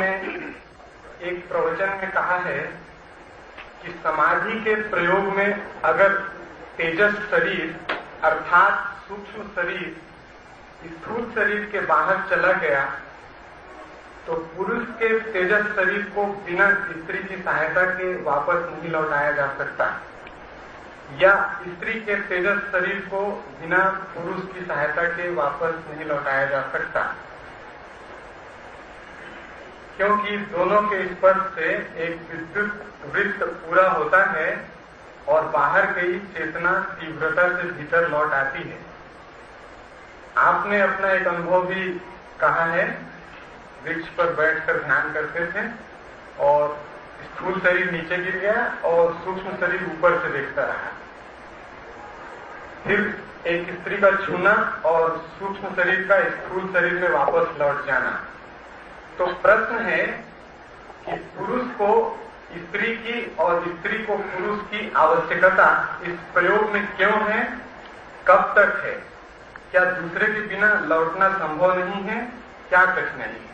आपने एक प्रवचन में कहा है कि समाधि के प्रयोग में अगर तेजस शरीर अर्थात सूक्ष्म शरीर स्थूल शरीर के बाहर चला गया तो पुरुष के तेजस शरीर को बिना स्त्री की सहायता के वापस नहीं लौटाया जा सकता, या स्त्री के तेजस शरीर को बिना पुरुष की सहायता के वापस नहीं लौटाया जा सकता, क्योंकि दोनों के स्पर्श से एक विद्युत वृत्त पूरा होता है और बाहर गई चेतना तीव्रता से भीतर लौट आती है। आपने अपना एक अनुभव भी कहा है, वृक्ष पर बैठकर ध्यान करते थे और स्थूल शरीर नीचे गिर गया और सूक्ष्म शरीर ऊपर से देखता रहा, फिर एक स्त्री का छूना और सूक्ष्म शरीर का स्थूल शरीर में वापस लौट जाना। तो प्रश्न है कि पुरुष को स्त्री की और स्त्री को पुरुष की आवश्यकता इस प्रयोग में क्यों है, कब तक है, क्या दूसरे के बिना लौटना संभव नहीं है, क्या कठिनाई है?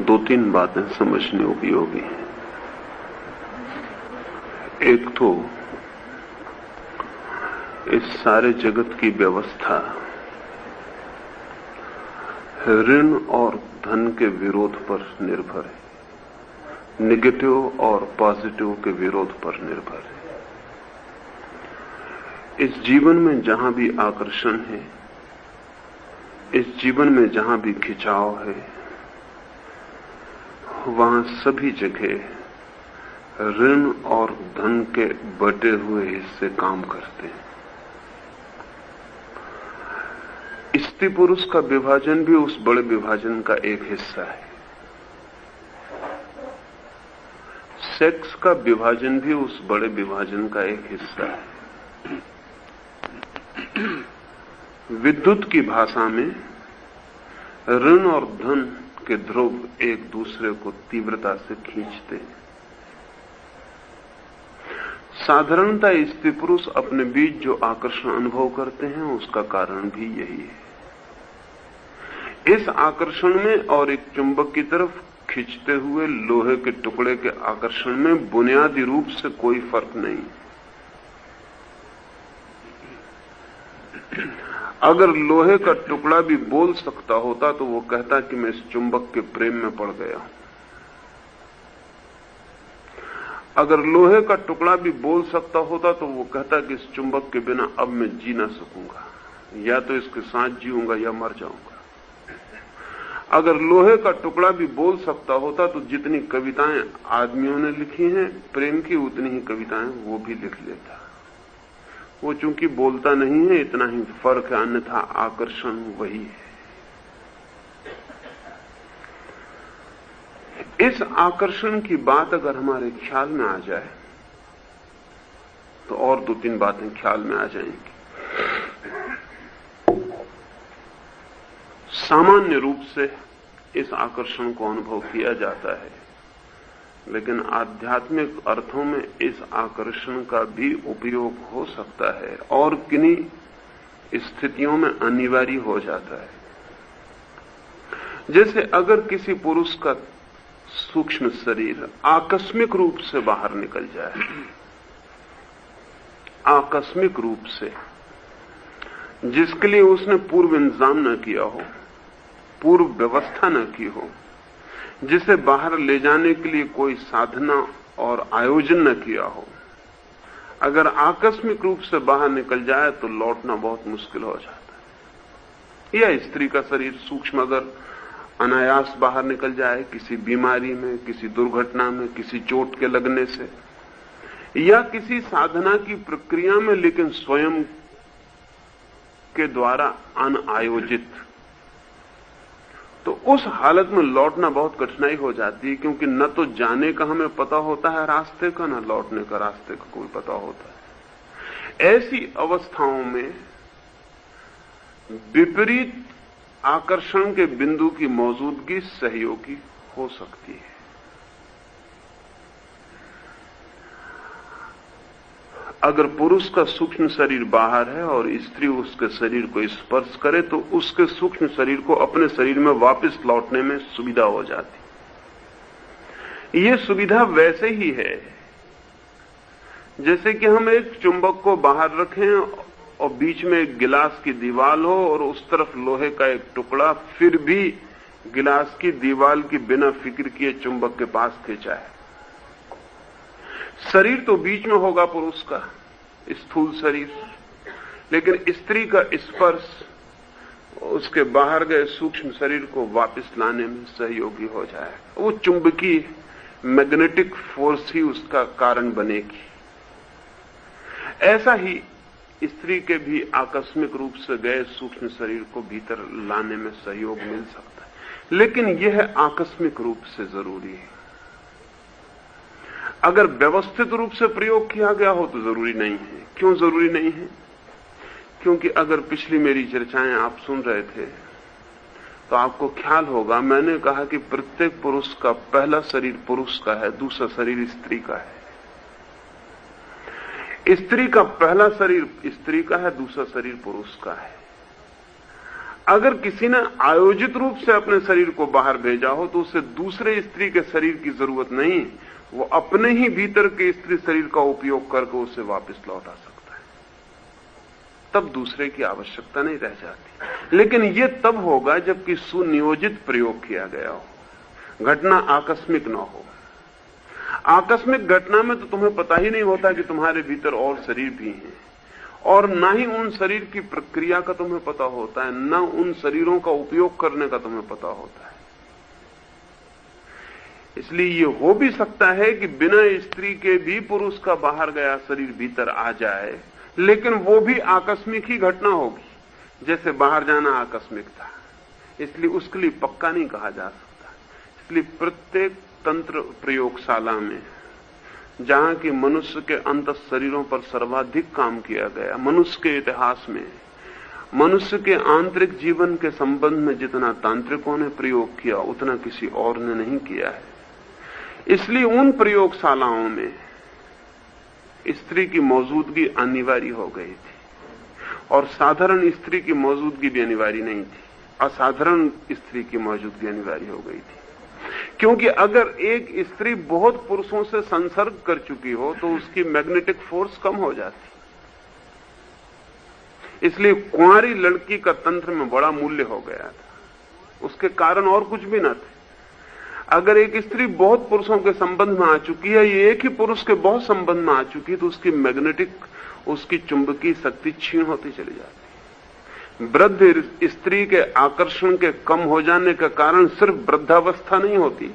दो तीन बातें समझने उपयोगी हैं। एक तो इस सारे जगत की व्यवस्था ऋण और धन के विरोध पर निर्भर है, नेगेटिव और पॉजिटिव के विरोध पर निर्भर है। इस जीवन में जहां भी आकर्षण है, इस जीवन में जहां भी खिंचाव है, वहां सभी जगह ऋण और धन के बटे हुए हिस्से काम करते हैं। स्त्री पुरुष का विभाजन भी उस बड़े विभाजन का एक हिस्सा है। सेक्स का विभाजन भी उस बड़े विभाजन का एक हिस्सा है। विद्युत की भाषा में ऋण और धन के ध्रुव एक दूसरे को तीव्रता से खींचते हैं। साधारणता स्त्री पुरुष अपने बीच जो आकर्षण अनुभव करते हैं उसका कारण भी यही है। इस आकर्षण में और एक चुंबक की तरफ खींचते हुए लोहे के टुकड़े के आकर्षण में बुनियादी रूप से कोई फर्क नहीं। अगर लोहे का टुकड़ा भी बोल सकता होता तो वो कहता कि मैं इस चुंबक के प्रेम में पड़ गया हूं। अगर लोहे का टुकड़ा भी बोल सकता होता तो वो कहता कि इस चुंबक के बिना अब मैं जी ना सकूंगा, या तो इसके साथ जीऊंगा या मर जाऊंगा। अगर लोहे का टुकड़ा भी बोल सकता होता तो जितनी कविताएं आदमियों ने लिखी हैं प्रेम की, उतनी ही कविताएं वो भी लिख लेता। वो चूंकि बोलता नहीं है, इतना ही फर्क है, अन्यथा आकर्षण वही है। इस आकर्षण की बात अगर हमारे ख्याल में आ जाए तो और दो तीन बातें ख्याल में आ जाएंगी। सामान्य रूप से इस आकर्षण को अनुभव किया जाता है, लेकिन आध्यात्मिक अर्थों में इस आकर्षण का भी उपयोग हो सकता है और किन्हीं स्थितियों में अनिवार्य हो जाता है। जैसे अगर किसी पुरुष का सूक्ष्म शरीर आकस्मिक रूप से बाहर निकल जाए, आकस्मिक रूप से, जिसके लिए उसने पूर्व इंतजाम न किया हो, पूर्व व्यवस्था न की हो, जिसे बाहर ले जाने के लिए कोई साधना और आयोजन न किया हो, अगर आकस्मिक रूप से बाहर निकल जाए तो लौटना बहुत मुश्किल हो जाता है। या स्त्री का शरीर सूक्ष्म अगर अनायास बाहर निकल जाए किसी बीमारी में, किसी दुर्घटना में, किसी चोट के लगने से, या किसी साधना की प्रक्रिया में लेकिन स्वयं के द्वारा अनायोजित, तो उस हालत में लौटना बहुत कठिनाई हो जाती है, क्योंकि न तो जाने का हमें पता होता है रास्ते का, न लौटने का रास्ते का कोई पता होता है। ऐसी अवस्थाओं में विपरीत आकर्षण के बिंदु की मौजूदगी सहयोगी हो सकती है। अगर पुरुष का सूक्ष्म शरीर बाहर है और स्त्री उसके शरीर को स्पर्श करे तो उसके सूक्ष्म शरीर को अपने शरीर में वापस लौटने में सुविधा हो जाती। ये सुविधा वैसे ही है जैसे कि हम एक चुंबक को बाहर रखें और बीच में एक गिलास की दीवार हो और उस तरफ लोहे का एक टुकड़ा, फिर भी गिलास की दीवार की बिना फिक्र किए चुंबक के पास खींचा है। शरीर तो बीच में होगा पुरुष का, स्थूल शरीर, लेकिन स्त्री का स्पर्श उसके बाहर गए सूक्ष्म शरीर को वापस लाने में सहयोगी हो जाएगा। वो चुंबकीय मैग्नेटिक फोर्स ही उसका कारण बनेगी। ऐसा ही स्त्री के भी आकस्मिक रूप से गए सूक्ष्म शरीर को भीतर लाने में सहयोग मिल सकता है, लेकिन यह आकस्मिक रूप से जरूरी है। अगर व्यवस्थित रूप से प्रयोग किया गया हो तो जरूरी नहीं है। क्यों जरूरी नहीं है? क्योंकि अगर पिछली मेरी चर्चाएं आप सुन रहे थे तो आपको ख्याल होगा मैंने कहा कि प्रत्येक पुरुष का पहला शरीर पुरुष का है, दूसरा शरीर स्त्री का है। स्त्री का पहला शरीर स्त्री का है, दूसरा शरीर पुरुष का है। अगर किसी ने आयोजित रूप से अपने शरीर को बाहर भेजा हो तो उसे दूसरे स्त्री के शरीर की जरूरत नहीं, वो अपने ही भीतर के स्त्री शरीर का उपयोग करके उसे वापस लौटा सकता है। तब दूसरे की आवश्यकता नहीं रह जाती। लेकिन ये तब होगा जबकि सुनियोजित प्रयोग किया गया हो, घटना आकस्मिक न हो। आकस्मिक घटना में तो तुम्हें पता ही नहीं होता कि तुम्हारे भीतर और शरीर भी हैं, और न ही उन शरीर की प्रक्रिया का तुम्हें पता होता है, न उन शरीरों का उपयोग करने का तुम्हें पता होता है। इसलिए ये हो भी सकता है कि बिना स्त्री के भी पुरुष का बाहर गया शरीर भीतर आ जाए, लेकिन वो भी आकस्मिक ही घटना होगी, जैसे बाहर जाना आकस्मिक था। इसलिए उसके लिए पक्का नहीं कहा जा सकता। इसलिए प्रत्येक तंत्र प्रयोगशाला में जहां की मनुष्य के अंतः शरीरों पर सर्वाधिक काम किया गया, मनुष्य के इतिहास में मनुष्य के आंतरिक जीवन के संबंध में जितना तांत्रिकों ने प्रयोग किया उतना किसी और ने नहीं किया है। इसलिए उन प्रयोगशालाओं में स्त्री की मौजूदगी अनिवार्य हो गई थी, और साधारण स्त्री की मौजूदगी भी अनिवार्य नहीं थी, असाधारण स्त्री की मौजूदगी अनिवार्य हो गई थी। क्योंकि अगर एक स्त्री बहुत पुरुषों से संसर्ग कर चुकी हो तो उसकी मैग्नेटिक फोर्स कम हो जाती। इसलिए कुंवारी लड़की का तंत्र में बड़ा मूल्य हो गया था। उसके कारण और कुछ भी न थे। अगर एक स्त्री बहुत पुरुषों के संबंध में आ चुकी है, ये एक ही पुरुष के बहुत संबंध में आ चुकी है, तो उसकी मैग्नेटिक, उसकी चुंबकीय शक्ति क्षीण होती चली जाती। वृद्ध स्त्री के आकर्षण के कम हो जाने का कारण सिर्फ वृद्धावस्था नहीं होती।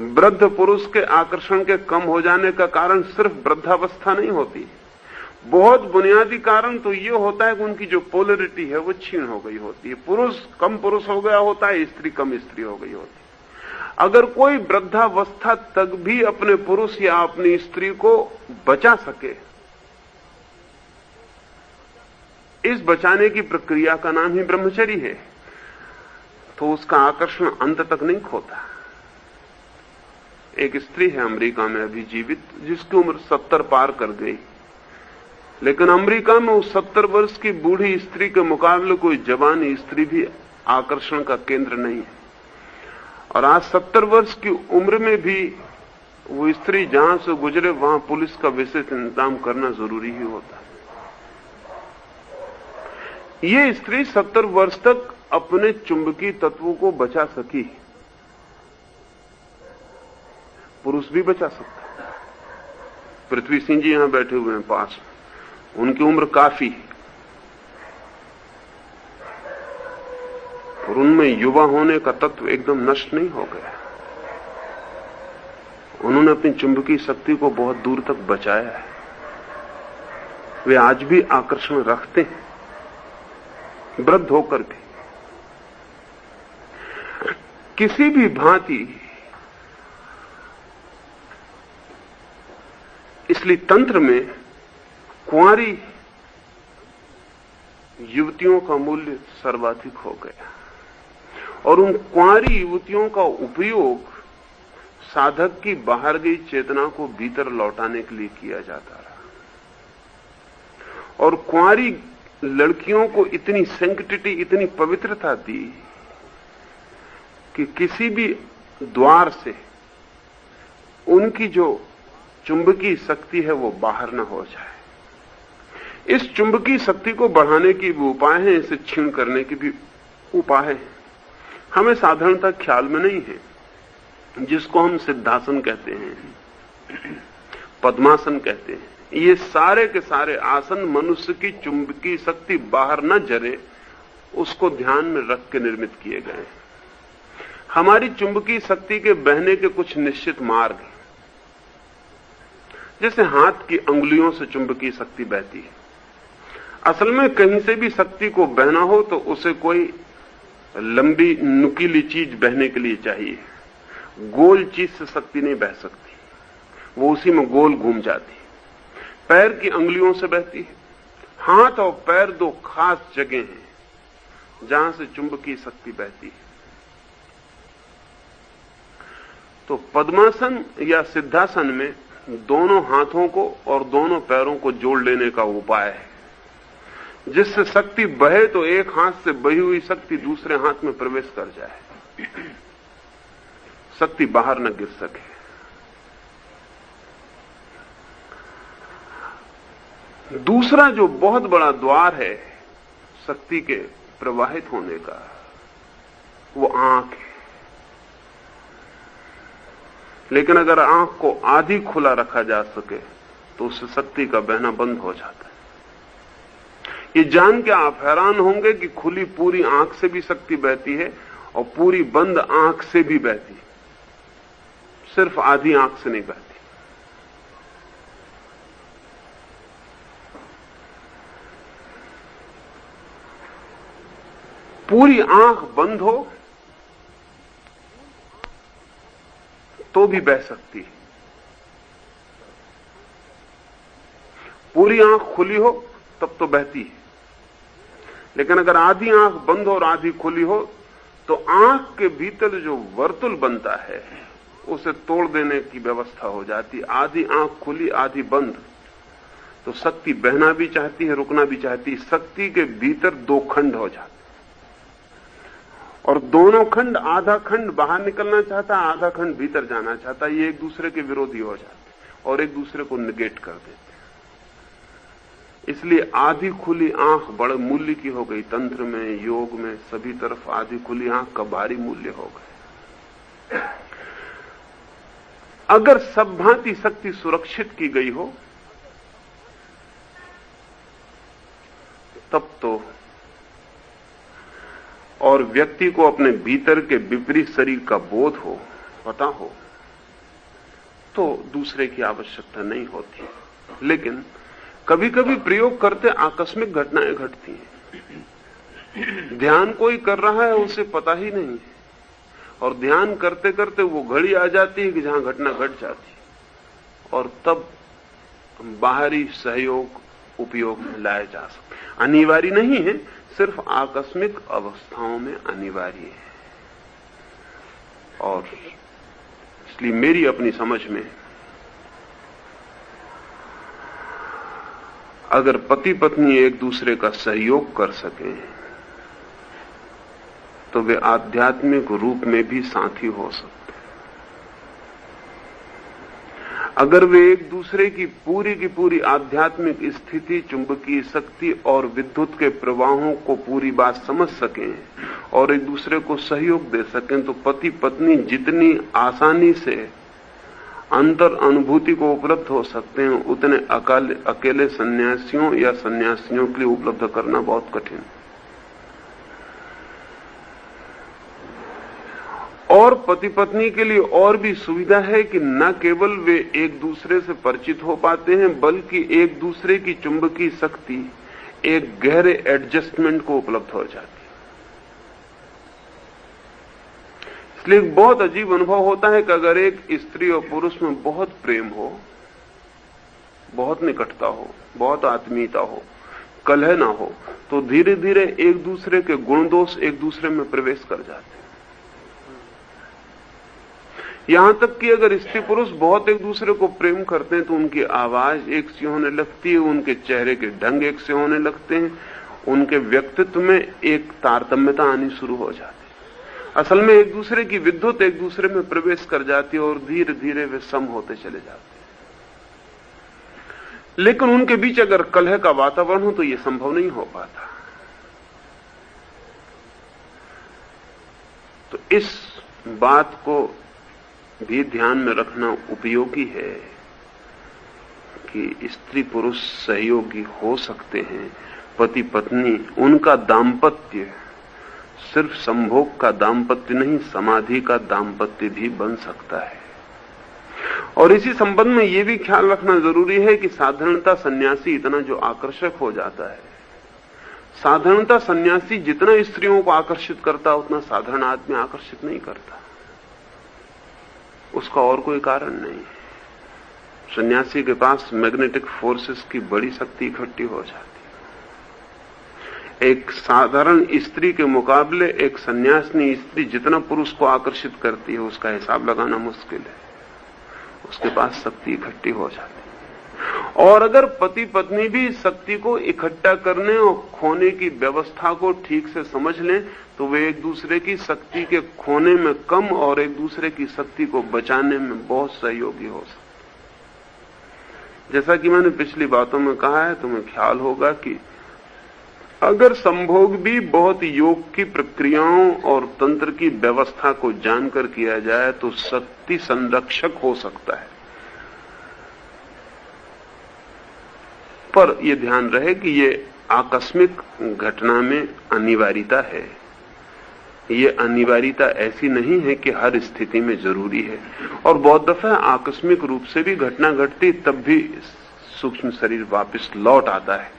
वृद्ध पुरुष के आकर्षण के कम हो जाने का कारण सिर्फ वृद्धावस्था नहीं होती। बहुत बुनियादी कारण तो ये होता है कि उनकी जो पोलरिटी है वो क्षीण हो गई होती है। पुरुष कम पुरुष हो गया होता है, स्त्री कम स्त्री हो गई होती है। अगर कोई वृद्धावस्था तक भी अपने पुरुष या अपनी स्त्री को बचा सके, इस बचाने की प्रक्रिया का नाम ही ब्रह्मचर्य है, तो उसका आकर्षण अंत तक नहीं खोता। एक स्त्री है अमेरिका में अभी जीवित, जिसकी उम्र 70 पार कर गई, लेकिन अमेरिका में उस 70 वर्ष की बूढ़ी स्त्री के मुकाबले कोई जवान स्त्री भी आकर्षण का केंद्र नहीं है। और आज 70 वर्ष की उम्र में भी वो स्त्री जहां से गुजरे वहां पुलिस का विशेष इंतजाम करना जरूरी ही होता है। ये स्त्री 70 वर्ष तक अपने चुंबकीय तत्वों को बचा सकी, पुरुष भी बचा सकता। पृथ्वी सिंह जी यहां बैठे हुए हैं पास, उनकी उम्र काफी, और उनमें युवा होने का तत्व एकदम नष्ट नहीं हो गया। उन्होंने अपनी चुंबकीय शक्ति को बहुत दूर तक बचाया है। वे आज भी आकर्षण रखते हैं, वृद्ध होकर भी। किसी भी भांति इसलिए तंत्र में कुंवारी युवतियों का मूल्य सर्वाधिक हो गया, और उन कुंवारी युवतियों का उपयोग साधक की बाहर गई चेतना को भीतर लौटाने के लिए किया जाता रहा। और कुंवारी लड़कियों को इतनी सैंक्टिटी, इतनी पवित्रता दी कि किसी भी द्वार से उनकी जो चुंबकीय शक्ति है वो बाहर न हो जाए। इस चुंबकीय शक्ति को बढ़ाने की भी उपाय हैं, इसे क्षीण करने के भी उपाय हैं। हमें साधारणतः ख्याल में नहीं है, जिसको हम सिद्धासन कहते हैं, पद्मासन कहते हैं। ये सारे के सारे आसन मनुष्य की चुंबकीय शक्ति बाहर न जरे उसको ध्यान में रख के निर्मित किए गए। हमारी चुंबकीय शक्ति के बहने के कुछ निश्चित मार्ग हैं। जैसे हाथ की अंगुलियों से चुंबकीय शक्ति बहती है। असल में कहीं से भी शक्ति को बहना हो तो उसे कोई लंबी नुकीली चीज बहने के लिए चाहिए। गोल चीज से शक्ति नहीं बह सकती, वो उसी में गोल घूम जाती है। पैर की अंगुलियों से बहती है। हाथ और पैर दो खास जगह हैं जहां से चुंबकीय शक्ति बहती है। तो पद्मासन या सिद्धासन में दोनों हाथों को और दोनों पैरों को जोड़ लेने का उपाय है, जिससे शक्ति बहे तो एक हाथ से बही हुई शक्ति दूसरे हाथ में प्रवेश कर जाए, शक्ति बाहर न गिर सके। दूसरा जो बहुत बड़ा द्वार है शक्ति के प्रवाहित होने का, वो आंख है। लेकिन अगर आंख को आधी खुला रखा जा सके तो उससे शक्ति का बहना बंद हो जाता है। ये जान के आप हैरान होंगे कि खुली पूरी आंख से भी शक्ति बहती है और पूरी बंद आंख से भी बहती है, सिर्फ आधी आंख से नहीं बहती। पूरी आंख बंद हो तो भी बह सकती है, पूरी आंख खुली हो तब तो बहती है। लेकिन अगर आधी आंख बंद हो और आधी खुली हो तो आंख के भीतर जो वर्तुल बनता है उसे तोड़ देने की व्यवस्था हो जाती। आधी आंख खुली आधी बंद, तो शक्ति बहना भी चाहती है, रुकना भी चाहती है। शक्ति के भीतर दो खंड हो जाते और दोनों खंड, आधा खंड बाहर निकलना चाहता है, आधा खंड भीतर जाना चाहता है। ये एक दूसरे के विरोधी हो जाते और एक दूसरे को निगेट कर देते। इसलिए आधी खुली आंख बड़े मूल्य की हो गई। तंत्र में, योग में, सभी तरफ आधी खुली आंख का भारी मूल्य हो गए। अगर सब भांति शक्ति सुरक्षित की गई हो तब तो, और व्यक्ति को अपने भीतर के विपरीत शरीर का बोध हो, पता हो, तो दूसरे की आवश्यकता नहीं होती। लेकिन कभी कभी प्रयोग करते आकस्मिक घटनाएं घटती हैं। ध्यान कोई कर रहा है उसे पता ही नहीं, और ध्यान करते करते वो घड़ी आ जाती है कि जहां घटना घट जाती है, और तब बाहरी सहयोग उपयोग में लाया जा सकता। अनिवार्य नहीं है, सिर्फ आकस्मिक अवस्थाओं में अनिवार्य है। और इसलिए मेरी अपनी समझ में अगर पति पत्नी एक दूसरे का सहयोग कर सकें तो वे आध्यात्मिक रूप में भी साथी हो सकते। अगर वे एक दूसरे की पूरी आध्यात्मिक स्थिति, चुंबकीय शक्ति और विद्युत के प्रवाहों को पूरी बात समझ सकें और एक दूसरे को सहयोग दे सकें, तो पति पत्नी जितनी आसानी से अंतर अनुभूति को उपलब्ध हो सकते हैं, उतने अकेले सन्यासियों या सन्यासियों के लिए उपलब्ध करना बहुत कठिन। और पति पत्नी के लिए और भी सुविधा है कि न केवल वे एक दूसरे से परिचित हो पाते हैं, बल्कि एक दूसरे की चुंबकीय शक्ति एक गहरे एडजस्टमेंट को उपलब्ध हो जाती है। इसलिए एक बहुत अजीब अनुभव होता है कि अगर एक स्त्री और पुरुष में बहुत प्रेम हो, बहुत निकटता हो, बहुत आत्मीयता हो, कलह ना हो, तो धीरे धीरे एक दूसरे के गुण दोष एक दूसरे में प्रवेश कर जाते हैं। यहां तक कि अगर स्त्री पुरुष बहुत एक दूसरे को प्रेम करते हैं तो उनकी आवाज एक सी होने लगती है, उनके चेहरे के ढंग एक से होने लगते हैं, उनके व्यक्तित्व में एक तारतम्यता आनी शुरू हो जाती है। असल में एक दूसरे की विद्युत एक दूसरे में प्रवेश कर जाती है और धीरे धीरे वे सम होते चले जाते हैं। लेकिन उनके बीच अगर कलह का वातावरण हो तो यह संभव नहीं हो पाता। तो इस बात को भी ध्यान में रखना उपयोगी है कि स्त्री पुरुष सहयोगी हो सकते हैं, पति पत्नी, उनका दांपत्य सिर्फ संभोग का दांपत्य नहीं, समाधि का दांपत्य भी बन सकता है। और इसी संबंध में यह भी ख्याल रखना जरूरी है कि साधारणता सन्यासी इतना जो आकर्षक हो जाता है, साधारणता सन्यासी जितना स्त्रियों को आकर्षित करता है उतना साधारण आदमी आकर्षित नहीं करता। उसका और कोई कारण नहीं है। सन्यासी के पास मैग्नेटिक फोर्सेस की बड़ी शक्ति इकट्ठी हो जाती है। एक साधारण स्त्री के मुकाबले एक सन्यासिनी स्त्री जितना पुरुष को आकर्षित करती है उसका हिसाब लगाना मुश्किल है। उसके पास शक्ति इकट्ठी हो जाती है। और अगर पति पत्नी भी शक्ति को इकट्ठा करने और खोने की व्यवस्था को ठीक से समझ लें तो वे एक दूसरे की शक्ति के खोने में कम और एक दूसरे की शक्ति को बचाने में बहुत सहयोगी हो सकते। जैसा कि मैंने पिछली बातों में कहा है, तुम्हें ख्याल होगा कि अगर संभोग भी बहुत योग की प्रक्रियाओं और तंत्र की व्यवस्था को जानकर किया जाए तो शक्ति संरक्षक हो सकता है। पर यह ध्यान रहे कि यह आकस्मिक घटना में अनिवार्यता है। यह अनिवार्यता ऐसी नहीं है कि हर स्थिति में जरूरी है। और बहुत दफा आकस्मिक रूप से भी घटना घटती तब भी सूक्ष्म शरीर वापस लौट आता है,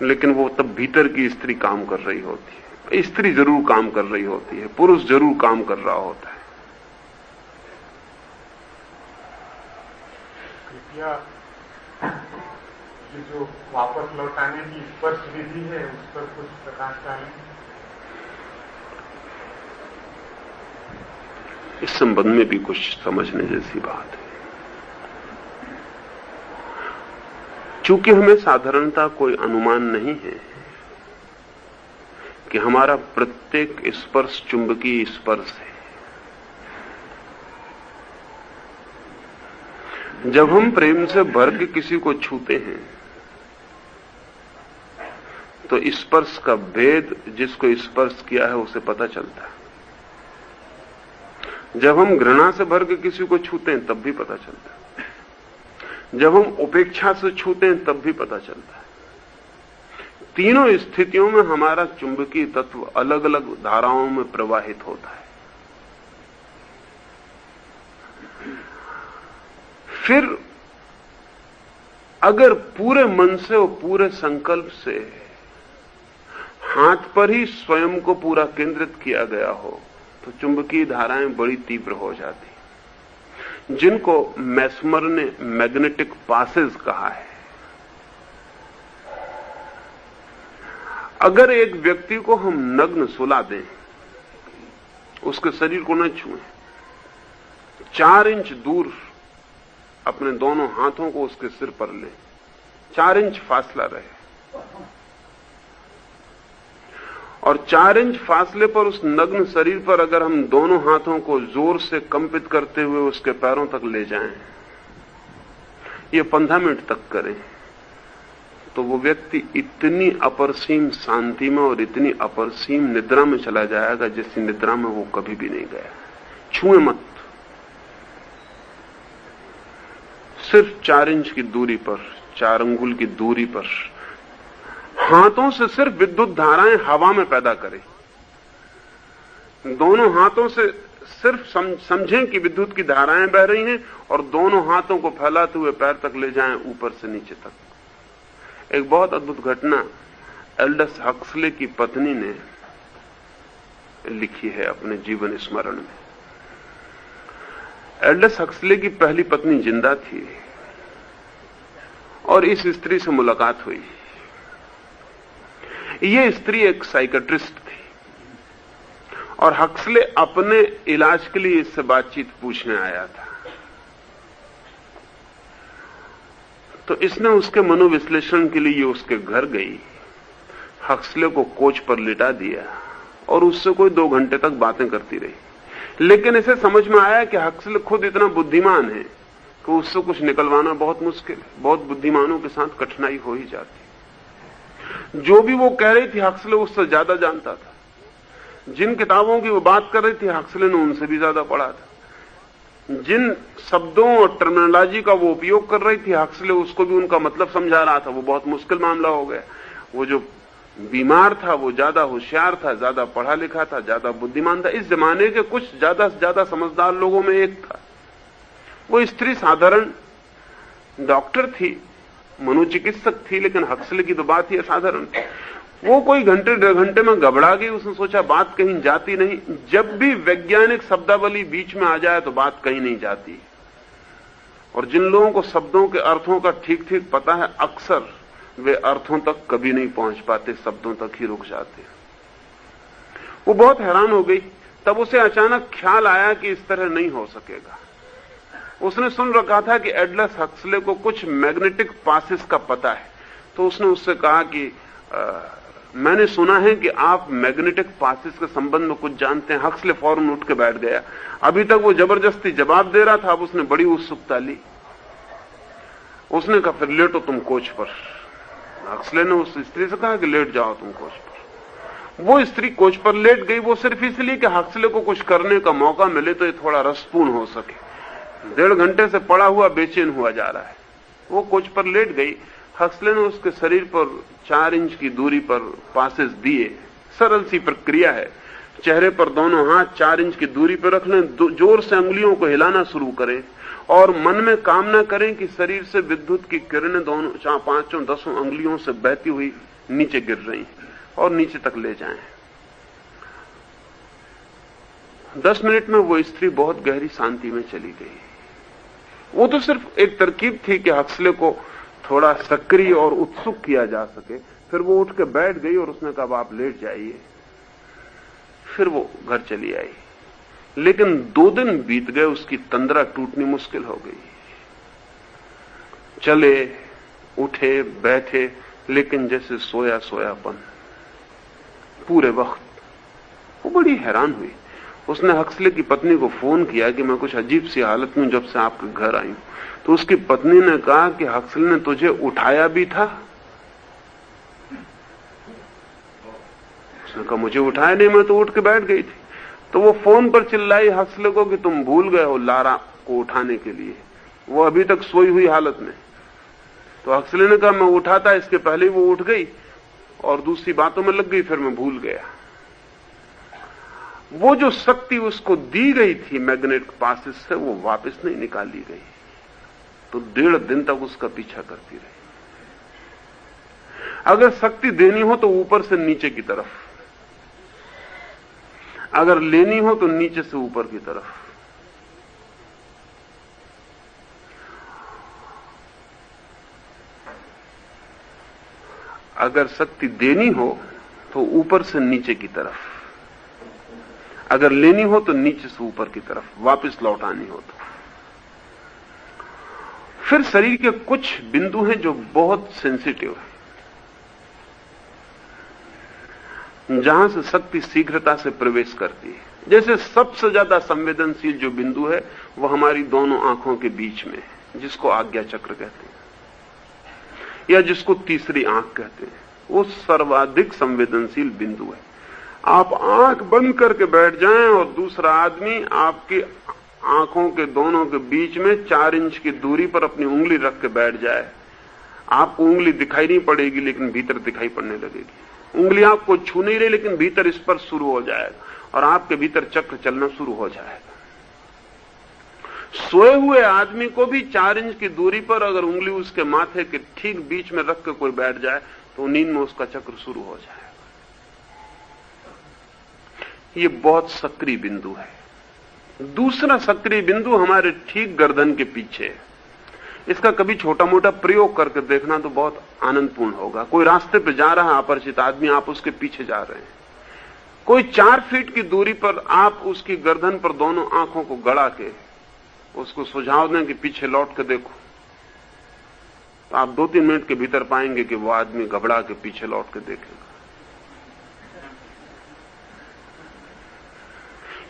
लेकिन वो तब भीतर की स्त्री काम कर रही होती है। स्त्री जरूर काम कर रही होती है, पुरुष जरूर काम कर रहा होता है। कृपया जो वापस लौटाने की स्पर्श विधि है उस पर कुछ प्रकाश डालें। इस संबंध में भी कुछ समझने जैसी बात है। चूंकि हमें साधारणता कोई अनुमान नहीं है कि हमारा प्रत्येक स्पर्श चुंबकीय स्पर्श है। जब हम प्रेम से भर के किसी को छूते हैं तो स्पर्श का भेद जिसको स्पर्श किया है उसे पता चलता है। जब हम घृणा से भर के किसी को छूते हैं तब भी पता चलता है। जब हम उपेक्षा से छूते हैं तब भी पता चलता है। तीनों स्थितियों में हमारा चुंबकीय तत्व अलग अलग धाराओं में प्रवाहित होता है। फिर अगर पूरे मन से और पूरे संकल्प से हाथ पर ही स्वयं को पूरा केंद्रित किया गया हो तो चुंबकीय धाराएं बड़ी तीव्र हो जाती, जिनको मैस्मर ने मैग्नेटिक पासेज कहा है। अगर एक व्यक्ति को हम नग्न सुला दें, उसके शरीर को न छुएं, 4 इंच दूर अपने दोनों हाथों को उसके सिर पर लें, 4 इंच फासला रहे और 4 इंच फासले पर उस नग्न शरीर पर अगर हम दोनों हाथों को जोर से कंपित करते हुए उसके पैरों तक ले जाएं, ये 15 मिनट तक करें, तो वो व्यक्ति इतनी अपरसीम शांति में और इतनी अपरसीम निद्रा में चला जाएगा जैसी निद्रा में वो कभी भी नहीं गया। छुए मत। सिर्फ 4 इंच की दूरी पर, 4 अंगुल की दूरी पर हाथों से सिर्फ विद्युत धाराएं हवा में पैदा करें। दोनों हाथों से सिर्फ समझें कि विद्युत की धाराएं बह रही हैं और दोनों हाथों को फैलाते हुए पैर तक ले जाएं, ऊपर से नीचे तक। एक बहुत अद्भुत घटना एल्डस हक्सले की पत्नी ने लिखी है अपने जीवन स्मरण में। एल्डस हक्सले की पहली पत्नी जिंदा थी और इस स्त्री से मुलाकात हुई। यह स्त्री एक साइकेट्रिस्ट थी और हक्सले अपने इलाज के लिए इससे बातचीत पूछने आया था। तो इसने उसके मनोविश्लेषण के लिए उसके घर गई, हक्सले को कोच पर लिटा दिया और उससे कोई 2 घंटे तक बातें करती रही। लेकिन इसे समझ में आया कि हक्सले खुद इतना बुद्धिमान है कि उससे कुछ निकलवाना बहुत मुश्किल है। बहुत बुद्धिमानों के साथ कठिनाई हो ही जाती। जो भी वो कह रही थी हक्सले उससे ज्यादा जानता था। जिन किताबों की वो बात कर रही थी हक्सले ने उनसे भी ज्यादा पढ़ा था। जिन शब्दों और टर्मिनोलॉजी का वो उपयोग कर रही थी हक्सले उसको भी उनका मतलब समझा रहा था। वो बहुत मुश्किल मामला हो गया। वो जो बीमार था वो ज्यादा होशियार था, ज्यादा पढ़ा लिखा था, ज्यादा बुद्धिमान था। इस जमाने के कुछ ज्यादा से ज्यादा समझदार लोगों में एक था। वो स्त्री साधारण डॉक्टर थी, मनोचिकित्सक थी, लेकिन हक्सले की तो बात ही असाधारण थी। वो कोई घंटे 1.5 घंटे में घबरा गई। उसने सोचा बात कहीं जाती नहीं। जब भी वैज्ञानिक शब्दावली बीच में आ जाए तो बात कहीं नहीं जाती। और जिन लोगों को शब्दों के अर्थों का ठीक ठीक पता है अक्सर वे अर्थों तक कभी नहीं पहुंच पाते, शब्दों तक ही रुक जाते। वो बहुत हैरान हो गई। तब उसे अचानक ख्याल आया कि इस तरह नहीं हो सकेगा। उसने सुन रखा था कि एडलस हक्सले को कुछ मैग्नेटिक पासेस का पता है। तो उसने उससे कहा कि मैंने सुना है कि आप मैग्नेटिक पासेस के संबंध में कुछ जानते हैं। हक्सले फौरन उठ के बैठ गया। अभी तक वो जबरदस्ती जवाब दे रहा था, अब उसने बड़ी उत्सुकता ली। उसने कहा फिर लेटो तुम कोच पर। हक्सले ने उस स्त्री से कहा कि लेट जाओ तुम कोच पर। वो स्त्री कोच पर लेट गई। वो सिर्फ इसलिए कि हक्सले को कुछ करने का मौका मिले तो ये थोड़ा रसपूर्ण हो सके। 1.5 घंटे से पड़ा हुआ बेचैन हुआ जा रहा है। वो कोच पर लेट गई। हक्सले ने उसके शरीर पर 4 इंच की दूरी पर पासेस दिए। सरल सी प्रक्रिया है। चेहरे पर दोनों हाथ 4 इंच की दूरी पर रख लें, जोर से अंगुलियों को हिलाना शुरू करें और मन में कामना करें कि शरीर से विद्युत की किरणें दोनों 4, 5, 10 अंगुलियों से बहती हुई नीचे गिर रही और नीचे तक ले जाएं। 10 मिनट में वो स्त्री बहुत गहरी शांति में चली गई। वो तो सिर्फ एक तरकीब थी कि हक्सले को थोड़ा सक्रिय और उत्सुक किया जा सके। फिर वो उठ के बैठ गई और उसने कहा आप लेट जाइए। फिर वो घर चली आई। लेकिन 2 दिन बीत गए, उसकी तंद्रा टूटनी मुश्किल हो गई। चले उठे बैठे, लेकिन जैसे सोया सोयापन पूरे वक्त। वो बड़ी हैरान हुई। उसने हक्सले की पत्नी को फोन किया कि मैं कुछ अजीब सी हालत में जब से आपके घर आई हूं। तो उसकी पत्नी ने कहा कि हक्सले ने तुझे उठाया भी था। उसने कहा मुझे उठाया नहीं, मैं तो उठ के बैठ गई थी। तो वो फोन पर चिल्लाई हक्सले को कि तुम भूल गए हो लारा को उठाने के लिए, वो अभी तक सोई हुई हालत में। तो हक्सले ने कहा मैं उठा था, इसके पहले वो उठ गई और दूसरी बातों में लग गई, फिर मैं भूल गया। वो जो शक्ति उसको दी गई थी मैग्नेटिक पासेस से, वो वापस नहीं निकाली गई। तो 1.5 दिन तक उसका पीछा करती रही। अगर शक्ति देनी हो तो ऊपर से नीचे की तरफ, अगर लेनी हो तो नीचे से ऊपर की तरफ। अगर शक्ति देनी हो तो ऊपर से नीचे की तरफ, अगर लेनी हो तो नीचे से ऊपर की तरफ वापस लौटानी हो तो। फिर शरीर के कुछ बिंदु हैं जो बहुत सेंसिटिव है, जहां से शक्ति शीघ्रता से प्रवेश करती है। जैसे सबसे ज्यादा संवेदनशील जो बिंदु है वो हमारी दोनों आंखों के बीच में है, जिसको आज्ञा चक्र कहते हैं या जिसको तीसरी आंख कहते हैं। वो सर्वाधिक संवेदनशील बिंदु है। आप आंख बंद करके बैठ जाएं और दूसरा आदमी आपकी आंखों के दोनों के बीच में 4 इंच की दूरी पर अपनी उंगली रख के बैठ जाए, आपको उंगली दिखाई नहीं पड़ेगी लेकिन भीतर दिखाई पड़ने लगेगी। उंगली आपको छू नहीं रही लेकिन भीतर स्पर्श शुरू हो जाएगा और आपके भीतर चक्र चलना शुरू हो जाएगा। सोए हुए आदमी को भी 4 इंच की दूरी पर अगर उंगली उसके माथे के ठीक बीच में रख के कोई बैठ जाए तो नींद में उसका चक्र शुरू हो जाएगा। ये बहुत सक्रिय बिंदु है। दूसरा सक्रिय बिंदु हमारे ठीक गर्दन के पीछे है। इसका कभी छोटा मोटा प्रयोग करके देखना तो बहुत आनंदपूर्ण होगा। कोई रास्ते पे जा रहा है अपरिचित आदमी, आप उसके पीछे जा रहे हैं कोई 4 फीट की दूरी पर आप उसकी गर्दन पर दोनों आंखों को गड़ा के उसको सुझाव दें कि पीछे लौट के देखो, तो आप 2-3 मिनट के भीतर पाएंगे कि वो आदमी घबरा के पीछे लौट के देखेगा।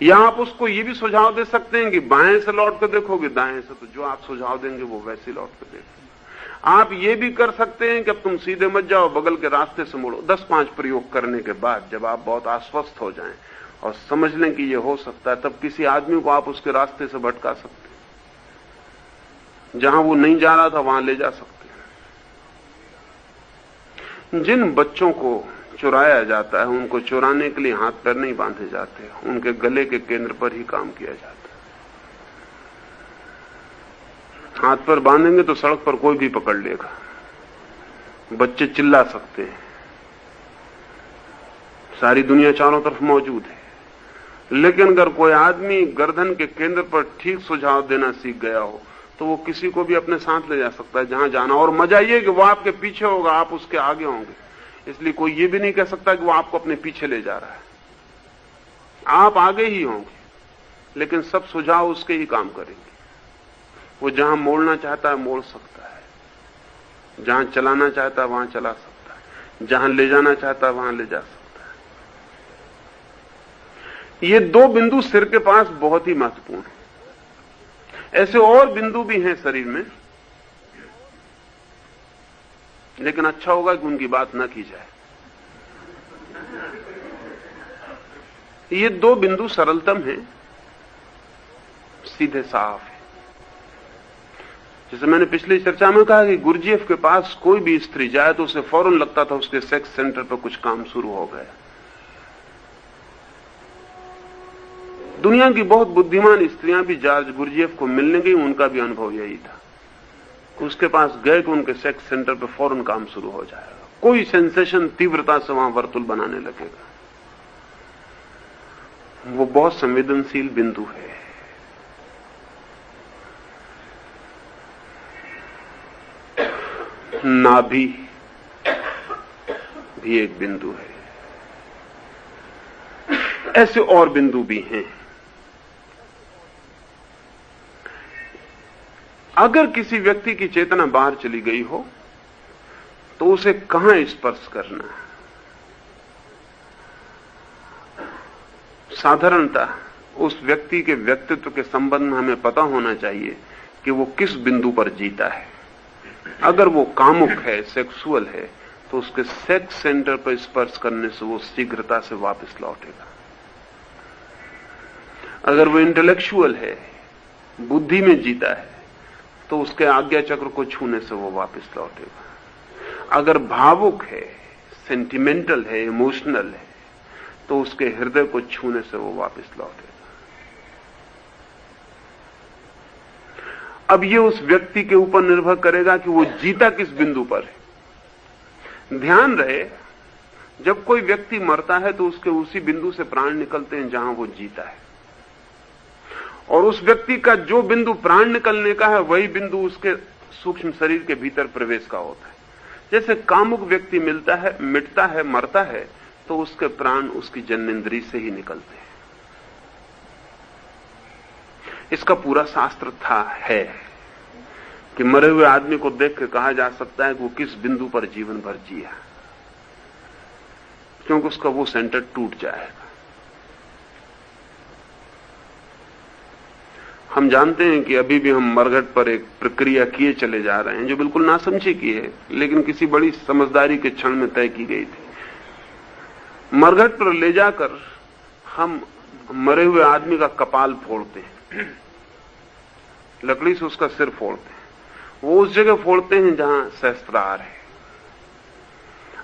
या आप उसको ये भी सुझाव दे सकते हैं कि बाएं से लौट कर देखोगे, दाएं से, तो जो आप सुझाव देंगे वो वैसे लौट कर देखेगा। आप ये भी कर सकते हैं कि अब तुम सीधे मत जाओ, बगल के रास्ते से मुड़ो। 10-5 प्रयोग करने के बाद जब आप बहुत आश्वस्त हो जाएं और समझ लें कि ये हो सकता है, तब किसी आदमी को आप उसके रास्ते से भटका सकते हैं, जहां वो नहीं जा रहा था वहां ले जा सकते हैं। जिन बच्चों को चुराया जाता है उनको चुराने के लिए हाथ पैर नहीं बांधे जाते, उनके गले के केंद्र पर ही काम किया जाता है। हाथ पर बांधेंगे तो सड़क पर कोई भी पकड़ लेगा, बच्चे चिल्ला सकते हैं, सारी दुनिया चारों तरफ मौजूद है। लेकिन अगर कोई आदमी गर्दन के केंद्र पर ठीक सुझाव देना सीख गया हो तो वो किसी को भी अपने साथ ले जा सकता है जहां जाना। और मजा ये कि वो आपके पीछे होगा, आप उसके आगे होंगे, इसलिए कोई ये भी नहीं कह सकता कि वो आपको अपने पीछे ले जा रहा है। आप आगे ही होंगे, लेकिन सब सुझाव उसके ही काम करेंगे। वो जहां मोड़ना चाहता है मोड़ सकता है, जहां चलाना चाहता है वहां चला सकता है, जहां ले जाना चाहता है वहां ले जा सकता है। ये 2 बिंदु सिर के पास बहुत ही महत्वपूर्ण है। ऐसे और बिंदु भी हैं शरीर में, लेकिन अच्छा होगा कि उनकी बात न की जाए। ये 2 बिंदु सरलतम हैं, सीधे साफ है। जैसे मैंने पिछली चर्चा में कहा कि गुरजीएफ के पास कोई भी स्त्री जाए तो उसे फौरन लगता था उसके सेक्स सेंटर पर कुछ काम शुरू हो गया। दुनिया की बहुत बुद्धिमान स्त्रियां भी जॉर्ज गुरजीएफ को मिलने गई, उनका भी अनुभव यही था। उसके पास गए तो उनके सेक्स सेंटर पे फौरन काम शुरू हो जाएगा, कोई सेंसेशन तीव्रता से वहां वर्तुल बनाने लगेगा। वो बहुत संवेदनशील बिंदु है। नाभि भी एक बिंदु है। ऐसे और बिंदु भी हैं। अगर किसी व्यक्ति की चेतना बाहर चली गई हो तो उसे कहां स्पर्श करना है? साधारणतः उस व्यक्ति के व्यक्तित्व के संबंध में हमें पता होना चाहिए कि वो किस बिंदु पर जीता है। अगर वो कामुक है, सेक्सुअल है, तो उसके सेक्स सेंटर पर स्पर्श करने से वो शीघ्रता से वापस लौटेगा। अगर वो इंटेलेक्चुअल है, बुद्धि में जीता है, तो उसके आज्ञा चक्र को छूने से वो वापस लौटेगा। अगर भावुक है, सेंटिमेंटल है, इमोशनल है, तो उसके हृदय को छूने से वो वापस लौटेगा। अब ये उस व्यक्ति के ऊपर निर्भर करेगा कि वो जीता किस बिंदु पर है। ध्यान रहे, जब कोई व्यक्ति मरता है तो उसके उसी बिंदु से प्राण निकलते हैं जहां वो जीता है, और उस व्यक्ति का जो बिंदु प्राण निकलने का है वही बिंदु उसके सूक्ष्म शरीर के भीतर प्रवेश का होता है। जैसे कामुक व्यक्ति मिटता है, मरता है, तो उसके प्राण उसकी जन्नेंद्रिय से ही निकलते हैं। इसका पूरा शास्त्र है कि मरे हुए आदमी को देख के कहा जा सकता है कि वो किस बिंदु पर जीवन भर जिया, क्योंकि उसका वो सेंटर टूट जाएगा। हम जानते हैं कि अभी भी हम मरघट पर एक प्रक्रिया किए चले जा रहे हैं जो बिल्कुल नासमझी की है, लेकिन किसी बड़ी समझदारी के क्षण में तय की गई थी। मरघट पर ले जाकर हम मरे हुए आदमी का कपाल फोड़ते हैं, लकड़ी से उसका सिर फोड़ते हैं। वो उस जगह फोड़ते हैं जहां सहस्त्रार है।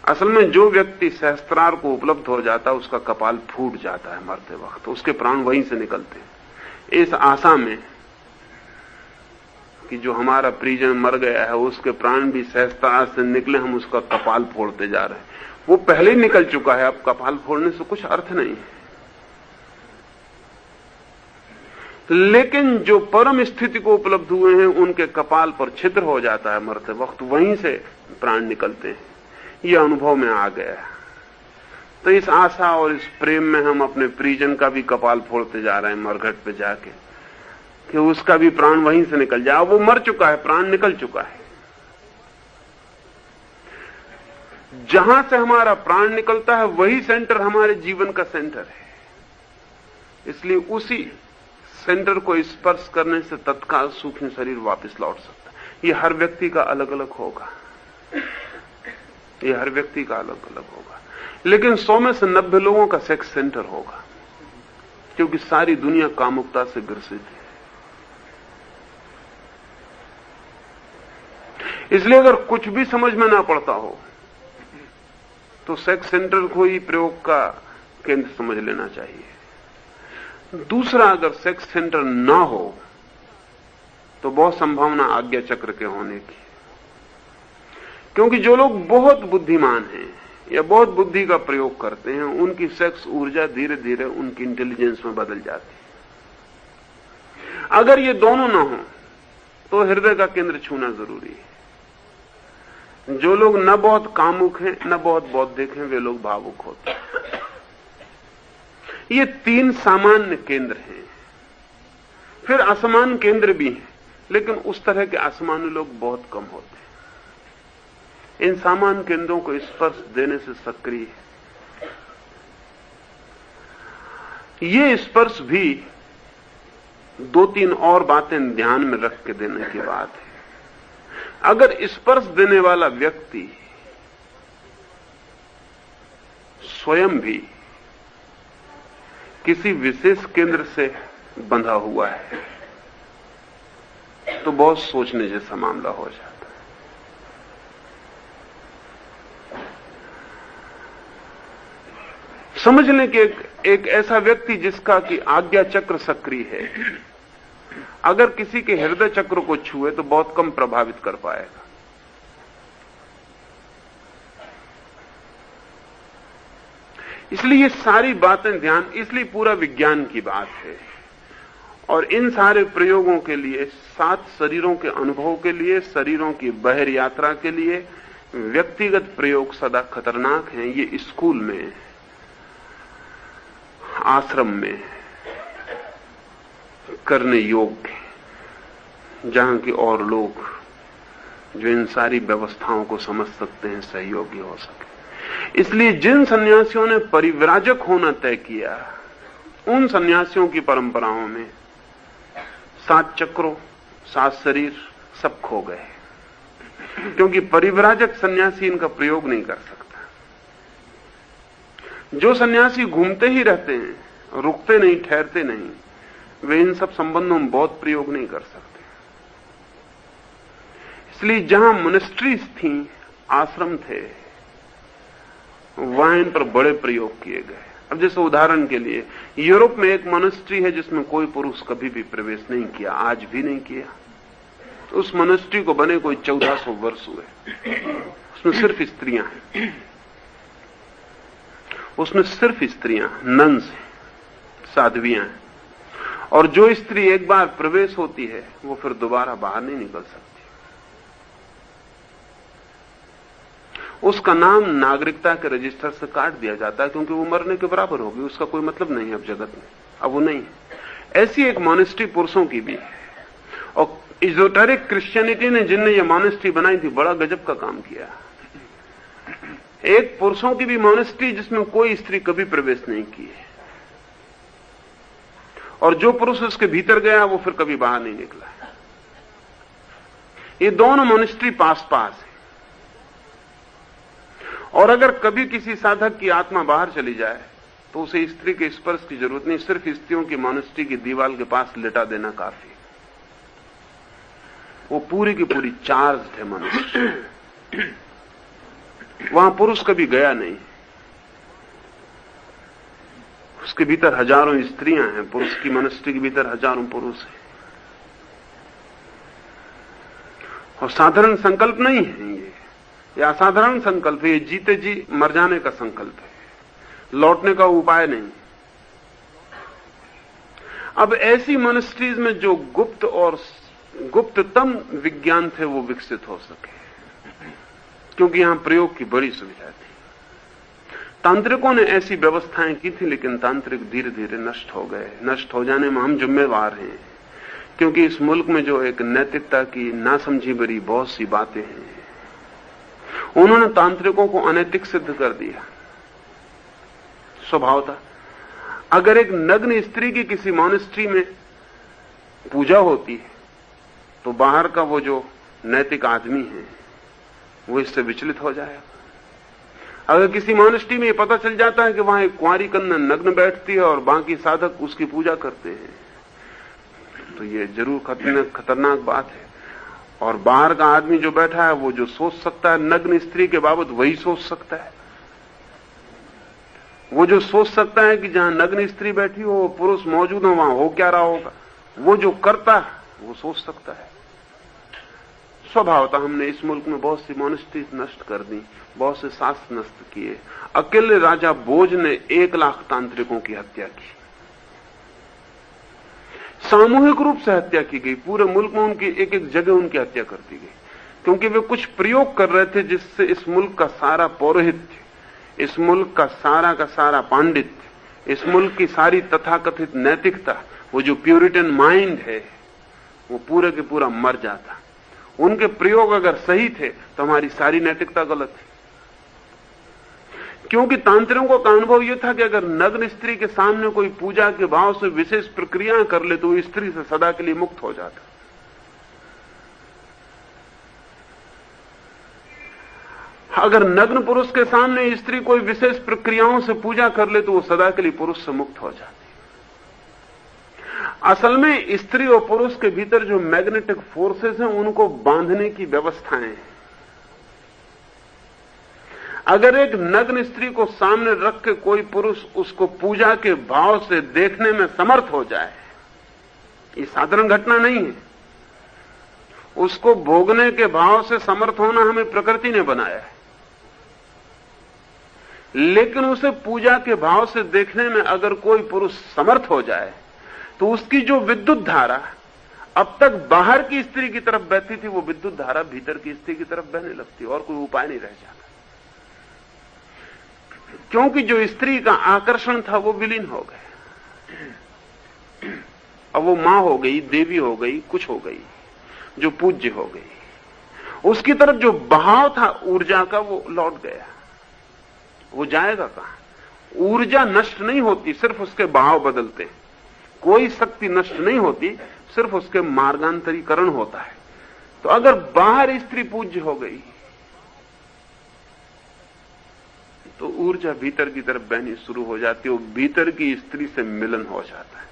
असल में जो व्यक्ति सहस्त्रार को उपलब्ध हो जाता है उसका कपाल फूट जाता है मरते वक्त, उसके प्राण वहीं से निकलते हैं, इस आशा में कि जो हमारा परिजन मर गया है उसके प्राण भी सहस्त्रार से निकले, हम उसका कपाल फोड़ते जा रहे हैं। वो पहले ही निकल चुका है, अब कपाल फोड़ने से कुछ अर्थ नहीं है। लेकिन जो परम स्थिति को उपलब्ध हुए हैं उनके कपाल पर छिद्र हो जाता है मरते वक्त, वहीं से प्राण निकलते हैं। यह अनुभव में आ गया। तो इस आशा और इस प्रेम में हम अपने परिजन का भी कपाल फोड़ते जा रहे हैं मरघट पे जाके, कि उसका भी प्राण वहीं से निकल जाए। वो मर चुका है, प्राण निकल चुका है। जहां से हमारा प्राण निकलता है वही सेंटर हमारे जीवन का सेंटर है। इसलिए उसी सेंटर को स्पर्श करने से तत्काल सूक्ष्म शरीर वापस लौट सकता है। ये हर व्यक्ति का अलग अलग होगा, ये हर व्यक्ति का अलग अलग होगा, लेकिन 100 में से 90 लोगों का सेक्स सेंटर होगा, क्योंकि सारी दुनिया कामुकता से ग्रसित है। इसलिए अगर कुछ भी समझ में ना पड़ता हो तो सेक्स सेंटर को ही प्रयोग का केंद्र समझ लेना चाहिए। दूसरा, अगर सेक्स सेंटर ना हो तो बहुत संभावना आज्ञा चक्र के होने की, क्योंकि जो लोग बहुत बुद्धिमान हैं या बहुत बुद्धि का प्रयोग करते हैं, उनकी सेक्स ऊर्जा धीरे धीरे उनकी इंटेलिजेंस में बदल जाती है। अगर ये दोनों ना हो तो हृदय का केंद्र छूना जरूरी है। जो लोग न बहुत कामुक हैं न बहुत बौद्धिक हैं, वे लोग भावुक होते हैं। ये 3 सामान्य केंद्र हैं। फिर असमान केंद्र भी हैं, लेकिन उस तरह के असामान्य लोग बहुत कम होते हैं। इन सामान्य केंद्रों को स्पर्श देने से सक्रिय है। ये स्पर्श भी 2-3 और बातें ध्यान में रख के देने की बात है। अगर स्पर्श देने वाला व्यक्ति स्वयं भी किसी विशेष केंद्र से बंधा हुआ है तो बहुत सोचने जैसा मामला हो जाता है। समझ लें कि एक ऐसा व्यक्ति जिसका कि आज्ञा चक्र सक्रिय है, अगर किसी के हृदय चक्र को छुए तो बहुत कम प्रभावित कर पाएगा। इसलिए ये सारी बातें ध्यान, इसलिए पूरा विज्ञान की बात है। और इन सारे प्रयोगों के लिए, 7 शरीरों के अनुभव के लिए, शरीरों की बहिर यात्रा के लिए व्यक्तिगत प्रयोग सदा खतरनाक हैं। ये स्कूल में, आश्रम में करने योग्य, जहां के और लोग जो इन सारी व्यवस्थाओं को समझ सकते हैं, सहयोगी हो सके। इसलिए जिन सन्यासियों ने परिव्राजक होना तय किया, उन सन्यासियों की परंपराओं में 7 चक्रों, 7 शरीर सब खो गए, क्योंकि परिव्राजक सन्यासी इनका प्रयोग नहीं कर सकता। जो सन्यासी घूमते ही रहते हैं, रुकते नहीं, ठहरते नहीं, वे इन सब संबंधों में बहुत प्रयोग नहीं कर सकते। इसलिए जहां मोनेस्ट्रीज थी, आश्रम थे, वहां इन पर बड़े प्रयोग किए गए। अब जैसे उदाहरण के लिए यूरोप में एक मोनेस्ट्री है जिसमें कोई पुरुष कभी भी प्रवेश नहीं किया, आज भी नहीं किया। तो उस मोनेस्ट्री को बने कोई 1400 वर्ष हुए। उसमें सिर्फ स्त्रियां हैं, उसमें सिर्फ स्त्रियां, नन्स हैं, साध्वियां हैं। और जो स्त्री एक बार प्रवेश होती है वो फिर दोबारा बाहर नहीं निकल सकती। उसका नाम नागरिकता के रजिस्टर से काट दिया जाता है, क्योंकि वो मरने के बराबर होगी, उसका कोई मतलब नहीं है अब जगत में, अब वो नहीं है। ऐसी एक मॉनेस्ट्री पुरुषों की भी है। और इजोटेरिक क्रिश्चियनिटी ने, जिनने ये मॉनेस्ट्री बनाई थी, बड़ा गजब का काम किया। एक पुरुषों की भी मॉनेस्ट्री जिसमें कोई स्त्री कभी प्रवेश नहीं की है, और जो पुरुष उसके भीतर गया वो फिर कभी बाहर नहीं निकला। ये दोनों मॉनेस्ट्री पास पास है। और अगर कभी किसी साधक की आत्मा बाहर चली जाए तो उसे स्त्री के स्पर्श की जरूरत नहीं, सिर्फ स्त्रियों की मॉनेस्ट्री की दीवार के पास लिटा देना काफी। वो पूरी की पूरी चार्ज है मॉनेस्ट्री, वहां पुरुष कभी गया नहीं। उसके भीतर हजारों स्त्रियां हैं, पुरुष की मॉनेस्ट्री के भीतर हजारों पुरुष हैं। और साधारण संकल्प नहीं है ये असाधारण संकल्प है, ये जीते जी मर जाने का संकल्प है, लौटने का उपाय नहीं। अब ऐसी मॉनेस्ट्रीज में जो गुप्त और गुप्ततम विज्ञान थे वो विकसित हो सके, क्योंकि यहां प्रयोग की बड़ी सुविधा थी। तांत्रिकों ने ऐसी व्यवस्थाएं की थी, लेकिन तांत्रिक धीरे धीरे नष्ट हो गए। नष्ट हो जाने में हम जिम्मेवार हैं, क्योंकि इस मुल्क में जो एक नैतिकता की नासमझी भरी बहुत सी बातें हैं, उन्होंने तांत्रिकों को अनैतिक सिद्ध कर दिया। स्वभाव था, अगर एक नग्न स्त्री की किसी मॉनेस्ट्री में पूजा होती है तो बाहर का वो जो नैतिक आदमी है वो इससे विचलित हो जाएगा। अगर किसी मॉनेस्ट्री में ये पता चल जाता है कि वहां एक कुंवारी कन्या नग्न बैठती है और बाकी साधक उसकी पूजा करते हैं, तो ये जरूर खतरनाक बात है। और बाहर का आदमी जो बैठा है वो जो सोच सकता है नग्न स्त्री के बाबत वही सोच सकता है। वो जो सोच सकता है कि जहां नग्न स्त्री बैठी हो, पुरुष मौजूद हो, वहां हो क्या रहा होगा, वो जो करता है वो सोच सकता है। स्वभावतः हमने इस मुल्क में बहुत सी मॉनेस्ट्रीज नष्ट कर दी, बहुत से शास्त्र नष्ट किए। अकेले राजा भोज ने 1 लाख तांत्रिकों की हत्या की, सामूहिक रूप से हत्या की गई। पूरे मुल्क में उनकी एक एक जगह उनकी हत्या कर दी गई, क्योंकि वे कुछ प्रयोग कर रहे थे जिससे इस मुल्क का सारा पौरोहित्य, इस मुल्क का सारा पांडित्य, इस मुल्क की सारी तथाकथित नैतिकता, वो जो प्यूरिटन माइंड है, वो पूरे के पूरा मर जाता। उनके प्रयोग अगर सही थे तो हमारी सारी नैतिकता गलत थी, क्योंकि तांत्रिकों का अनुभव यह था कि अगर नग्न स्त्री के सामने कोई पूजा के भाव से विशेष प्रक्रियाएं कर ले तो वो स्त्री से सदा के लिए मुक्त हो जाता। अगर नग्न पुरुष के सामने स्त्री कोई विशेष प्रक्रियाओं से पूजा कर ले तो वो सदा के लिए पुरुष से मुक्त हो जाती। असल में स्त्री और पुरुष के भीतर जो मैग्नेटिक फोर्सेस हैं उनको बांधने की व्यवस्थाएं हैं। अगर एक नग्न स्त्री को सामने रख के कोई पुरुष उसको पूजा के भाव से देखने में समर्थ हो जाए, ये साधारण घटना नहीं है। उसको भोगने के भाव से समर्थ होना हमें प्रकृति ने बनाया है, लेकिन उसे पूजा के भाव से देखने में अगर कोई पुरुष समर्थ हो जाए तो उसकी जो विद्युत धारा अब तक बाहर की स्त्री की तरफ बहती थी, वो विद्युत धारा भीतर की स्त्री की तरफ बहने लगती और कोई उपाय नहीं रह जाता, क्योंकि जो स्त्री का आकर्षण था वो विलीन हो गया। अब वो मां हो गई, देवी हो गई, कुछ हो गई जो पूज्य हो गई। उसकी तरफ जो बहाव था ऊर्जा का वो लौट गया। वो जाएगा कहां? ऊर्जा नष्ट नहीं होती, सिर्फ उसके बहाव बदलते। कोई शक्ति नष्ट नहीं होती, सिर्फ उसके मार्गांतरीकरण होता है। तो अगर बाहर स्त्री पूज्य हो गई तो ऊर्जा भीतर की तरफ बहनी शुरू हो जाती है, भीतर की स्त्री से मिलन हो जाता है।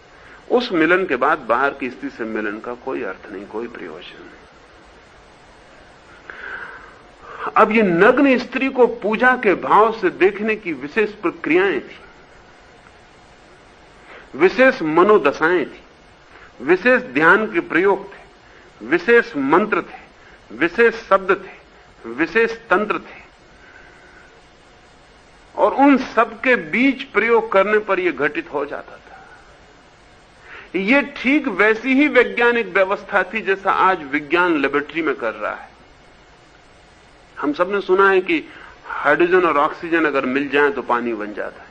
उस मिलन के बाद बाहर की स्त्री से मिलन का कोई अर्थ नहीं, कोई प्रयोजन नहीं। अब ये नग्न स्त्री को पूजा के भाव से देखने की विशेष प्रक्रियाएं थी, विशेष मनोदशाएं थी, विशेष ध्यान के प्रयोग थे, विशेष मंत्र थे, विशेष शब्द थे, विशेष तंत्र थे, और उन सब के बीच प्रयोग करने पर यह घटित हो जाता था। यह ठीक वैसी ही वैज्ञानिक व्यवस्था थी जैसा आज विज्ञान लेबोरेटरी में कर रहा है। हम सबने सुना है कि हाइड्रोजन और ऑक्सीजन अगर मिल जाएं तो पानी बन जाता है,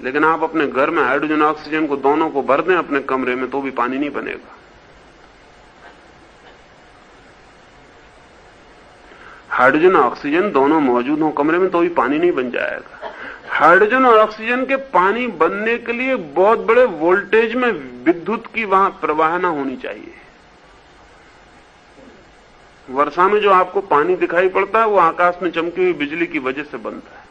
लेकिन आप अपने घर में हाइड्रोजन और ऑक्सीजन को दोनों को भर दें अपने कमरे में तो भी पानी नहीं बनेगा। हाइड्रोजन और ऑक्सीजन दोनों मौजूद हो कमरे में तो भी पानी नहीं बन जाएगा। हाइड्रोजन और ऑक्सीजन के पानी बनने के लिए बहुत बड़े वोल्टेज में विद्युत की वहां प्रवाहना होनी चाहिए। वर्षा में जो आपको पानी दिखाई पड़ता है वो आकाश में चमकी हुई बिजली की वजह से बनता है।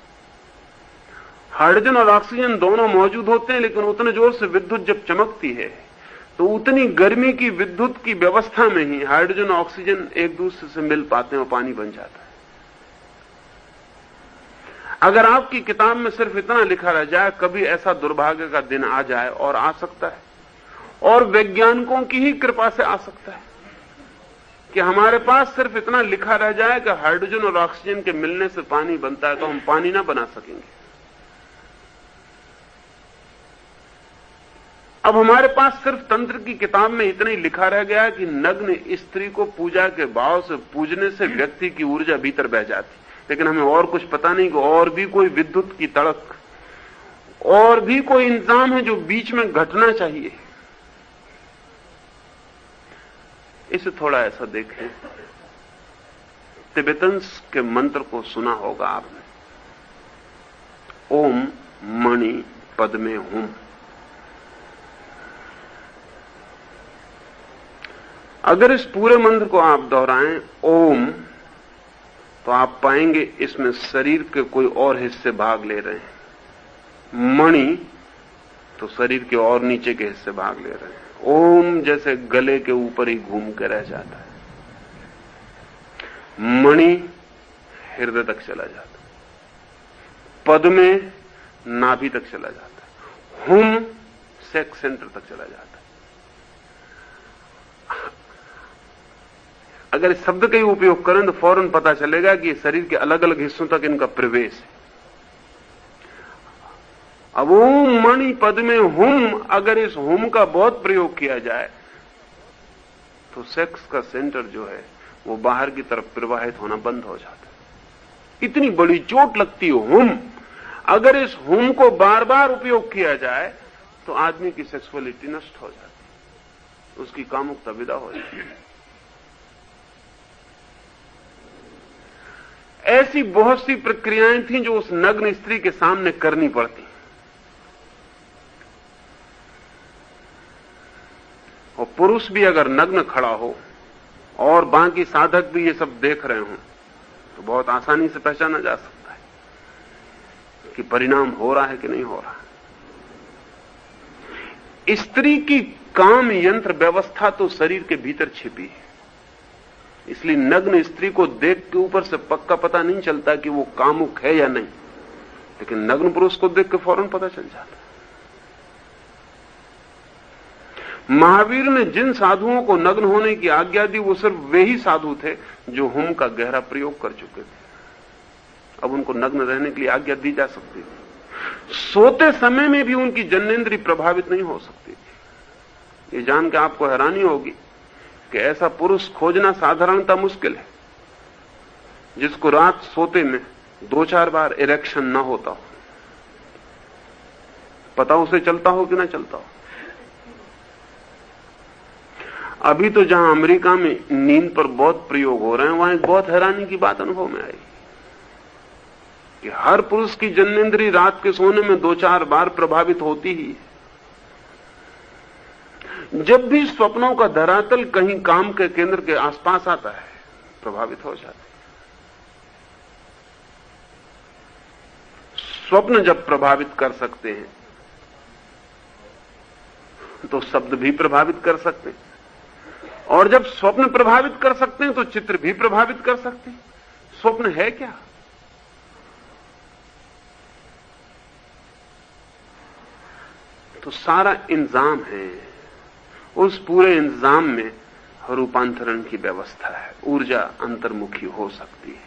हाइड्रोजन और ऑक्सीजन दोनों मौजूद होते हैं, लेकिन उतने जोर से विद्युत जब चमकती है तो उतनी गर्मी की विद्युत की व्यवस्था में ही हाइड्रोजन और ऑक्सीजन एक दूसरे से मिल पाते हैं और पानी बन जाता है। अगर आपकी किताब में सिर्फ इतना लिखा रह जाए, कभी ऐसा दुर्भाग्य का दिन आ जाए, और आ सकता है, और वैज्ञानिकों की ही कृपा से आ सकता है कि हमारे पास सिर्फ इतना लिखा रह जाए कि हाइड्रोजन और ऑक्सीजन के मिलने से पानी बनता है, तो हम पानी ना बना सकेंगे। अब हमारे पास सिर्फ तंत्र की किताब में इतना ही लिखा रह गया है कि नग्न स्त्री को पूजा के भाव से पूजने से व्यक्ति की ऊर्जा भीतर बह जाती, लेकिन हमें और कुछ पता नहीं कि और भी कोई विद्युत की तड़क, और भी कोई इंतजाम है जो बीच में घटना चाहिए। इसे थोड़ा ऐसा देखें। तिब्बतन्स के मंत्र को सुना होगा आपने, ओम मणि पद्मे हुम। अगर इस पूरे मंत्र को आप दोहराएं ओम, तो आप पाएंगे इसमें शरीर के कोई और हिस्से भाग ले रहे हैं। मणि तो शरीर के और नीचे के हिस्से भाग ले रहे हैं। ओम जैसे गले के ऊपर ही घूम के रह जाता है। मणि हृदय तक चला जाता है। पद में नाभि तक चला जाता है। हुम सेक्स सेंटर तक चला जाता है। अगर इस शब्द का ही उपयोग करें तो फौरन पता चलेगा कि शरीर के अलग अलग हिस्सों तक इनका प्रवेश है। अब ओम मणि पद में हुम, अगर इस हुम का बहुत प्रयोग किया जाए तो सेक्स का सेंटर जो है वो बाहर की तरफ प्रवाहित होना बंद हो जाता है। इतनी बड़ी चोट लगती है हुम। अगर इस हुम को बार बार उपयोग किया जाए तो आदमी की सेक्सुअलिटी नष्ट हो जाती है, उसकी कामुकता विदा हो जाती है। ऐसी बहुत सी प्रक्रियाएं थी जो उस नग्न स्त्री के सामने करनी पड़ती, और पुरुष भी अगर नग्न खड़ा हो और बाकी साधक भी ये सब देख रहे हों तो बहुत आसानी से पहचाना जा सकता है कि परिणाम हो रहा है कि नहीं हो रहा। स्त्री की काम यंत्र व्यवस्था तो शरीर के भीतर छिपी है, इसलिए नग्न स्त्री को देख के ऊपर से पक्का पता नहीं चलता कि वो कामुक है या नहीं, लेकिन नग्न पुरुष को देख के फौरन पता चल जाता है। महावीर ने जिन साधुओं को नग्न होने की आज्ञा दी वो सिर्फ वे ही साधु थे जो हुम का गहरा प्रयोग कर चुके थे। अब उनको नग्न रहने के लिए आज्ञा दी जा सकती थी। सोते समय में भी उनकी जन्नेंद्रिय प्रभावित नहीं हो सकती थी। ये जान के आपको हैरानी होगी कि ऐसा पुरुष खोजना साधारणतः मुश्किल है जिसको रात सोते में 2-4 बार इरेक्शन ना होता हो। पता उसे चलता हो कि ना चलता हो। अभी तो जहां अमेरिका में नींद पर बहुत प्रयोग हो रहे हैं, वहां एक बहुत हैरानी की बात अनुभव में आई कि हर पुरुष की जन्नेंद्रिय रात के सोने में 2-4 बार प्रभावित होती ही है। जब भी स्वप्नों का धरातल कहीं काम के केंद्र के आसपास आता है, प्रभावित हो जाते। स्वप्न जब प्रभावित कर सकते हैं तो शब्द भी प्रभावित कर सकते हैं, और जब स्वप्न प्रभावित कर सकते हैं तो चित्र भी प्रभावित कर सकते हैं। स्वप्न है क्या? तो सारा इंतजाम है, उस पूरे इंतजाम में रूपांतरण की व्यवस्था है। ऊर्जा अंतर्मुखी हो सकती है।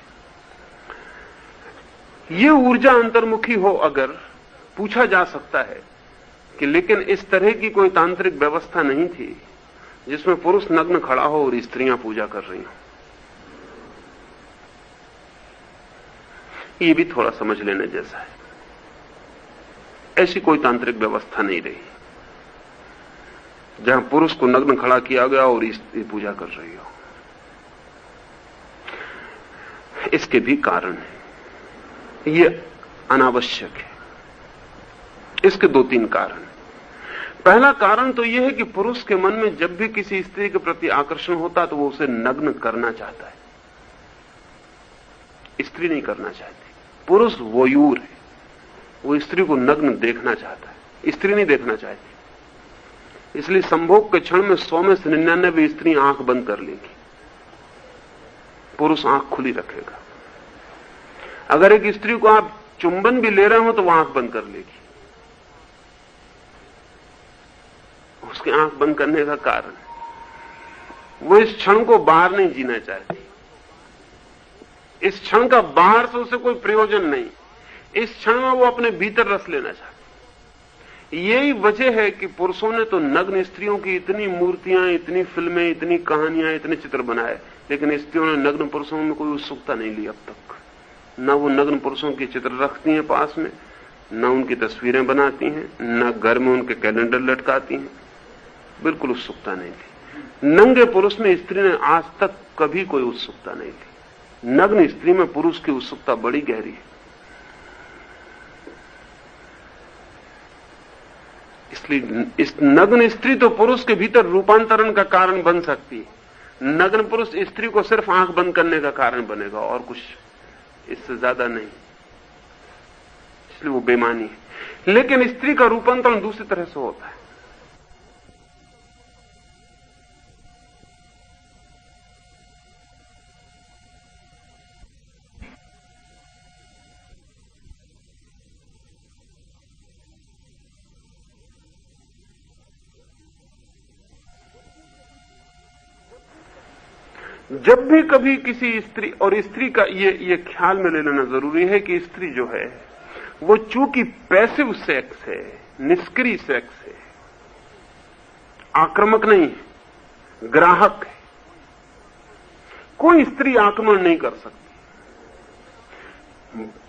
ये ऊर्जा अंतर्मुखी हो, अगर पूछा जा सकता है कि लेकिन इस तरह की कोई तांत्रिक व्यवस्था नहीं थी जिसमें पुरुष नग्न खड़ा हो और स्त्रियां पूजा कर रही हो। ये भी थोड़ा समझ लेने जैसा है। ऐसी कोई तांत्रिक व्यवस्था नहीं रही जहां पुरुष को नग्न खड़ा किया गया और स्त्री पूजा कर रही हो। इसके भी कारण है, ये अनावश्यक है। इसके 2-3 कारण। पहला कारण तो यह है कि पुरुष के मन में जब भी किसी स्त्री के प्रति आकर्षण होता तो वो उसे नग्न करना चाहता है, स्त्री नहीं करना चाहती। पुरुष वोयूर है, वो स्त्री को नग्न देखना चाहता है, स्त्री नहीं देखना चाहती। इसलिए संभोग के क्षण में 100 में से 99 स्त्री आंख बंद कर लेगी, पुरुष आंख खुली रखेगा। अगर एक स्त्री को आप चुंबन भी ले रहे हो तो वो आंख बंद कर लेगी। उसके आंख बंद करने का कारण, वो इस क्षण को बाहर नहीं जीना चाहती। इस क्षण का बाहर से उसे कोई प्रयोजन नहीं, इस क्षण में वो अपने भीतर रस लेना चाहती। यही वजह है कि पुरुषों ने तो नग्न स्त्रियों की इतनी मूर्तियां, इतनी फिल्में, इतनी कहानियां, इतने चित्र बनाए, लेकिन स्त्रियों ने नग्न पुरुषों में कोई उत्सुकता नहीं ली अब तक। न वो नग्न पुरुषों के चित्र रखती हैं पास में, न उनकी तस्वीरें बनाती हैं, न घर में उनके कैलेंडर लटकाती हैं। बिल्कुल उत्सुकता नहीं थी। नंगे पुरुष में स्त्री ने आज तक कभी कोई उत्सुकता नहीं थी। नग्न स्त्री में पुरुष की उत्सुकता बड़ी गहरी है। इसलिए इस नग्न स्त्री तो पुरुष के भीतर रूपांतरण का कारण बन सकती है। नग्न पुरुष स्त्री को सिर्फ आंख बंद करने का कारण बनेगा और कुछ इससे ज्यादा नहीं। इसलिए वो बेईमानी है। लेकिन स्त्री का रूपांतरण दूसरी तरह से होता है। जब भी कभी किसी स्त्री, और स्त्री का ये ख्याल में ले लेना जरूरी है कि स्त्री जो है वो चूंकि पैसिव सेक्स है, निष्क्रिय सेक्स है, आक्रामक नहीं है, ग्राहक है। कोई स्त्री आक्रमण नहीं कर सकती।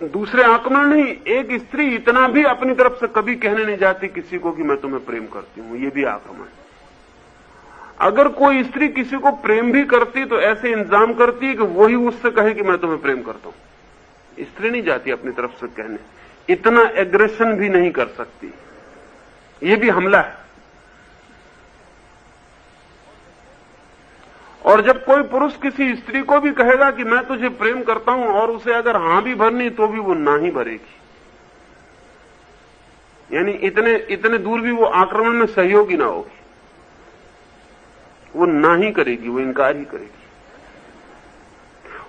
दूसरे आक्रमण नहीं, एक स्त्री इतना भी अपनी तरफ से कभी कहने नहीं जाती किसी को कि मैं तुम्हें प्रेम करती हूं, ये भी आक्रमण। अगर कोई स्त्री किसी को प्रेम भी करती तो ऐसे इंतजाम करती है कि वही उससे कहे कि मैं तुम्हें प्रेम करता हूं। स्त्री नहीं जाती अपनी तरफ से कहने, इतना एग्रेशन भी नहीं कर सकती। ये भी हमला है। और जब कोई पुरुष किसी स्त्री को भी कहेगा कि मैं तुझे प्रेम करता हूं और उसे अगर हां भी भरनी तो भी वो ना ही भरेगी। यानी इतने दूर भी वो आक्रमण में सहयोगी ना होगी, वो ना ही करेगी, वो इनकार ही करेगी।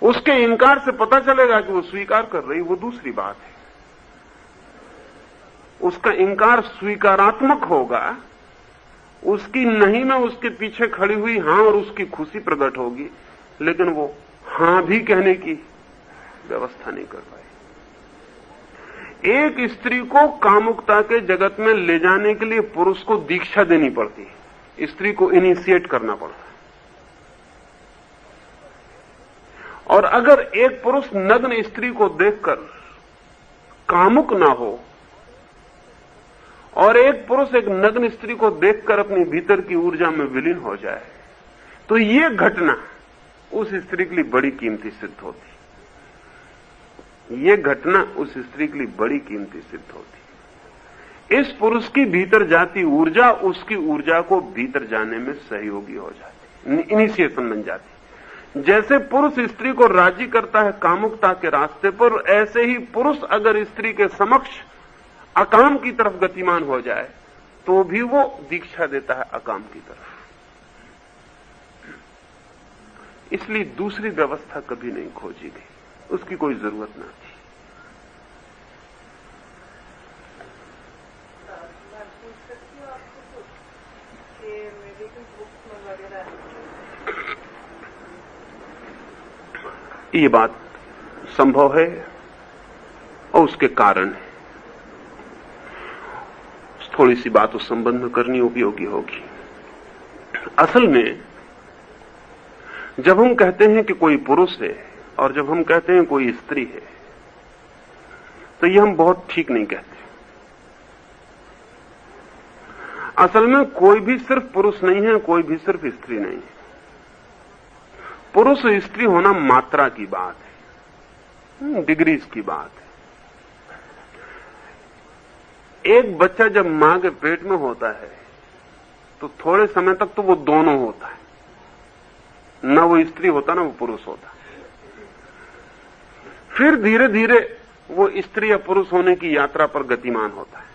उसके इनकार से पता चलेगा कि वो स्वीकार कर रही, वो दूसरी बात है। उसका इनकार स्वीकारात्मक होगा, उसकी नहीं में उसके पीछे खड़ी हुई हां और उसकी खुशी प्रकट होगी, लेकिन वो हां भी कहने की व्यवस्था नहीं कर पाई। एक स्त्री को कामुकता के जगत में ले जाने के लिए पुरुष को दीक्षा देनी पड़ती है, स्त्री को इनिशिएट करना पड़ता है। और अगर एक पुरुष नग्न स्त्री को देखकर कामुक ना हो और एक पुरुष एक नग्न स्त्री को देखकर अपनी भीतर की ऊर्जा में विलीन हो जाए, तो ये घटना उस स्त्री के लिए बड़ी कीमती सिद्ध होती। ये घटना उस स्त्री के लिए बड़ी कीमती सिद्ध होती। इस पुरुष की भीतर जाती ऊर्जा उसकी ऊर्जा को भीतर जाने में सहयोगी हो जाती, इनिशिएशन बन जाती। जैसे पुरुष स्त्री को राजी करता है कामुकता के रास्ते पर, ऐसे ही पुरुष अगर स्त्री के समक्ष अकाम की तरफ गतिमान हो जाए तो भी वो दीक्षा देता है अकाम की तरफ। इसलिए दूसरी व्यवस्था कभी नहीं खोजी गई, उसकी कोई जरूरत ना थी। ये बात संभव है और उसके कारण है। थोड़ी सी बात उस संबंध में करनी उपयोगी होगी। असल में जब हम कहते हैं कि कोई पुरुष है और जब हम कहते हैं कोई स्त्री है, तो ये हम बहुत ठीक नहीं कहते। असल में कोई भी सिर्फ पुरुष नहीं है, कोई भी सिर्फ स्त्री नहीं है। पुरुष स्त्री होना मात्रा की बात है, डिग्रीज की बात है। एक बच्चा जब मां के पेट में होता है तो थोड़े समय तक तो वो दोनों होता है, न वो स्त्री होता ना वो पुरुष होता। फिर धीरे धीरे वो स्त्री या पुरुष होने की यात्रा पर गतिमान होता है।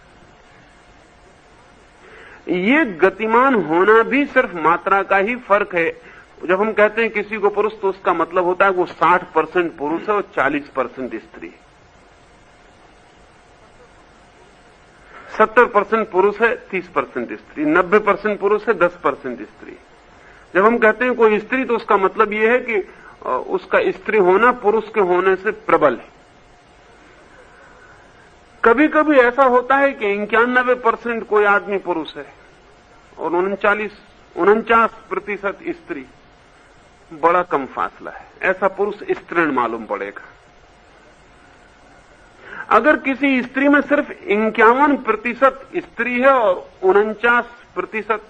ये गतिमान होना भी सिर्फ मात्रा का ही फर्क है। जब हम कहते हैं किसी को पुरुष तो उसका मतलब होता है वो 60% पुरुष है और 40% स्त्री। 70% पुरुष है, 30% स्त्री। 90% पुरुष है, 10% स्त्री। जब हम कहते हैं कोई स्त्री तो उसका मतलब यह है कि उसका स्त्री होना पुरुष के होने से प्रबल है। कभी कभी ऐसा होता है कि 91% कोई आदमी पुरुष है और 49% स्त्री। बड़ा कम फासला है। ऐसा पुरुष स्त्रीण मालूम पड़ेगा। अगर किसी स्त्री में सिर्फ 51% स्त्री है और 49%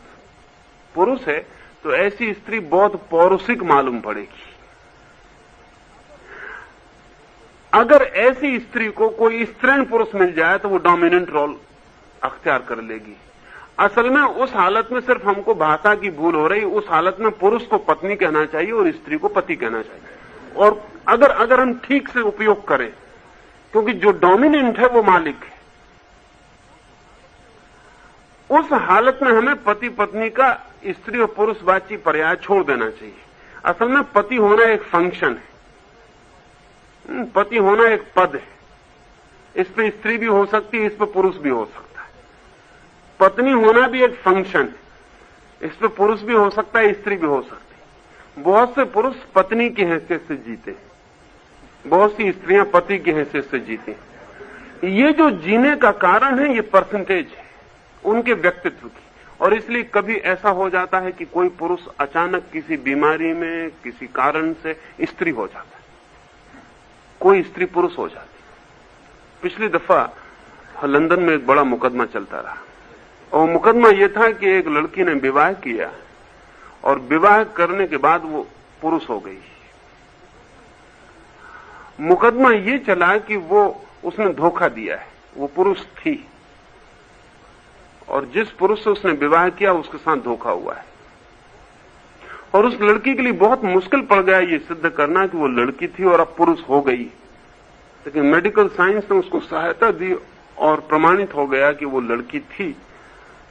पुरुष है, तो ऐसी स्त्री बहुत पौरुषिक मालूम पड़ेगी। अगर ऐसी स्त्री को कोई स्त्रीण पुरुष मिल जाए तो वो डोमिनेंट रोल अख्तियार कर लेगी। असल में उस हालत में सिर्फ हमको भाषा की भूल हो रही। उस हालत में पुरुष को पत्नी कहना चाहिए और स्त्री को पति कहना चाहिए। और अगर हम ठीक से उपयोग करें, क्योंकि जो डोमिनेंट है वो मालिक है, उस हालत में हमें पति पत्नी का स्त्री और पुरुषवाची पर्याय छोड़ देना चाहिए। असल में पति होना एक फंक्शन है, पति होना एक पद है। इस पे स्त्री भी हो सकती है, इस पे पुरुष भी हो सकता है। पत्नी होना भी एक फंक्शन है, इस पे पुरुष भी हो सकता है, स्त्री भी हो सकती है। बहुत से पुरुष पत्नी की हैसियत से जीते हैं, बहुत सी स्त्रियां पति की हैसियत से जीती हैं। ये जो जीने का कारण है, ये परसेंटेज है उनके व्यक्तित्व की। और इसलिए कभी ऐसा हो जाता है कि कोई पुरुष अचानक किसी बीमारी में, किसी कारण से स्त्री हो जाता है, कोई स्त्री पुरुष हो जाती है। पिछली दफा लंदन में एक बड़ा मुकदमा चलता रहा, और मुकदमा यह था कि एक लड़की ने विवाह किया और विवाह करने के बाद वो पुरुष हो गई। मुकदमा ये चला कि उसने धोखा दिया है, वो पुरुष थी और जिस पुरुष से उसने विवाह किया उसके साथ धोखा हुआ है। और उस लड़की के लिए बहुत मुश्किल पड़ गया ये सिद्ध करना कि वो लड़की थी और अब पुरुष हो गई। लेकिन मेडिकल साइंस ने उसको सहायता दी और प्रमाणित हो गया कि वो लड़की थी,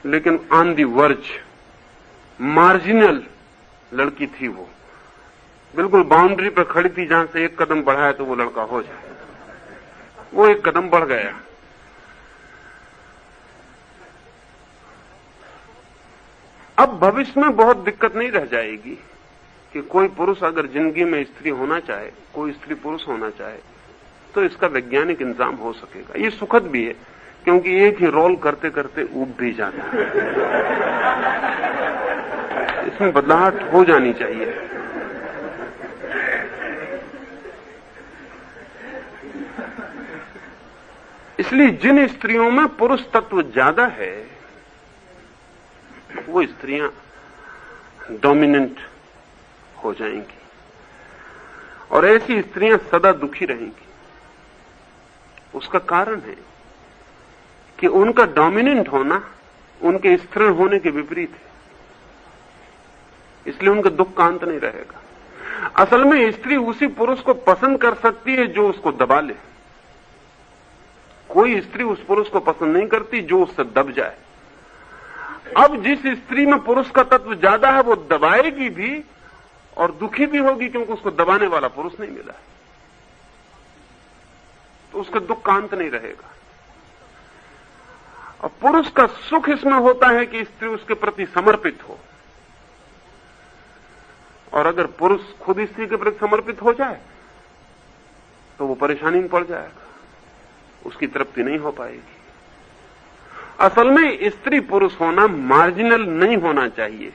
लेकिन ऑन दी वर्ज, मार्जिनल लड़की थी। वो बिल्कुल बाउंड्री पर खड़ी थी, जहां से एक कदम बढ़ाए तो वो लड़का हो जाए। वो एक कदम बढ़ गया। अब भविष्य में बहुत दिक्कत नहीं रह जाएगी कि कोई पुरुष अगर जिंदगी में स्त्री होना चाहे, कोई स्त्री पुरुष होना चाहे, तो इसका वैज्ञानिक इंतजाम हो सकेगा। ये सुखद भी है, क्योंकि एक ही रोल करते करते ऊब भी जाता है। इसमें बदलाव हो जानी चाहिए। इसलिए जिन स्त्रियों में पुरुष तत्व ज्यादा है, वो स्त्रियां डोमिनेंट हो जाएंगी और ऐसी स्त्रियां सदा दुखी रहेंगी। उसका कारण है कि उनका डोमिनेंट होना उनके स्त्रीण होने के विपरीत है, इसलिए उनका दुख का अंत नहीं रहेगा। असल में स्त्री उसी पुरुष को पसंद कर सकती है जो उसको दबा ले। कोई स्त्री उस पुरुष को पसंद नहीं करती जो उससे दब जाए। अब जिस स्त्री में पुरुष का तत्व ज्यादा है, वो दबाएगी भी और दुखी भी होगी, क्योंकि उसको दबाने वाला पुरुष नहीं मिला है, तो उसका दुख का अंत नहीं रहेगा। और पुरुष का सुख इसमें होता है कि स्त्री उसके प्रति समर्पित हो, और अगर पुरुष खुद स्त्री के प्रति समर्पित हो जाए तो वो परेशानी में पड़ जाएगा, उसकी तृप्ति नहीं हो पाएगी। असल में स्त्री पुरुष होना मार्जिनल नहीं होना चाहिए,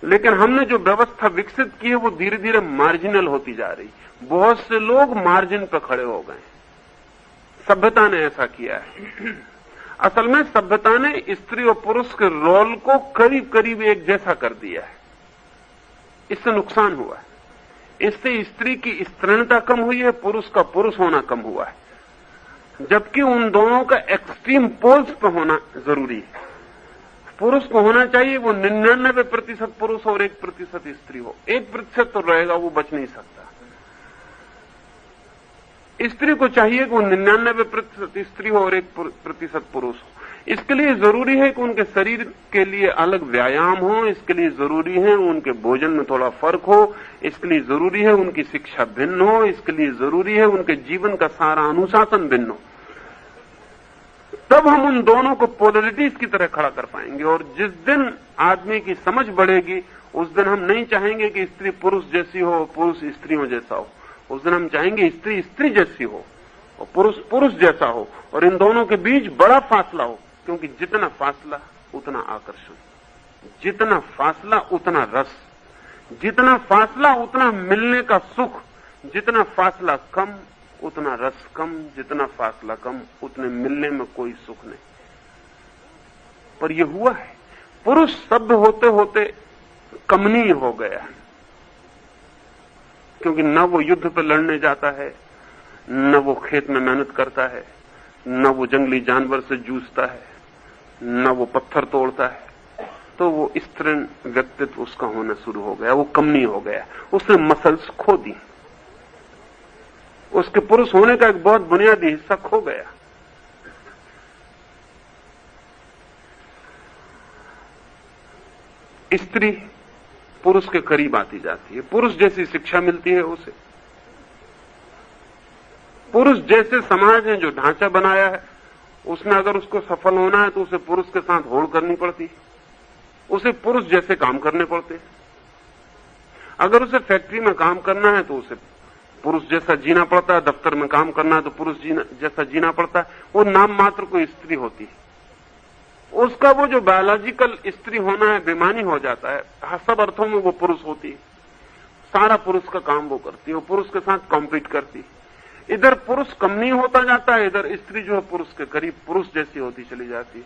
लेकिन हमने जो व्यवस्था विकसित की है वो धीरे धीरे मार्जिनल होती जा रही। बहुत से लोग मार्जिन पर खड़े हो गए। सभ्यता ने ऐसा किया है। असल में सभ्यता ने स्त्री और पुरुष के रोल को करीब करीब एक जैसा कर दिया है। इससे नुकसान हुआ है। इससे स्त्री की स्त्रीणता कम हुई है, पुरुष का पुरुष होना कम हुआ है, जबकि उन दोनों का एक्सट्रीम पोल्स पर होना जरूरी है। पुरुष को होना चाहिए वो 99% पुरुष और 1% स्त्री हो। 1% तो रहेगा, वो बच नहीं सकता। स्त्री को चाहिए कि वो 99% स्त्री हो और 1% पुरुष हो। इसके लिए जरूरी है कि उनके शरीर के लिए अलग व्यायाम हो, इसके लिए जरूरी है उनके भोजन में थोड़ा फर्क हो, इसके लिए जरूरी है उनकी शिक्षा भिन्न हो, इसके लिए जरूरी है उनके जीवन का सारा अनुशासन भिन्न हो। तब हम उन दोनों को पोलरिटीज की तरह खड़ा कर पाएंगे। और जिस दिन आदमी की समझ बढ़ेगी, उस दिन हम नहीं चाहेंगे कि स्त्री पुरुष जैसी हो, पुरुष स्त्रियों जैसा हो। उस दिन हम चाहेंगे स्त्री स्त्री जैसी हो और पुरुष पुरुष जैसा हो, और इन दोनों के बीच बड़ा फासला हो, क्योंकि जितना फासला उतना आकर्षण, जितना फासला उतना रस, जितना फासला उतना मिलने का सुख, जितना फासला कम उतना रस कम, जितना फासला कम, उतने मिलने में कोई सुख नहीं। पर यह हुआ है, पुरुष सभ्य होते होते कमनीय हो गया, क्योंकि न वो युद्ध पर लड़ने जाता है, न वो खेत में मेहनत करता है, न वो जंगली जानवर से जूझता है, न वो पत्थर तोड़ता है। तो वो स्त्रीण व्यक्तित्व उसका होना शुरू हो गया, वो कमनीय हो गया, उसने मसल्स खो दी, उसके पुरुष होने का एक बहुत बुनियादी हिस्सा खो गया। स्त्री पुरुष के करीब आती जाती है, पुरुष जैसी शिक्षा मिलती है उसे, पुरुष जैसे समाज ने जो ढांचा बनाया है उसमें अगर उसको सफल होना है तो उसे पुरुष के साथ होड़ करनी पड़ती, उसे पुरुष जैसे काम करने पड़ते। अगर उसे फैक्ट्री में काम करना है तो उसे पुरुष जैसा जीना पड़ता है, दफ्तर में काम करना है तो पुरुष जैसा जीना पड़ता है। वो नाम मात्र कोई स्त्री होती है, उसका वो जो बायोलॉजिकल स्त्री होना है बेमानी हो जाता है। सब अर्थों में वो पुरुष होती है, सारा पुरुष का काम वो करती है, वो पुरुष के साथ कॉम्पीट करती है। इधर पुरुष कम नहीं होता जाता है, इधर स्त्री जो है पुरुष के करीब पुरुष जैसी होती चली जाती है।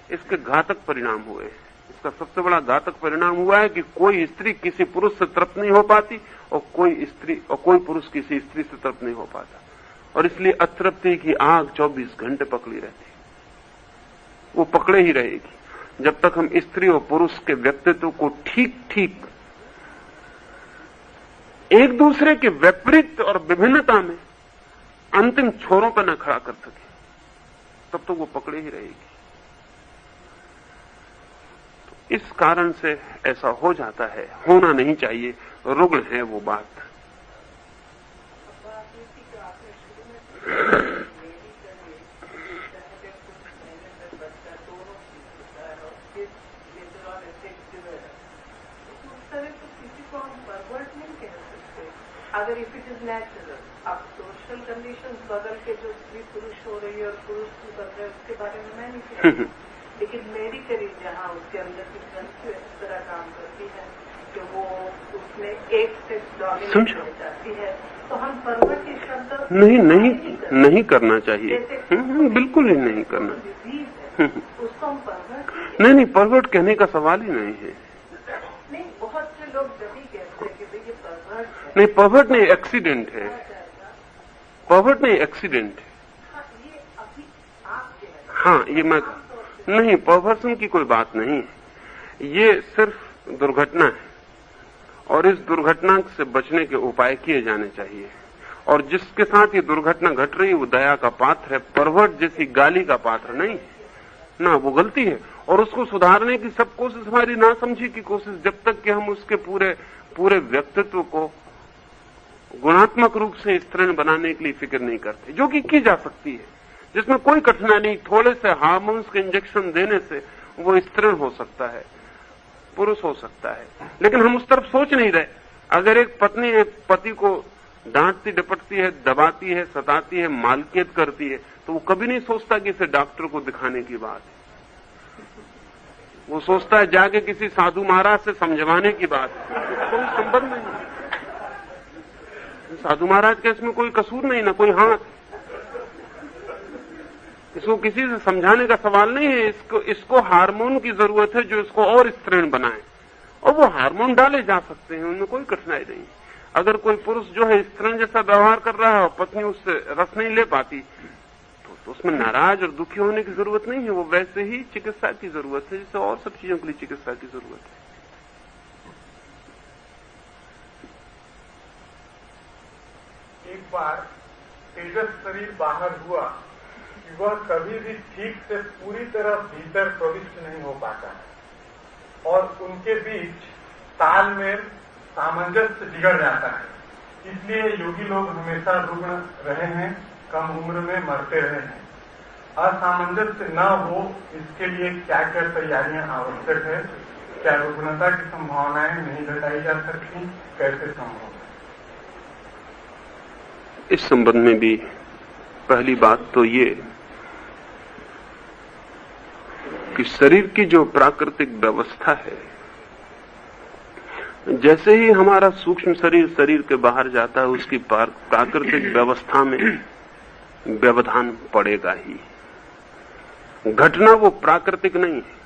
इसके घातक परिणाम हुए। इसका सबसे बड़ा घातक परिणाम हुआ है कि कोई स्त्री किसी पुरुष से तृप्त नहीं हो पाती और कोई पुरुष किसी स्त्री से तृप्त नहीं हो पाता, और इसलिए अतृप्ति की आग 24 घंटे पकड़ी रहती, वो पकड़े ही रहेगी जब तक हम स्त्री और पुरुष के व्यक्तित्व को ठीक ठीक एक दूसरे के विपरीत और विभिन्नता में अंतिम छोरों पर न खड़ा कर सके, तब तो वो पकड़े ही रहेगी। तो इस कारण से ऐसा हो जाता है, होना नहीं चाहिए, रुग्ण है वो बात। अगर इफ इट इज नेचुरल, अब सोशल कंडीशन बदल के जो स्त्री पुरुष हो रही है और पुरुष की बदल रहे उसके बारे में मैं नहीं कहती, लेकिन मेडिकली जहाँ उसके अंदर की ग्रंथि इस तरह काम करती है कि वो उसमें एक सेक्स डोमिनेट हो जाती है, तो हम परवर्ट के शब्द नहीं करना चाहिए। बिल्कुल ही नहीं करना। डिजीज है उसको हम परवर्ट नहीं, परवर्ट कहने का सवाल ही नहीं है। नहीं, बहुत से लोग जब ही कहते हैं कि भाई ये परवर्ट है। नहीं, परवर्ट नहीं, एक्सीडेंट है। परवर्ट नहीं, एक्सीडेंट है। ये अभी आप कह रहे हैं। हाँ, ये मैं नहीं, परवर्सन की कोई बात नहीं है, ये सिर्फ दुर्घटना है और इस दुर्घटना से बचने के उपाय किए जाने चाहिए। और जिसके साथ ये दुर्घटना घट रही है वो दया का पात्र है, परवर्ट जैसी गाली का पात्र नहीं है ना। वो गलती है और उसको सुधारने की सब कोशिश हमारी ना समझी की कोशिश, जब तक कि हम उसके पूरे व्यक्तित्व को गुणात्मक रूप से स्त्रीण बनाने के लिए फिक्र नहीं करते, जो कि की जा सकती है, जिसमें कोई कठिनाई नहीं। थोड़े से हार्मोन्स के इंजेक्शन देने से वो स्त्रीण हो सकता है, पुरुष हो सकता है, लेकिन हम उस तरफ सोच नहीं रहे। अगर एक पत्नी एक पति को डांटती डपटती है, दबाती है, सताती है, मालकियत करती है, तो वो कभी नहीं सोचता कि इसे डॉक्टर को दिखाने की बात है। वो सोचता है जाके किसी साधु महाराज से समझवाने की बात है। कोई संबंध नहीं, साधु महाराज के इसमें कोई कसूर नहीं, ना कोई हाथ। इसको किसी से समझाने का सवाल नहीं है। इसको हार्मोन की जरूरत है जो इसको और स्त्रीण बनाए, और वो हार्मोन डाले जा सकते हैं, उनमें कोई कठिनाई नहीं। अगर कोई पुरुष जो है स्त्रीण जैसा व्यवहार कर रहा है और पत्नी उससे रस नहीं ले पाती, तो उसमें नाराज और दुखी होने की जरूरत नहीं है। वो वैसे ही चिकित्सा की जरूरत है जैसे और सब चीजों के लिए चिकित्सा की जरूरत है। एक बार तेजस शरीर बाहर हुआ कि वह कभी भी ठीक से पूरी तरह भीतर प्रविष्ट नहीं हो पाता है और उनके बीच तालमेल सामंजस्य बिगड़ जाता है। इसलिए योगी लोग हमेशा रुग्ण रहे हैं, कम उम्र में मरते रहे हैं। असामंजस्य न हो इसके लिए क्या क्या तैयारियां आवश्यक है? क्या रुग्णता की संभावनाएं नहीं घटाई जा सकती? कैसे संभव? इस संबंध में भी पहली बात तो ये कि शरीर की जो प्राकृतिक व्यवस्था है, जैसे ही हमारा सूक्ष्म शरीर के बाहर जाता है, उसकी प्राकृतिक व्यवस्था में व्यवधान पड़ेगा ही। घटना वो प्राकृतिक नहीं है,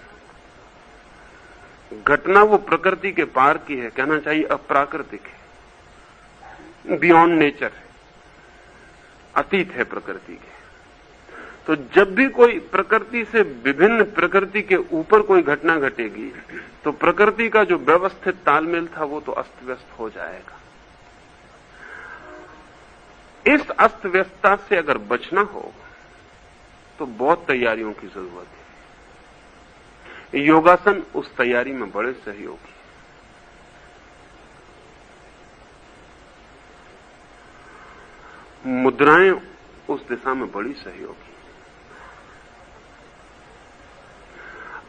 घटना वो प्रकृति के पार की है, कहना चाहिए अप्राकृतिक है, बियॉन्ड नेचर है, अतीत है प्रकृति के। तो जब भी कोई प्रकृति से विभिन्न प्रकृति के ऊपर कोई घटना घटेगी, तो प्रकृति का जो व्यवस्थित तालमेल था वो तो अस्त व्यस्त हो जाएगा। इस अस्त व्यस्तता से अगर बचना हो तो बहुत तैयारियों की जरूरत है। योगासन उस तैयारी में बड़े सहयोगी। मुद्राएं उस दिशा में बड़ी सहयोगी।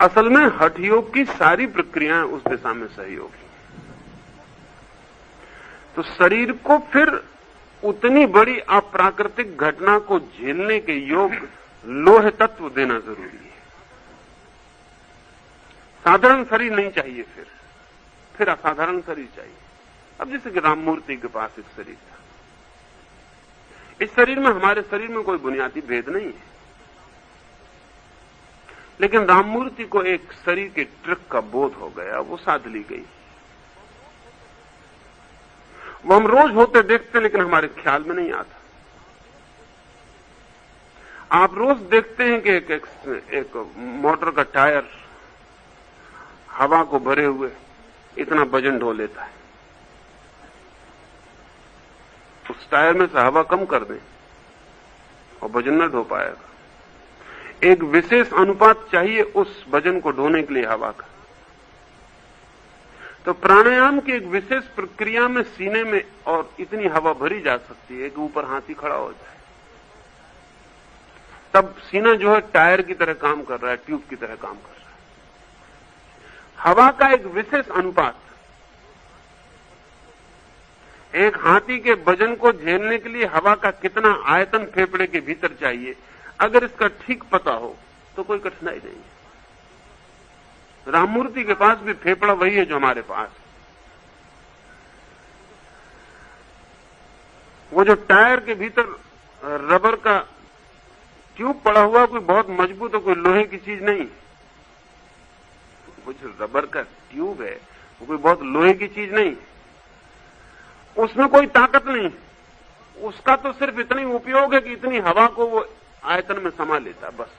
असल में हठ योग की सारी प्रक्रियाएं उस दिशा में सहयोगी। तो शरीर को फिर उतनी बड़ी अप्राकृतिक घटना को झेलने के योग्य लोह तत्व देना जरूरी है। साधारण शरीर नहीं चाहिए, फिर असाधारण शरीर चाहिए। अब जैसे कि राममूर्ति के पास एक शरीर था, इस शरीर में हमारे शरीर में कोई बुनियादी भेद नहीं है, लेकिन राममूर्ति को एक शरीर के ट्रिक का बोध हो गया, वो साध ली गई। वो हम रोज होते देखते, लेकिन हमारे ख्याल में नहीं आता। आप रोज देखते हैं कि एक मोटर का टायर हवा को भरे हुए इतना वजन ढो लेता है। उस टायर में से हवा कम कर दें और वजन न ढो पाएगा। एक विशेष अनुपात चाहिए उस वजन को ढोने के लिए हवा का। तो प्राणायाम की एक विशेष प्रक्रिया में सीने में और इतनी हवा भरी जा सकती है कि ऊपर हाथी खड़ा हो जाए। तब सीना जो है टायर की तरह काम कर रहा है, ट्यूब की तरह काम कर रहा है। हवा का एक विशेष अनुपात, एक हाथी के वजन को झेलने के लिए हवा का कितना आयतन फेफड़े के भीतर चाहिए, अगर इसका ठीक पता हो तो कोई कठिनाई नहीं है। राममूर्ति के पास भी फेफड़ा वही है जो हमारे पास। वो जो टायर के भीतर रबर का ट्यूब पड़ा हुआ, कोई बहुत मजबूत और कोई लोहे की चीज नहीं। वो जो रबर का ट्यूब है वो कोई बहुत लोहे की चीज नहीं, उसमें कोई ताकत नहीं। उसका तो सिर्फ इतना ही उपयोग है कि इतनी हवा को वो आयतन में समा लेता, बस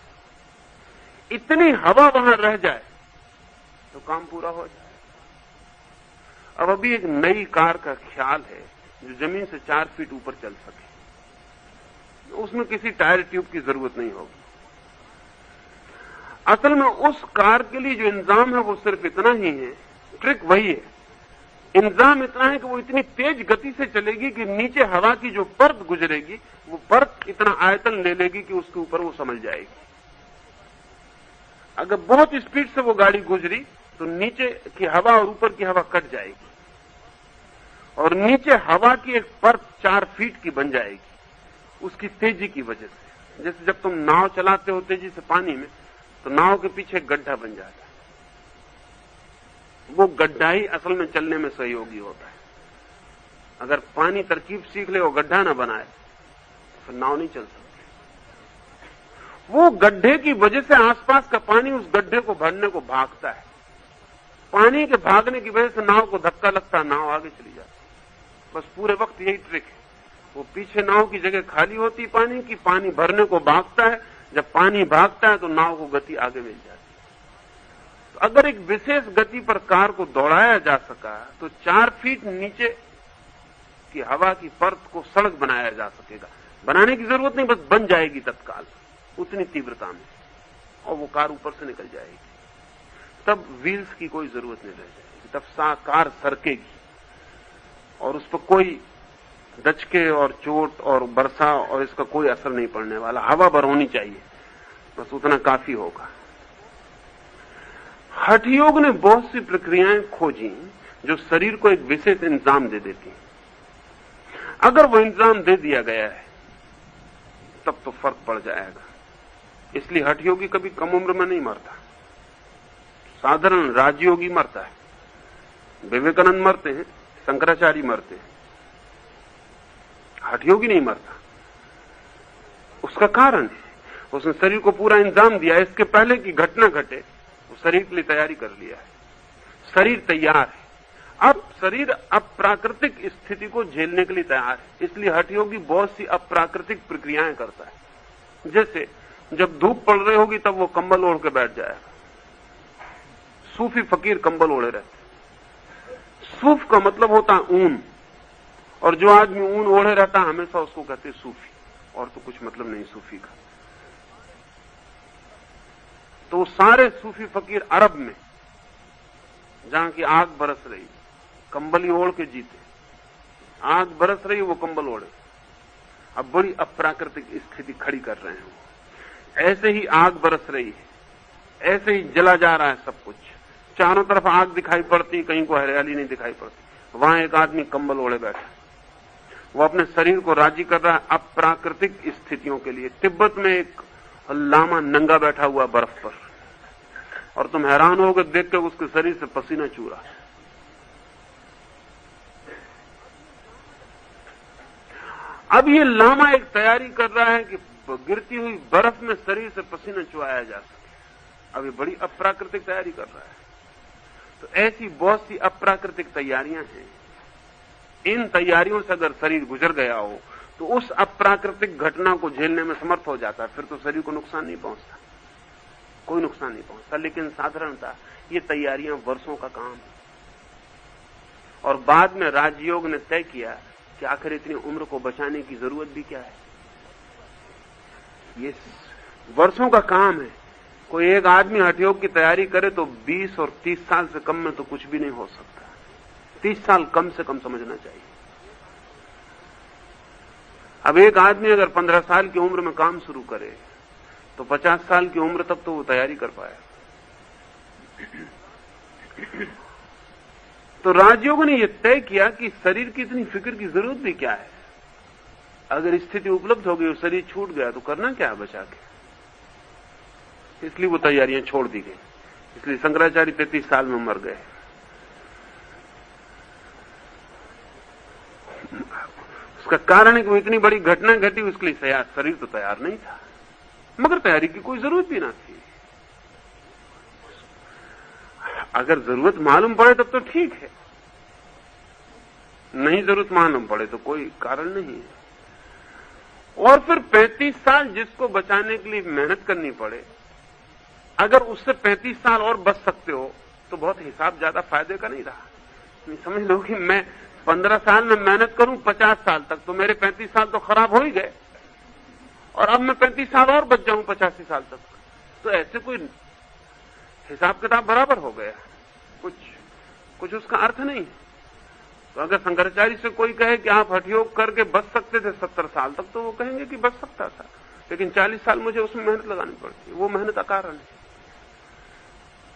इतनी हवा वहां रह जाए तो काम पूरा हो जाए। अब अभी एक नई कार का ख्याल है जो जमीन से 4 फीट ऊपर चल सके, उसमें किसी टायर ट्यूब की जरूरत नहीं होगी। असल में उस कार के लिए जो इंतजाम है वो सिर्फ इतना ही है, ट्रिक वही है। इंतजाम इतना है कि वो इतनी तेज गति से चलेगी कि नीचे हवा की जो परत गुजरेगी वो परत इतना आयतन ले लेगी कि उसके ऊपर वो समझ जाएगी। अगर बहुत स्पीड से वो गाड़ी गुजरी तो नीचे की हवा और ऊपर की हवा कट जाएगी और नीचे हवा की एक परत 4 फीट की बन जाएगी, उसकी तेजी की वजह से। जैसे जब तुम नाव चलाते हो तेजी से पानी में, तो नाव के पीछे गड्ढा बन जाता है। वो गड्ढा ही असल में चलने में सहयोगी होता है। अगर पानी तरकीब सीख ले और गड्ढा ना बनाए तो फिर नाव नहीं चल सकती। वो गड्ढे की वजह से आसपास का पानी उस गड्ढे को भरने को भागता है। पानी के भागने की वजह से नाव को धक्का लगता है, नाव आगे चली जाती है। बस पूरे वक्त यही ट्रिक है। वो पीछे नाव की जगह खाली होती पानी की, पानी भरने को भागता है। जब पानी भागता है तो नाव को गति आगे मिल जाती है। तो अगर एक विशेष गति पर कार को दौड़ाया जा सका तो 4 फीट नीचे की हवा की परत को सड़क बनाया जा सकेगा। बनाने की जरूरत नहीं, बस बन जाएगी तत्काल उतनी तीव्रता में, और वो कार ऊपर से निकल जाएगी। तब व्हील्स की कोई जरूरत नहीं रह जाएगी, तब कार सरकेगी और उस पर कोई दचके और चोट और वर्षा और इसका कोई असर नहीं पड़ने वाला। हवा भर होनी चाहिए, बस उतना काफी होगा। हठ योग ने बहुत सी प्रक्रियाएं खोजी जो शरीर को एक विशेष इंतजाम दे देती। अगर वो इंतजाम दे दिया गया है तब तो फर्क पड़ जाएगा। इसलिए हठ योगी कभी कम उम्र में नहीं मरता, साधारण राजयोगी मरता है। विवेकानंद मरते हैं, शंकराचार्य मरते हैं, हठयोगी नहीं मरता। उसका कारण है उसने शरीर को पूरा इंतजाम दिया, इसके पहले की घटना घटे वो शरीर के लिए तैयारी कर लिया है, शरीर तैयार है। अब शरीर अप्राकृतिक स्थिति को झेलने के लिए तैयार है, इसलिए हठयोगी बहुत सी अप्राकृतिक प्रक्रियाएं करता है। जैसे जब धूप पड़ रही होगी तब वो कंबल ओढ़ के बैठ जाएगा। सूफी फकीर कंबल ओढ़े रहते। सूफ का मतलब होता है ऊन, और जो आदमी ऊन ओढ़े रहता है हमेशा उसको कहते सूफी, और तो कुछ मतलब नहीं सूफी का। तो सारे सूफी फकीर अरब में जहां की आग बरस रही, कंबल ही ओढ़ के जीते। आग बरस रही वो कंबल ओढ़े। अब बड़ी अप्राकृतिक स्थिति खड़ी कर रहे हैं। ऐसे ही आग बरस रही है, ऐसे ही जला जा रहा है सब कुछ, चारों तरफ आग दिखाई पड़ती, कहीं को हरियाली नहीं दिखाई पड़ती। वहां एक आदमी कंबल ओढ़े बैठा, वो अपने शरीर को राजी कर रहा है अप्राकृतिक स्थितियों के लिए। तिब्बत में एक लामा नंगा बैठा हुआ बर्फ पर, और तुम हैरान होगे देख के उसके शरीर से पसीना चू रहा है। अब ये लामा एक तैयारी कर रहा है कि गिरती हुई बर्फ में शरीर से पसीना चुआया जा सके। अब ये बड़ी अप्राकृतिक तैयारी कर रहा है। तो ऐसी बहुत सी अप्राकृतिक तैयारियां हैं। इन तैयारियों से अगर शरीर गुजर गया हो तो उस अप्राकृतिक घटना को झेलने में समर्थ हो जाता है, फिर तो शरीर को नुकसान नहीं पहुंचता, कोई नुकसान नहीं पहुंचता। लेकिन साधारणतः ये तैयारियां वर्षों का काम है। और बाद में राजयोग ने तय किया कि आखिर इतनी उम्र को बचाने की जरूरत भी क्या है। ये वर्षों का काम है। कोई एक आदमी हठयोग की तैयारी करे तो 20 और 30 साल से कम में तो कुछ भी नहीं हो सकता। 30 साल कम से कम समझना चाहिए। अब एक आदमी अगर 15 साल की उम्र में काम शुरू करे तो 50 साल की उम्र तक तो वो तैयारी कर पाए। तो राजयोग ने यह तय किया कि शरीर की इतनी फिक्र की जरूरत भी क्या है। अगर स्थिति उपलब्ध हो गई और शरीर छूट गया तो करना क्या है बचा के। इसलिए वो तैयारियां छोड़ दी गई। इसलिए शंकराचार्य 33 साल में मर गए। उसका कारण है कि वो इतनी बड़ी घटना घटी, उसके लिए शरीर तो तैयार नहीं था, मगर तैयारी की कोई जरूरत भी ना थी। अगर जरूरत मालूम पड़े तब तो ठीक है, नहीं जरूरत मालूम पड़े तो कोई कारण नहीं है। और फिर 35 साल जिसको बचाने के लिए मेहनत करनी पड़े, अगर उससे 35 साल और बच सकते हो तो बहुत हिसाब ज्यादा फायदे का नहीं रहा। समझ लो कि मैं 15 साल में मेहनत करूं 50 साल तक, तो मेरे 35 साल तो खराब हो ही गए, और अब मैं 35 साल और बच जाऊं 85 साल तक, तो ऐसे कोई हिसाब किताब बराबर हो गया, कुछ उसका अर्थ नहीं। तो अगर शंकराचार्य से कोई कहे कि आप हठयोग करके बच सकते थे 70 साल तक, तो वो कहेंगे कि बच सकता था, लेकिन 40 साल मुझे उसमें मेहनत लगानी पड़ती। वो मेहनत अकारण है।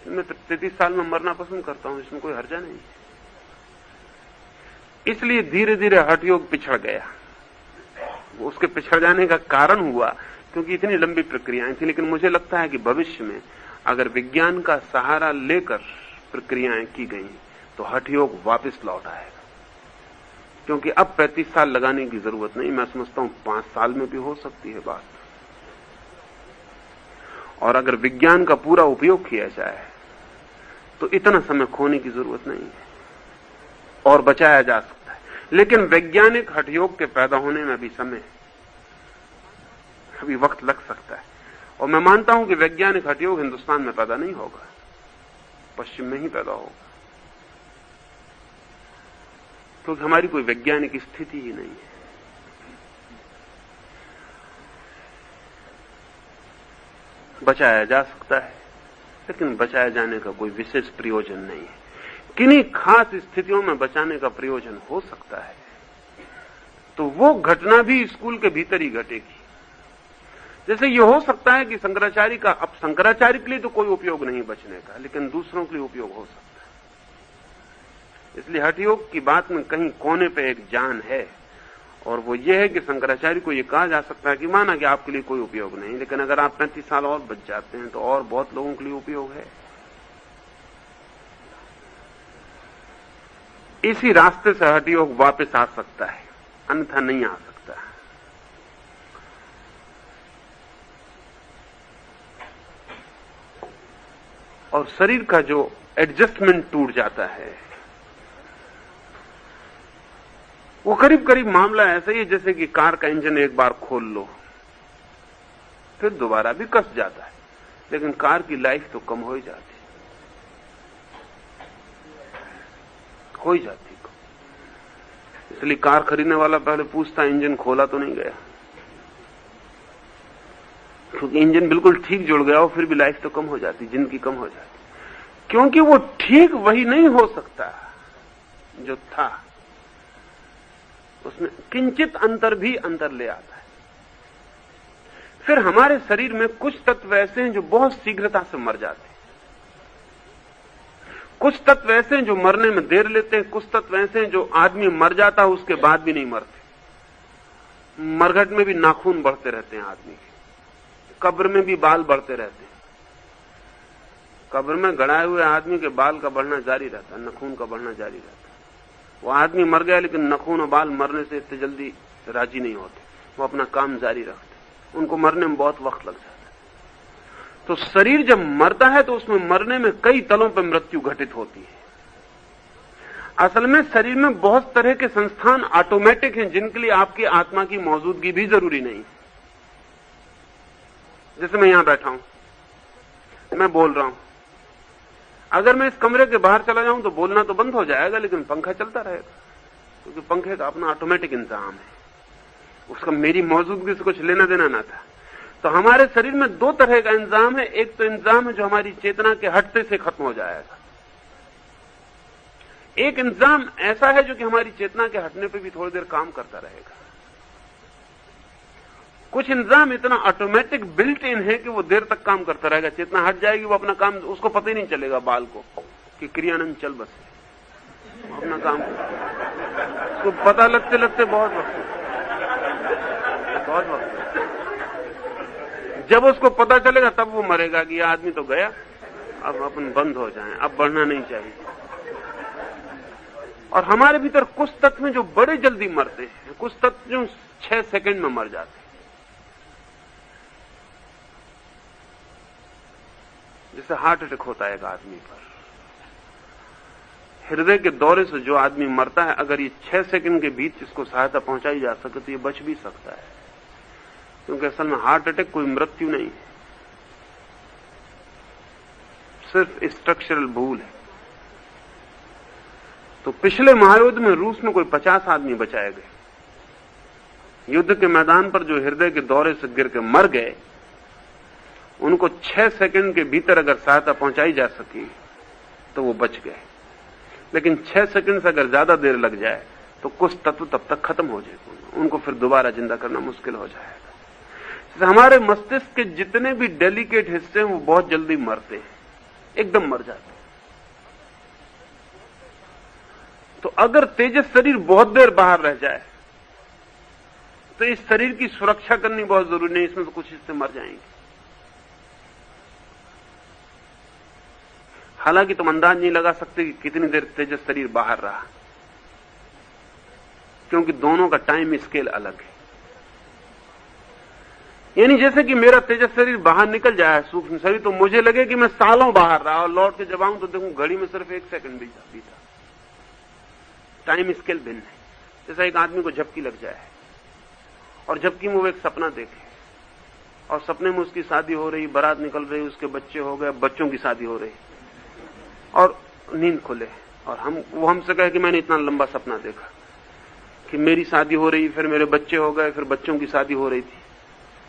मैं 33 साल में मरना पसंद करता हूं, इसमें कोई हर्जा नहीं। इसलिए धीरे धीरे हठयोग पिछड़ गया। उसके पिछड़ जाने का कारण हुआ क्योंकि इतनी लंबी प्रक्रियाएं थी। लेकिन मुझे लगता है कि भविष्य में अगर विज्ञान का सहारा लेकर प्रक्रियाएं की गई तो हठयोग वापस लौट आएगा। क्योंकि अब 35 साल लगाने की जरूरत नहीं, मैं समझता हूं 5 साल में भी हो सकती है बात। और अगर विज्ञान का पूरा उपयोग किया जाए तो इतना समय खोने की जरूरत नहीं है और बचाया जा सकता है। लेकिन वैज्ञानिक हठयोग के पैदा होने में भी समय, अभी वक्त लग सकता है। और मैं मानता हूं कि वैज्ञानिक हठयोग हिंदुस्तान में पैदा नहीं होगा, पश्चिम में ही पैदा होगा, क्योंकि हमारी कोई वैज्ञानिक स्थिति ही नहीं है। बचाया जा सकता है, लेकिन बचाए जाने का कोई विशेष प्रयोजन नहीं है। किन्हीं खास स्थितियों में बचाने का प्रयोजन हो सकता है, तो वो घटना भी स्कूल के भीतर ही घटेगी। जैसे ये हो सकता है कि शंकराचार्य का, अब शंकराचार्य के लिए तो कोई उपयोग नहीं बचने का, लेकिन दूसरों के लिए उपयोग हो सकता है। इसलिए हठयोग की बात में कहीं कोने पे एक जान है, और वो ये है कि शंकराचार्य को ये कहा जा सकता है कि माना कि आपके लिए कोई उपयोग नहीं, लेकिन अगर आप 35 साल और बच जाते हैं तो और बहुत लोगों के लिए उपयोग है। इसी रास्ते से हठयोग वापस आ सकता है, अन्यथा नहीं आ सकता। और शरीर का जो एडजस्टमेंट टूट जाता है, वो करीब करीब मामला ऐसा ही है जैसे कि कार का इंजन एक बार खोल लो फिर दोबारा भी कस जाता है, लेकिन कार की लाइफ तो कम हो ही जाती, हो ही जाती। इसलिए कार खरीदने वाला पहले पूछता इंजन खोला तो नहीं गया, क्योंकि इंजन बिल्कुल ठीक जुड़ गया हो फिर भी लाइफ तो कम हो जाती, जिंदगी कम हो जाती, क्योंकि वो ठीक वही नहीं हो सकता जो था, उसमें किंचित अंतर भी अंतर ले आता है। फिर हमारे शरीर में कुछ तत्व ऐसे हैं जो बहुत शीघ्रता से मर जाते हैं, कुछ तत्व ऐसे हैं जो मरने में देर लेते हैं, कुछ तत्व ऐसे हैं जो आदमी मर जाता है उसके बाद भी नहीं मरते। मरघट में भी नाखून बढ़ते रहते हैं आदमी के, कब्र में भी बाल बढ़ते रहते हैं। कब्र में गड़ाए हुए आदमी के बाल का बढ़ना जारी रहता है, नखून का बढ़ना जारी रहता है। वो आदमी मर गया लेकिन नखून और बाल मरने से इतने जल्दी राजी नहीं होते, वो अपना काम जारी रखते, उनको मरने में बहुत वक्त लग जाता है। तो शरीर जब मरता है तो उसमें मरने में कई तलों पर मृत्यु घटित होती है। असल में शरीर में बहुत तरह के संस्थान ऑटोमेटिक हैं जिनके लिए आपकी आत्मा की मौजूदगी भी जरूरी नहीं। जैसे मैं यहां बैठा हूं, मैं बोल रहा हूं, अगर मैं इस कमरे के बाहर चला जाऊं तो बोलना तो बंद हो जाएगा, लेकिन पंखा चलता रहेगा, क्योंकि पंखे का अपना ऑटोमेटिक इंतजाम है, उसका मेरी मौजूदगी से कुछ लेना देना ना था। तो हमारे शरीर में दो तरह का इंतजाम है। एक तो इंतजाम है जो हमारी चेतना के हटते से खत्म हो जाएगा, एक इंतजाम ऐसा है जो कि हमारी चेतना के हटने पे भी थोड़ी देर काम करता रहेगा। कुछ इंतजाम इतना ऑटोमेटिक बिल्ट इन है कि वो देर तक काम करता रहेगा, चेतना हट जाएगी वो अपना काम, उसको पता ही नहीं चलेगा बाल को कि क्रियानंद चल बसे, अपना काम उसको पता लगते लगते बहुत वक्त। जब उसको पता चलेगा तब वो मरेगा कि ये आदमी तो गया, अब अपन बंद हो जाएं, अब बढ़ना नहीं चाहिए। और हमारे भीतर कुछ तत्व में जो बड़े जल्दी मरते हैं, कुछ तत्व जो 6 सेकंड में मर जाते हैं। जैसे हार्ट अटैक होता है एक आदमी पर, हृदय के दौरे से जो आदमी मरता है, अगर ये 6 सेकंड के बीच इसको सहायता पहुंचाई जा सके तो ये बच भी सकता है, क्योंकि असल में हार्ट अटैक कोई मृत्यु नहीं है, सिर्फ स्ट्रक्चरल भूल है। तो पिछले महायुद्ध में रूस में कोई 50 आदमी बचाए गए। युद्ध के मैदान पर जो हृदय के दौरे से गिर के मर गए, उनको 6 सेकंड के भीतर अगर सहायता पहुंचाई जा सकी तो वो बच गए। लेकिन 6 सेकंड से अगर ज्यादा देर लग जाए तो कुछ तत्व तब तक खत्म हो जाएंगे, उनको फिर दोबारा जिंदा करना मुश्किल हो जाएगा। हमारे मस्तिष्क के जितने भी डेलिकेट हिस्से हैं वो बहुत जल्दी मरते हैं, एकदम मर जाते हैं। तो अगर तेजस शरीर बहुत देर बाहर रह जाए तो इस शरीर की सुरक्षा करनी बहुत जरूरी नहीं, इसमें तो कुछ हिस्से मर जाएंगे। हालांकि तुम अंदाज नहीं लगा सकते कि कितनी देर तेजस शरीर बाहर रहा, क्योंकि दोनों का टाइम स्केल अलग है। यानी जैसे कि मेरा तेजस शरीर बाहर निकल जाए सूक्ष्म शरीर, तो मुझे लगे कि मैं सालों बाहर रहा, और लौट के जब आऊं तो देखूं घड़ी में सिर्फ 1 सेकंड बीता। टाइम स्केल भिन्न है। जैसा एक आदमी को झपकी लग जाए और झपकी में वो एक सपना देखे, और सपने में उसकी शादी हो रही, बारात निकल रही, उसके बच्चे हो गए, बच्चों की शादी हो रही, और नींद खुले, और वो हमसे कहे कि मैंने इतना लंबा सपना देखा कि मेरी शादी हो रही, फिर मेरे बच्चे हो गए, फिर बच्चों की शादी हो रही थी,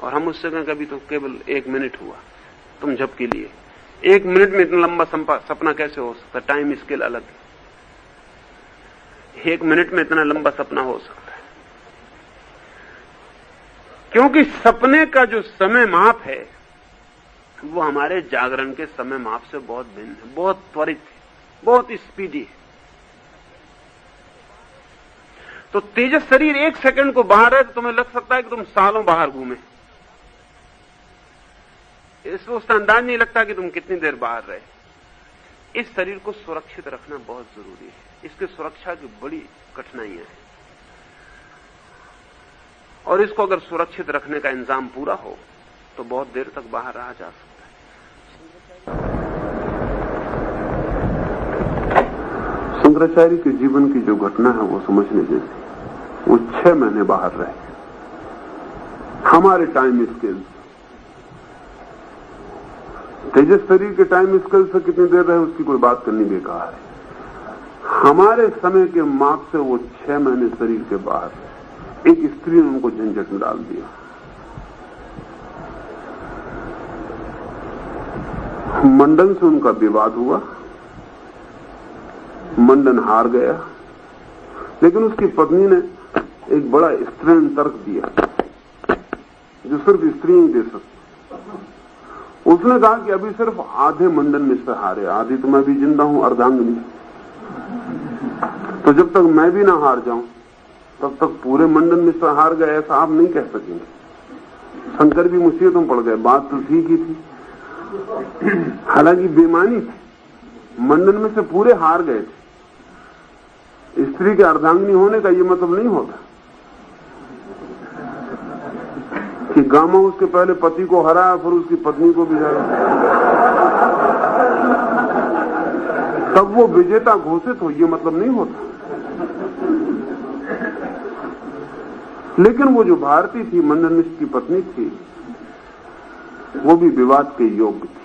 और हम उससे कहें कभी तो केवल 1 मिनट हुआ, तुम झपकी लिए। 1 मिनट में इतना लंबा सपना कैसे हो सकता? टाइम स्केल अलग है। 1 मिनट में इतना लंबा सपना हो सकता है, क्योंकि सपने का जो समय माप है वो हमारे जागरण के समय माप से बहुत भिन्न है, बहुत त्वरित है, बहुत स्पीडी है। तो तेजस शरीर 1 सेकंड को बाहर है तो तुम्हें लग सकता है कि तुम सालों बाहर घूमे, इसको उसका अंदाज नहीं लगता कि तुम कितनी देर बाहर रहे। इस शरीर को सुरक्षित रखना बहुत जरूरी है। इसके सुरक्षा की बड़ी कठिनाइयां हैं, और इसको अगर सुरक्षित रखने का इंतजाम पूरा हो तो बहुत देर तक बाहर रहा जा सकता है। शंकराचार्य के जीवन की जो घटना है वो समझने जैसी। वो 6 महीने बाहर रहे। हमारे टाइम स्केल, तेजस शरीर के टाइम स्केल से कितनी देर रहे उसकी कोई बात करनी बेकार है। हमारे समय के माप से वो 6 महीने शरीर के बाहर रहे। एक स्त्री ने उनको झंझट में डाल दिया। मंडन से उनका विवाद हुआ, मंडन हार गया, लेकिन उसकी पत्नी ने एक बड़ा स्त्रीण तर्क दिया जो सिर्फ स्त्री ही दे सकती। उसने कहा कि अभी सिर्फ आधे मंडन में से हारे, आधी तो मैं भी जिंदा हूं, अर्धांगिनी, तो जब तक मैं भी ना हार जाऊं तब तक पूरे मंडन में से हार गए, ऐसा आप नहीं कह सकेंगे। शंकर भी मुसीबत में पड़ गए। बात तो ठीक ही थी, हालांकि बेईमानी थी। मंडन में से पूरे हार गए थे। स्त्री के अर्धांगिनी होने का ये मतलब नहीं होता कि गामा उसके पहले पति को हराया फिर उसकी पत्नी को भी हराया तब वो विजेता घोषित हो, ये मतलब नहीं होता। लेकिन वो जो भारती थी, मंडन मिश्र की पत्नी थी, वो भी विवाद के योग्य थी।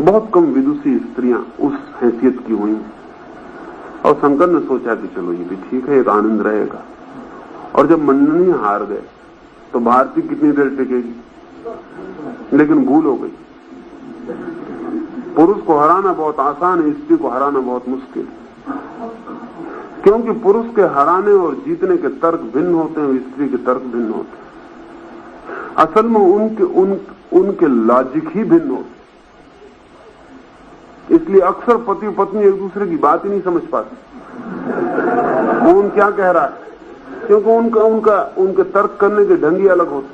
बहुत कम विदुषी स्त्रियां उस हैसियत की हुई, और शंकर ने सोचा कि चलो ये भी ठीक है, एक आनंद रहेगा। और जब मंडन ही हार गए तो भारती कितनी देर टिकेगी, लेकिन भूल हो गई। पुरुष को हराना बहुत आसान है, स्त्री को हराना बहुत मुश्किल है, क्योंकि पुरुष के हराने और जीतने के तर्क भिन्न होते हैं और स्त्री के तर्क भिन्न होते हैं। असल में उनके लॉजिक ही भिन्न होते हैं। इसलिए अक्सर पति पत्नी एक दूसरे की बात ही नहीं समझ पाते। कौन क्या कह रहा है, क्योंकि उनके तर्क करने के ढंग ही अलग होते,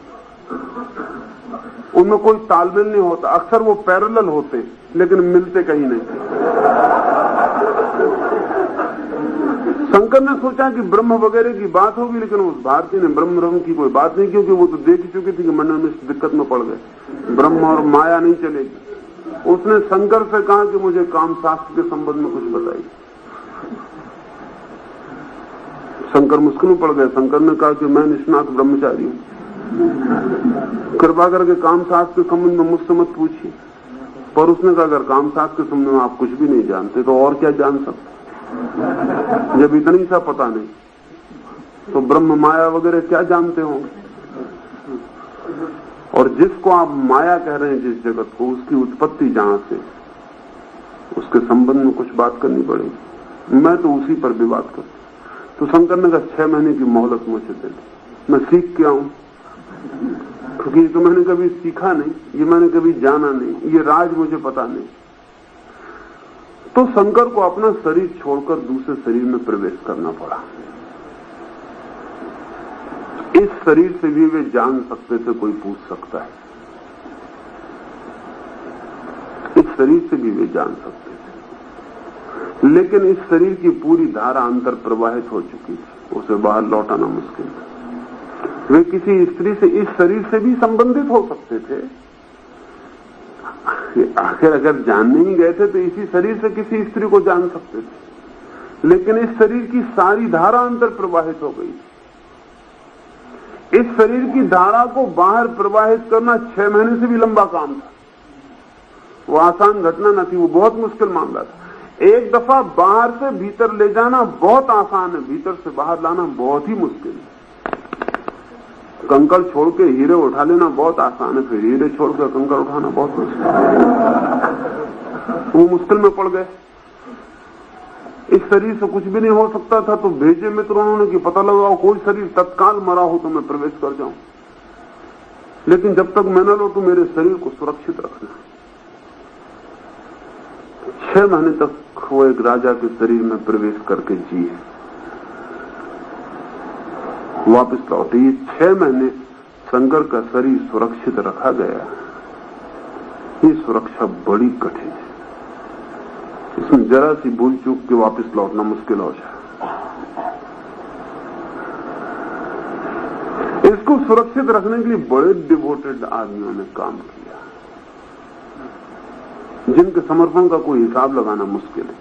उनमें कोई तालमेल नहीं होता। अक्सर वो पैरेलल होते लेकिन मिलते कहीं नहीं। शंकर ने सोचा कि ब्रह्म वगैरह की बात होगी, लेकिन उस भारती ने ब्रह्म की कोई बात नहीं, क्योंकि वो तो देख चुकी थी कि मंडन में दिक्कत में पड़ गए। ब्रह्म और माया नहीं चलेगी। उसने शंकर से कहा कि मुझे काम शास्त्र के संबंध में कुछ बताइए। शंकर मुश्किल में पड़ गए। शंकर ने कहा कि मैं निष्णात ब्रह्मचारी हूं, कृपा करके काम शास्त्र के संबंध में मुझसे मत पूछिए। पर उसने कहा अगर काम शास्त्र के संबंध में आप कुछ भी नहीं जानते तो और क्या जान सकते, जब इतनी सा पता नहीं तो ब्रह्म माया वगैरह क्या जानते होंगे। और जिसको आप माया कह रहे हैं, जिस जगत को, उसकी उत्पत्ति जहां से, उसके संबंध में कुछ बात करनी पड़ेगी। मैं तो उसी पर भी बात करता। तो शंकर ने कहा 6 महीने की मोहलत मुझे दे दी, मैं सीख के आऊं, क्योंकि ये तो मैंने कभी सीखा नहीं, ये मैंने कभी जाना नहीं, ये राज मुझे पता नहीं। तो शंकर को अपना शरीर छोड़कर दूसरे शरीर में प्रवेश करना पड़ा। इस शरीर से भी वे जान सकते थे, कोई पूछ सकता है, इस शरीर से भी वे जान सकते थे, लेकिन इस शरीर की पूरी धारा अंतर प्रवाहित हो चुकी थी, उसे बाहर लौटाना मुश्किल था। वे किसी स्त्री से इस शरीर से भी संबंधित हो सकते थे, आखिर अगर जानने ही गए थे तो इसी शरीर से किसी स्त्री को जान सकते थे, लेकिन इस शरीर की सारी धारा अंतर प्रवाहित हो गई। इस शरीर की धारा को बाहर प्रवाहित करना 6 महीने से भी लंबा काम था। वो आसान घटना न थी, वो बहुत मुश्किल मामला था। एक दफा बाहर से भीतर ले जाना बहुत आसान है, भीतर से बाहर लाना बहुत ही मुश्किल है। कंकड़ छोड़ के हीरे उठा लेना बहुत आसान है, फिर हीरे छोड़कर कंकड़ उठाना बहुत मुश्किल है। वो मुश्किल में पड़ गए। इस शरीर से कुछ भी नहीं हो सकता था, तो भेजे मित्रों ने कि पता लगाओ कोई शरीर तत्काल मरा हो तो मैं प्रवेश कर जाऊं, लेकिन जब तक मैं न लो तो मेरे शरीर को सुरक्षित रखना। 6 महीने तक वो एक राजा के शरीर में प्रवेश करके जिए, वापस लौटे। ये 6 महीने शंकर का शरीर सुरक्षित रखा गया। ये सुरक्षा बड़ी कठिन है। उसमें जरा सी भूल चूक के वापस लौटना मुश्किल हो जाए। इसको सुरक्षित रखने के लिए बड़े डिवोटेड आदमियों ने काम किया, जिनके समर्पण का कोई हिसाब लगाना मुश्किल है,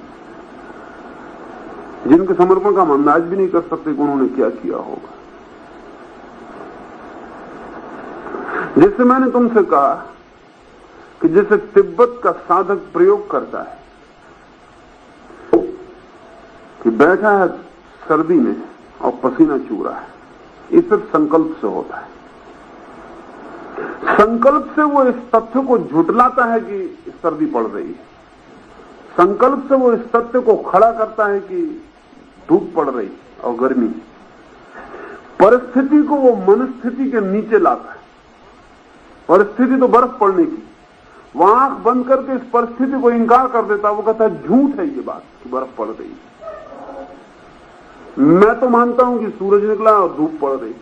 जिनके समर्पण का हम अंदाज भी नहीं कर सकते कि उन्होंने क्या किया होगा। जैसे मैंने तुमसे कहा कि जैसे तिब्बत का साधक प्रयोग करता है कि बैठा है सर्दी में और पसीना चू रहा है, ये सिर्फ संकल्प से होता है। संकल्प से वो इस तथ्य को झुटलाता है कि सर्दी पड़ रही है, संकल्प से वो इस तथ्य को खड़ा करता है कि धूप पड़ रही और गर्मी। परिस्थिति को वो मनस्थिति के नीचे लाता है। परिस्थिति तो बर्फ पड़ने की, वहां आंख बंद करके इस परिस्थिति को इंकार कर देता, वो कहता है झूठ है ये बात कि बर्फ पड़ रही है। मैं तो मानता हूं कि सूरज निकला और धूप पड़ रही,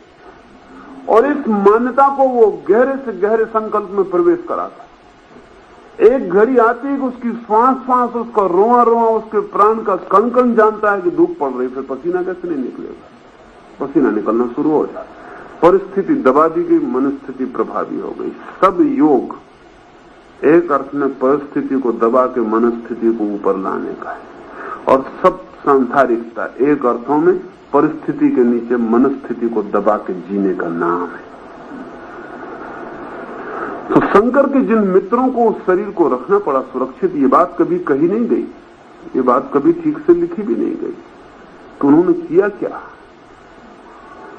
और इस मान्यता को वो गहरे से गहरे संकल्प में प्रवेश कराता। एक घड़ी आती है कि उसकी श्वास श्वास, उसका रोआ रोआ, उसके प्राण का कण कण जानता है कि धूप पड़ रही, फिर पसीना कैसे नहीं निकलेगा? पसीना निकलना शुरू हो जाता। परिस्थिति दबा दी गई, मनस्थिति प्रभावी हो गई। सब योग एक अर्थ में परिस्थिति को दबा के मनस्थिति को ऊपर लाने का है, और सब सांसारिकता एक अर्थों में परिस्थिति के नीचे मनस्थिति को दबा के जीने का नाम है। तो शंकर के जिन मित्रों को उस शरीर को रखना पड़ा सुरक्षित, ये बात कभी कही नहीं गई, ये बात कभी ठीक से लिखी भी नहीं गई तो उन्होंने किया क्या?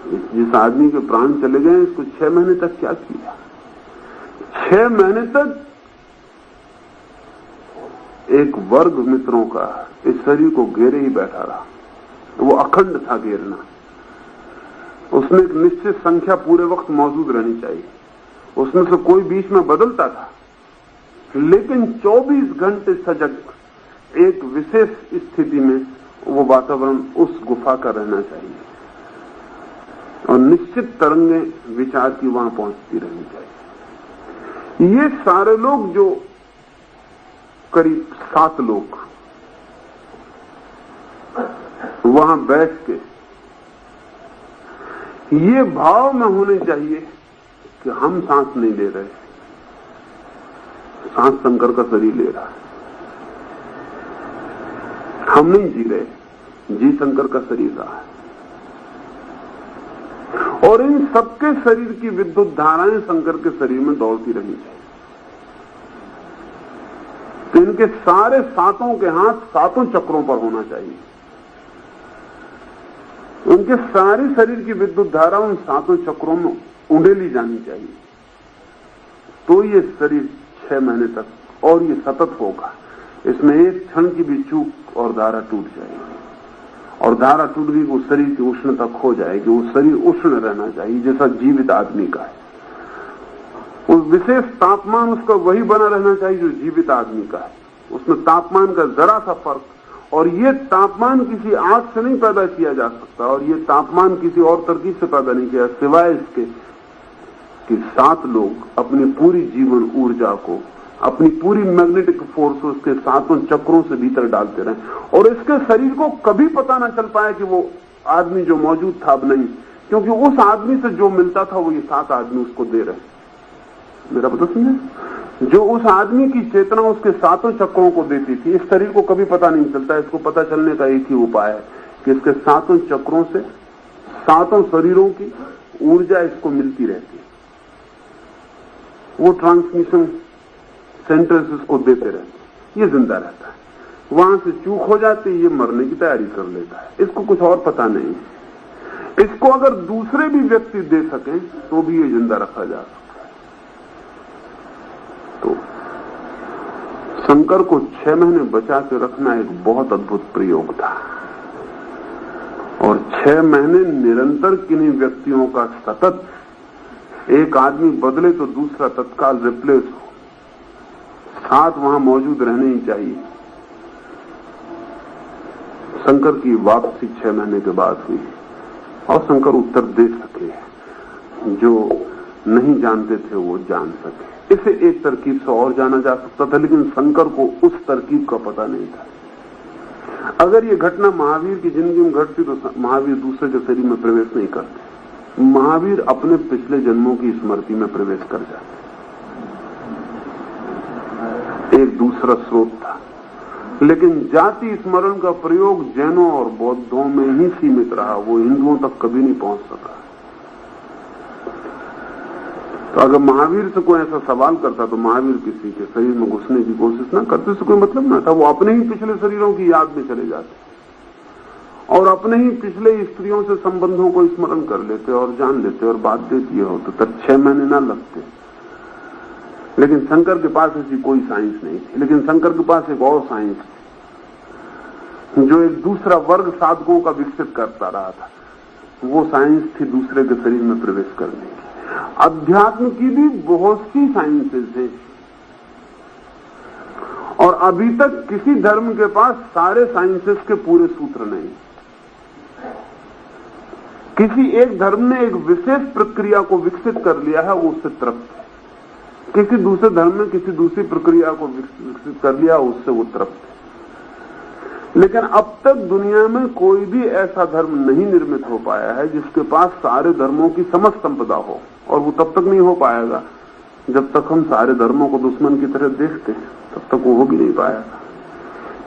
जिस आदमी के प्राण चले गए, इसको 6 महीने तक क्या किया? 6 महीने तक एक वर्ग मित्रों का इस शरीर को घेरे ही बैठा रहा। वो अखंड था घेरना, उसमें एक निश्चित संख्या पूरे वक्त मौजूद रहनी चाहिए, उसमें से कोई बीच में बदलता था, लेकिन 24 घंटे सजग एक विशेष स्थिति में वो वातावरण उस गुफा का रहना चाहिए, और निश्चित तरंगे विचार की वहां पहुंचती रहनी चाहिए। ये सारे लोग, जो करीब 7 लोग वहां बैठ के ये भाव में होने चाहिए कि हम सांस नहीं ले रहे, सांस शंकर का शरीर ले रहा है, हम नहीं जी रहे, जी शंकर का शरीर रहा है। और इन सबके शरीर की विद्युत धाराएं शंकर के शरीर में दौड़ती रहनी चाहिए। तो इनके सारे 7 के हाथ 7 चक्रों पर होना चाहिए, उनके सारी शरीर की विद्युत धारा उन 7 चक्रों में उंडेली जानी चाहिए। तो ये शरीर 6 महीने तक, और ये सतत होगा, इसमें एक क्षण की भी चूक और धारा टूट जाएगी, और धारा टूट गई वो शरीर की उष्णता खो जाएगी। वो शरीर उष्ण रहना चाहिए जैसा जीवित आदमी का है, उस विशेष तापमान उसका वही बना रहना चाहिए जो जीवित आदमी का है। उसमें तापमान का जरा सा फर्क, और ये तापमान किसी आग से नहीं पैदा किया जा सकता, और ये तापमान किसी और तरकीब से पैदा नहीं किया, सिवाय इसके कि 7 लोग अपनी पूरी जीवन ऊर्जा को, अपनी पूरी मैग्नेटिक फोर्स उसके 7 चक्रों से भीतर डालते रहे, और इसके शरीर को कभी पता ना चल पाए कि वो आदमी जो मौजूद था अब नहीं, क्योंकि उस आदमी से जो मिलता था वो ये 7 आदमी उसको दे रहे। मेरा पता समझे? जो उस आदमी की चेतना उसके 7 चक्रों को देती थी, इस शरीर को कभी पता नहीं चलता। इसको पता चलने का एक ही उपाय है कि इसके 7 चक्रों से 7 शरीरों की ऊर्जा इसको मिलती रहती है, वो ट्रांसमिशन सेंटर्स इसको देते रहते, ये जिंदा रहता है। वहां से चूक हो जाती है, ये मरने की तैयारी कर लेता है, इसको कुछ और पता नहीं है। इसको अगर दूसरे भी व्यक्ति दे सकें तो भी ये जिंदा रखा जा सकता है। तो शंकर को 6 महीने बचा के रखना एक बहुत अद्भुत प्रयोग था, और 6 महीने निरंतर किन्हीं व्यक्तियों का सतत, एक आदमी बदले तो दूसरा तत्काल रिप्लेस हो, 7 वहां मौजूद रहने ही चाहिए। शंकर की वापसी 6 महीने के बाद हुई, और शंकर उत्तर दे सके, जो नहीं जानते थे वो जान सके। इसे एक तरकीब से और जाना जा सकता था, लेकिन शंकर को उस तरकीब का पता नहीं था। अगर ये घटना महावीर की जिंदगी में घटती तो महावीर दूसरे के शरीर में प्रवेश नहीं करते। महावीर अपने पिछले जन्मों की स्मृति में प्रवेश कर जाते। एक दूसरा स्रोत था, लेकिन जाति स्मरण का प्रयोग जैनों और बौद्धों में ही सीमित रहा, वो हिंदुओं तक कभी नहीं पहुंच सका। तो अगर महावीर से कोई ऐसा सवाल करता तो महावीर किसी के शरीर में घुसने की कोशिश ना करते, उससे कोई मतलब ना था। वो अपने ही पिछले शरीरों की याद में चले जाते और अपने ही पिछले स्त्रियों से संबंधों को स्मरण कर लेते और जान लेते और बात देती हो तो तब 6 महीने ना लगते। लेकिन शंकर के पास ऐसी कोई साइंस नहीं थी। लेकिन शंकर के पास एक और साइंस थी जो एक दूसरा वर्ग साधकों का विकसित करता रहा था। वो साइंस थी दूसरे के शरीर में प्रवेश करने की। अध्यात्म की भी बहुत सी साइंसेज हैं और अभी तक किसी धर्म के पास सारे साइंसेज के पूरे सूत्र नहीं। किसी एक धर्म ने एक विशेष प्रक्रिया को विकसित कर लिया है, वो उससे तृप्त है। किसी दूसरे धर्म ने किसी दूसरी प्रक्रिया को विकसित कर लिया, उससे वो तृप्त है। लेकिन अब तक दुनिया में कोई भी ऐसा धर्म नहीं निर्मित हो पाया है जिसके पास सारे धर्मों की समस्त संपदा हो, और वो तब तक नहीं हो पाएगा जब तक हम सारे धर्मों को दुश्मन की तरह देखते हैं, तब तक वो हो भी नहीं पाएगा।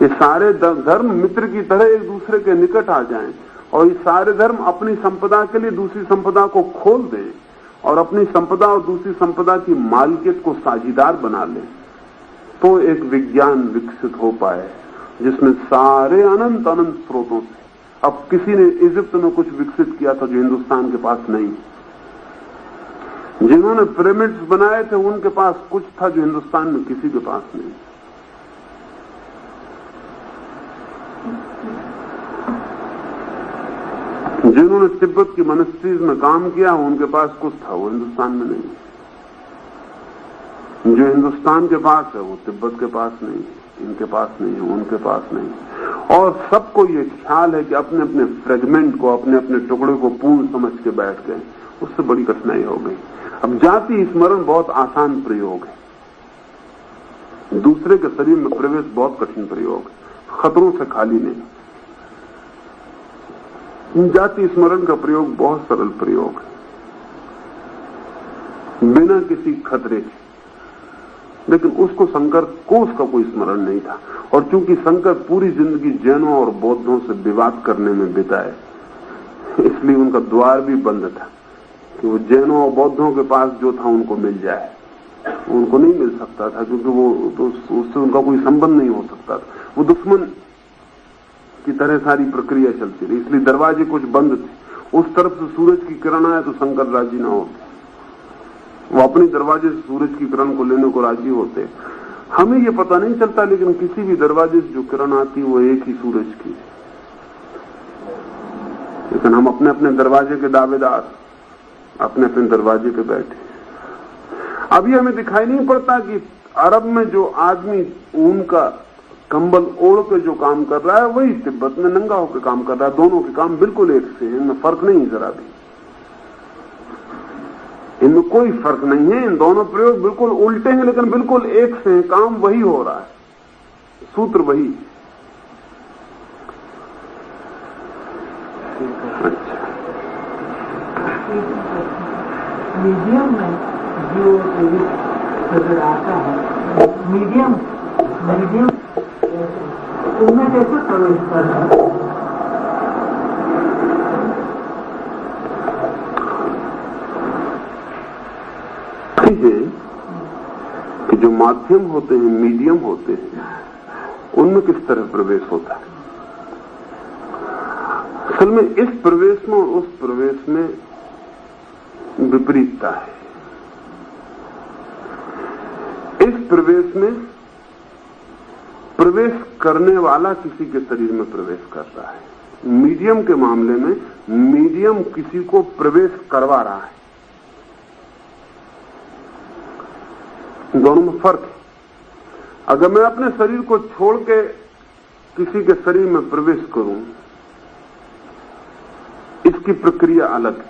ये सारे धर्म मित्र की तरह एक दूसरे के निकट आ जाएं और ये सारे धर्म अपनी संपदा के लिए दूसरी संपदा को खोल दें और अपनी संपदा और दूसरी संपदा की मालिकियत को साझीदार बना लें, तो एक विज्ञान विकसित हो पाए जिसमें सारे अनंत अनंत स्रोतों से। अब किसी ने इजिप्ट में कुछ विकसित किया था जो हिंदुस्तान के पास नहीं। जिन्होंने पिरामिड्स बनाए थे उनके पास कुछ था जो हिंदुस्तान में किसी के पास नहीं। जिन्होंने तिब्बत की मॉनेस्ट्रीज में काम किया उनके पास कुछ था, वो हिंदुस्तान में नहीं। जो हिंदुस्तान के पास है वो तिब्बत के पास नहीं, इनके पास नहीं है, उनके पास नहीं। और सबको ये ख्याल है कि अपने अपने फ्रेगमेंट को, अपने अपने टुकड़े को पूर्ण समझ के बैठ गए। उससे बड़ी कठिनाई हो गई। अब जाति स्मरण बहुत आसान प्रयोग है, दूसरे के शरीर में प्रवेश बहुत कठिन प्रयोग है, खतरों से खाली नहीं। जाति स्मरण का प्रयोग बहुत सरल प्रयोग है, बिना किसी खतरे के। लेकिन उसको शंकर को उसका कोई स्मरण नहीं था, और चूंकि शंकर पूरी जिंदगी जैनों और बौद्धों से विवाद करने में बिताए, इसलिए उनका द्वार भी बंद था कि वो जैनों और बौद्धों के पास जो था उनको मिल जाए। उनको नहीं मिल सकता था क्योंकि वो तो उससे उनका कोई संबंध नहीं हो सकता था। वो दुश्मन की तरह सारी प्रक्रिया चलती रही, इसलिए दरवाजे कुछ बंद थे। उस तरफ से सूरज की किरण आए तो शंकर राजी ना होते, वो अपने दरवाजे से सूरज की किरण को लेने को राजी होते। हमें ये पता नहीं चलता, लेकिन किसी भी दरवाजे से जो किरण आती वो एक ही सूरज की है। लेकिन हम अपने अपने दरवाजे के दावेदार, अपने अपने दरवाजे पे बैठे। अब ये हमें दिखाई नहीं पड़ता कि अरब में जो आदमी ऊन का कंबल ओढ़ के जो काम कर रहा है वही तिब्बत में नंगा होकर काम कर रहा है। दोनों के काम बिल्कुल एक से हैं, इनमें फर्क नहीं जरा भी, इनमें कोई फर्क नहीं है। इन दोनों प्रयोग बिल्कुल उल्टे हैं लेकिन बिल्कुल एक से हैं, काम वही हो रहा है, सूत्र वही। अच्छा, मीडियम में जो नजर आता है, मीडियम उनमें कैसे प्रवेश करना? है कि जो माध्यम होते हैं, मीडियम होते हैं, उनमें किस तरह प्रवेश होता है। असल में इस प्रवेश में और उस प्रवेश में विपरीतता है। इस प्रवेश में प्रवेश करने वाला किसी के शरीर में प्रवेश कर रहा है, मीडियम के मामले में मीडियम किसी को प्रवेश करवा रहा है। दोनों में फर्क है। अगर मैं अपने शरीर को छोड़ के किसी के शरीर में प्रवेश करूं, इसकी प्रक्रिया अलग है।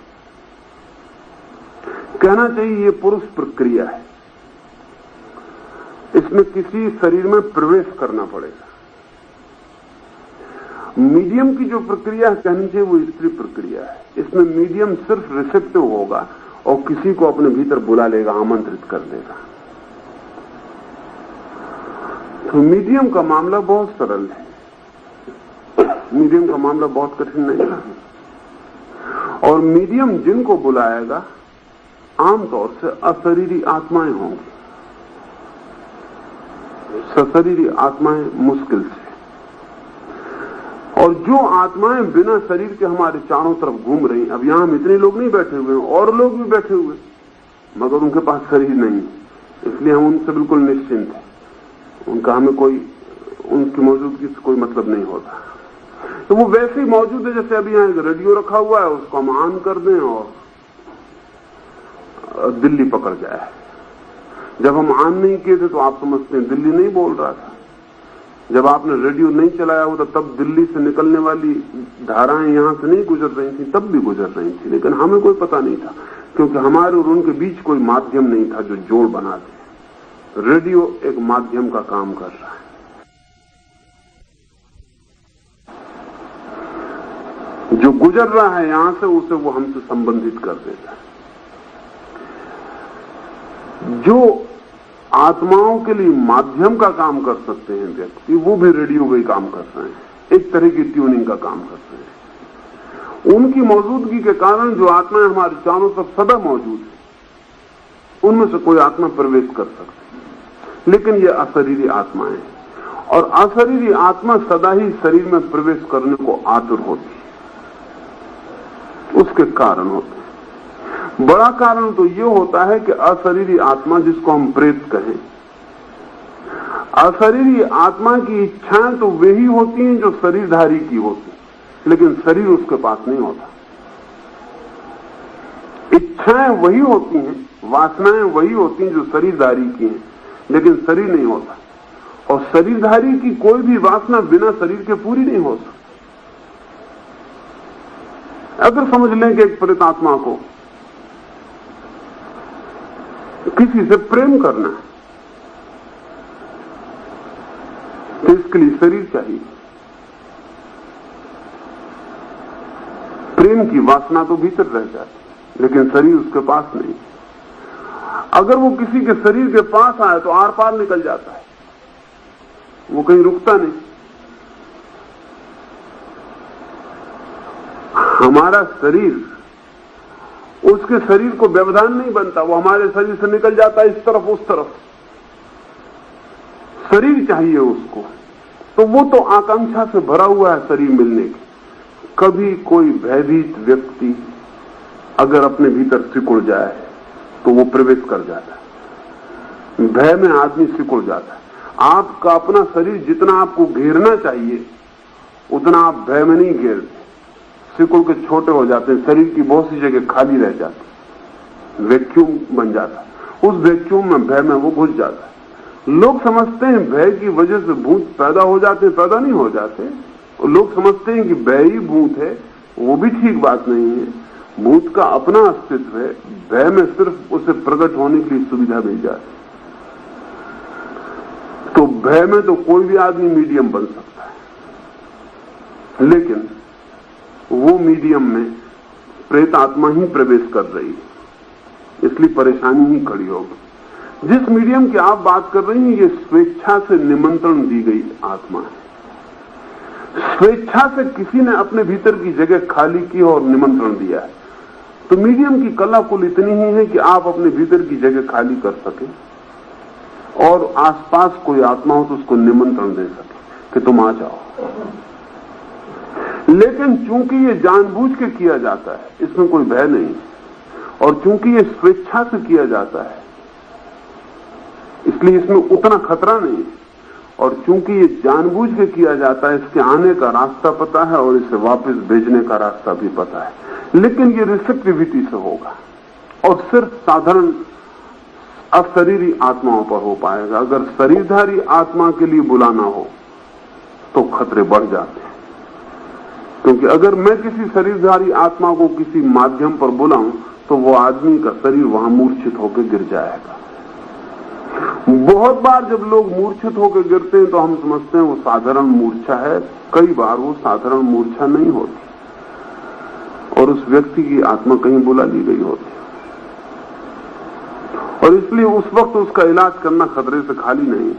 कहना चाहिए ये पुरुष प्रक्रिया है, इसमें किसी शरीर में प्रवेश करना पड़ेगा। मीडियम की जो प्रक्रिया कहनी चाहिए वो स्त्री प्रक्रिया है। इसमें मीडियम सिर्फ रिसेप्टिव होगा और किसी को अपने भीतर बुला लेगा, आमंत्रित कर लेगा। तो मीडियम का मामला बहुत सरल है, मीडियम का मामला बहुत कठिन नहीं है। और मीडियम जिनको बुलाएगा आमतौर से अशरीरी आत्माएं होंगी, सशरीरी आत्माएं मुश्किल से। और जो आत्माएं बिना शरीर के हमारे चारों तरफ घूम रही, अब यहां हम इतने लोग नहीं बैठे हुए हैं, और लोग भी बैठे हुए, मगर उनके पास शरीर नहीं, इसलिए हम उनसे बिल्कुल निश्चिंत हैं। उनका हमें कोई, उनकी मौजूदगी से कोई मतलब नहीं होता। तो वो वैसे ही मौजूद है जैसे अभी यहां एक रेडियो रखा हुआ है, उसको हम ऑन कर दें और दिल्ली पकड़ जाए। जब हम ऑन नहीं किए थे तो आप समझते हैं दिल्ली नहीं बोल रहा था। जब आपने रेडियो नहीं चलाया होता तब दिल्ली से निकलने वाली धाराएं यहां से नहीं गुजर रही थी, तब भी गुजर रही थी, लेकिन हमें कोई पता नहीं था, क्योंकि हमारे और उनके बीच कोई माध्यम नहीं था जो जोड़ बना दे। रेडियो एक माध्यम का काम कर रहा है। जो गुजर रहा है यहां से, उसे वो हमसे संबंधित कर देता है। जो आत्माओं के लिए माध्यम का काम कर सकते हैं व्यक्ति, वो भी रेडियो का ही काम कर रहे हैं, एक तरह की ट्यूनिंग का काम कर रहे हैं। उनकी मौजूदगी के कारण जो आत्माएं हमारे चारों तरफ सदा मौजूद है, उनमें से कोई आत्मा प्रवेश कर सकती है, लेकिन ये अशरीरी आत्माएं हैं। और अशरीरी आत्मा सदा ही शरीर में प्रवेश करने को आतुर होती है। उसके कारण होते हैं। बड़ा कारण तो ये होता है कि अशरीरी आत्मा, जिसको हम प्रेत कहें, अशरीरी आत्मा की इच्छाएं तो वही होती हैं जो शरीरधारी की होती, लेकिन शरीर उसके पास नहीं होता। इच्छाएं वही होती हैं, वासनाएं वही होती हैं जो शरीरधारी की हैं, लेकिन शरीर नहीं होता। और शरीरधारी की कोई भी वासना बिना शरीर के पूरी नहीं हो सकती। अगर समझ लें कि एक प्रेतात्मा को किसी से प्रेम करना है, तो इसके लिए शरीर चाहिए। प्रेम की वासना तो भीतर रह जाती, लेकिन शरीर उसके पास नहीं। अगर वो किसी के शरीर के पास आए तो आर पार निकल जाता है, वो कहीं रुकता नहीं। हमारा शरीर उसके शरीर को व्यवधान नहीं बनता, वो हमारे शरीर से निकल जाता है इस तरफ उस तरफ। शरीर चाहिए उसको, तो वो तो आकांक्षा से भरा हुआ है शरीर मिलने की। कभी कोई भयभीत व्यक्ति अगर अपने भीतर सिकुड़ जाए तो वो प्रवेश कर जाता है। भय में आदमी सिकुड़ जाता है। आपका अपना शरीर जितना आपको घेरना चाहिए उतना आप भय में नहीं घेरते, सिकुड़ के छोटे हो जाते हैं। शरीर की बहुत सी जगह खाली रह जाती, वैक्यूम बन जाता है। उस वैक्यूम में, भय में वो घुस जाता है। लोग समझते हैं भय की वजह से भूत पैदा हो जाते हैं, पैदा नहीं हो जाते। लोग समझते हैं कि भय ही भूत है, वो भी ठीक बात नहीं है। भूत का अपना अस्तित्व है, भय में सिर्फ उसे प्रकट होने की सुविधा मिल जाती। तो भय में तो कोई भी आदमी मीडियम बन सकता है, लेकिन वो मीडियम में प्रेत आत्मा ही प्रवेश कर रही है, इसलिए परेशानी ही खड़ी होगी। जिस मीडियम की आप बात कर रही हैं, ये स्वेच्छा से निमंत्रण दी गई आत्मा है। स्वेच्छा से किसी ने अपने भीतर की जगह खाली की और निमंत्रण दिया है। तो मीडियम की कला कुल इतनी ही है कि आप अपने भीतर की जगह खाली कर सके और आसपास कोई आत्मा हो तो उसको निमंत्रण दे सके कि तुम आ जाओ। लेकिन चूंकि ये जानबूझ के किया जाता है, इसमें कोई भय नहीं, और चूंकि ये स्वेच्छा से किया जाता है इसलिए इसमें उतना खतरा नहीं, और चूंकि ये जानबूझ के किया जाता है, इसके आने का रास्ता पता है और इसे वापस भेजने का रास्ता भी पता है। लेकिन ये रिसेप्टिविटी से होगा और सिर्फ साधारण अशरीरी आत्माओं पर हो पाएगा। अगर शरीरधारी आत्मा के लिए बुलाना हो तो खतरे बढ़ जाते हैं, क्योंकि अगर मैं किसी शरीरधारी आत्मा को किसी माध्यम पर बुलाऊं तो वो आदमी का शरीर वहां मूर्छित होकर गिर जाएगा। बहुत बार जब लोग मूर्छित होकर गिरते हैं तो हम समझते हैं वो साधारण मूर्छा है। कई बार वो साधारण मूर्छा नहीं होती और उस व्यक्ति की आत्मा कहीं बुला ली गई होती, और इसलिए उस वक्त उसका इलाज करना खतरे से खाली नहीं।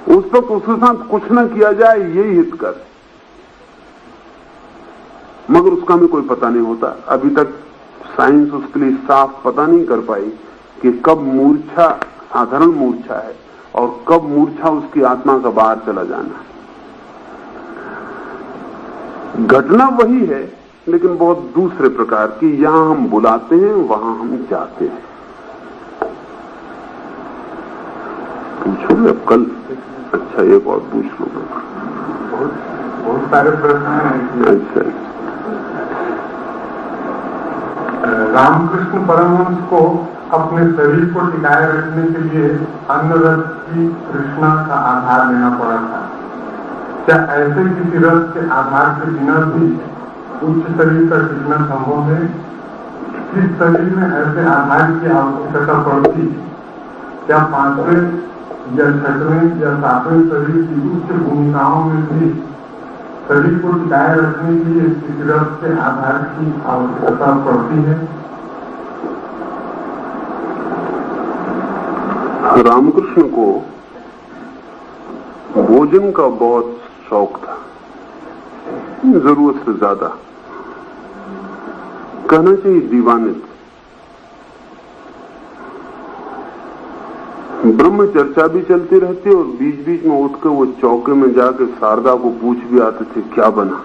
उस वक्त उसके साथ कुछ न किया जाए यही हितकर, मगर उसका हमें कोई पता नहीं होता। अभी तक साइंस उसके लिए साफ पता नहीं कर पाई कि कब मूर्छा साधारण मूर्छा है और कब मूर्छा उसकी आत्मा का बाहर चला जाना है। घटना वही है लेकिन बहुत दूसरे प्रकार की। यहां हम बुलाते हैं, वहां हम जाते हैं। पूछोगे अब कल? अच्छा, एक और पूछ लूंगा। बहुत सारे प्रश्न हैं। अच्छा, रामकृष्ण परमहंस को अपने शरीर को टिकाए रखने के लिए अन्न रस की तृष्णा का आधार लेना पड़ा था। क्या ऐसे किसी रस के आधार के बिना भी उच्च शरीर का टिकना संभव है? किस शरीर में ऐसे आधार की आवश्यकता पड़ती? क्या पांचवें या छठवें या सातवें शरीर की उच्च भूमिकाओं में भी शरीर को टिकाए रखने के लिए किसी रस के आधार की आवश्यकता पड़ती है? रामकृष्ण को भोजन का बहुत शौक था, जरूरत से ज्यादा, कहना चाहिए दीवानित। ब्रह्म चर्चा भी चलती रहती और बीच बीच में उठकर वो चौके में जाके शारदा को पूछ भी आते थे क्या बना,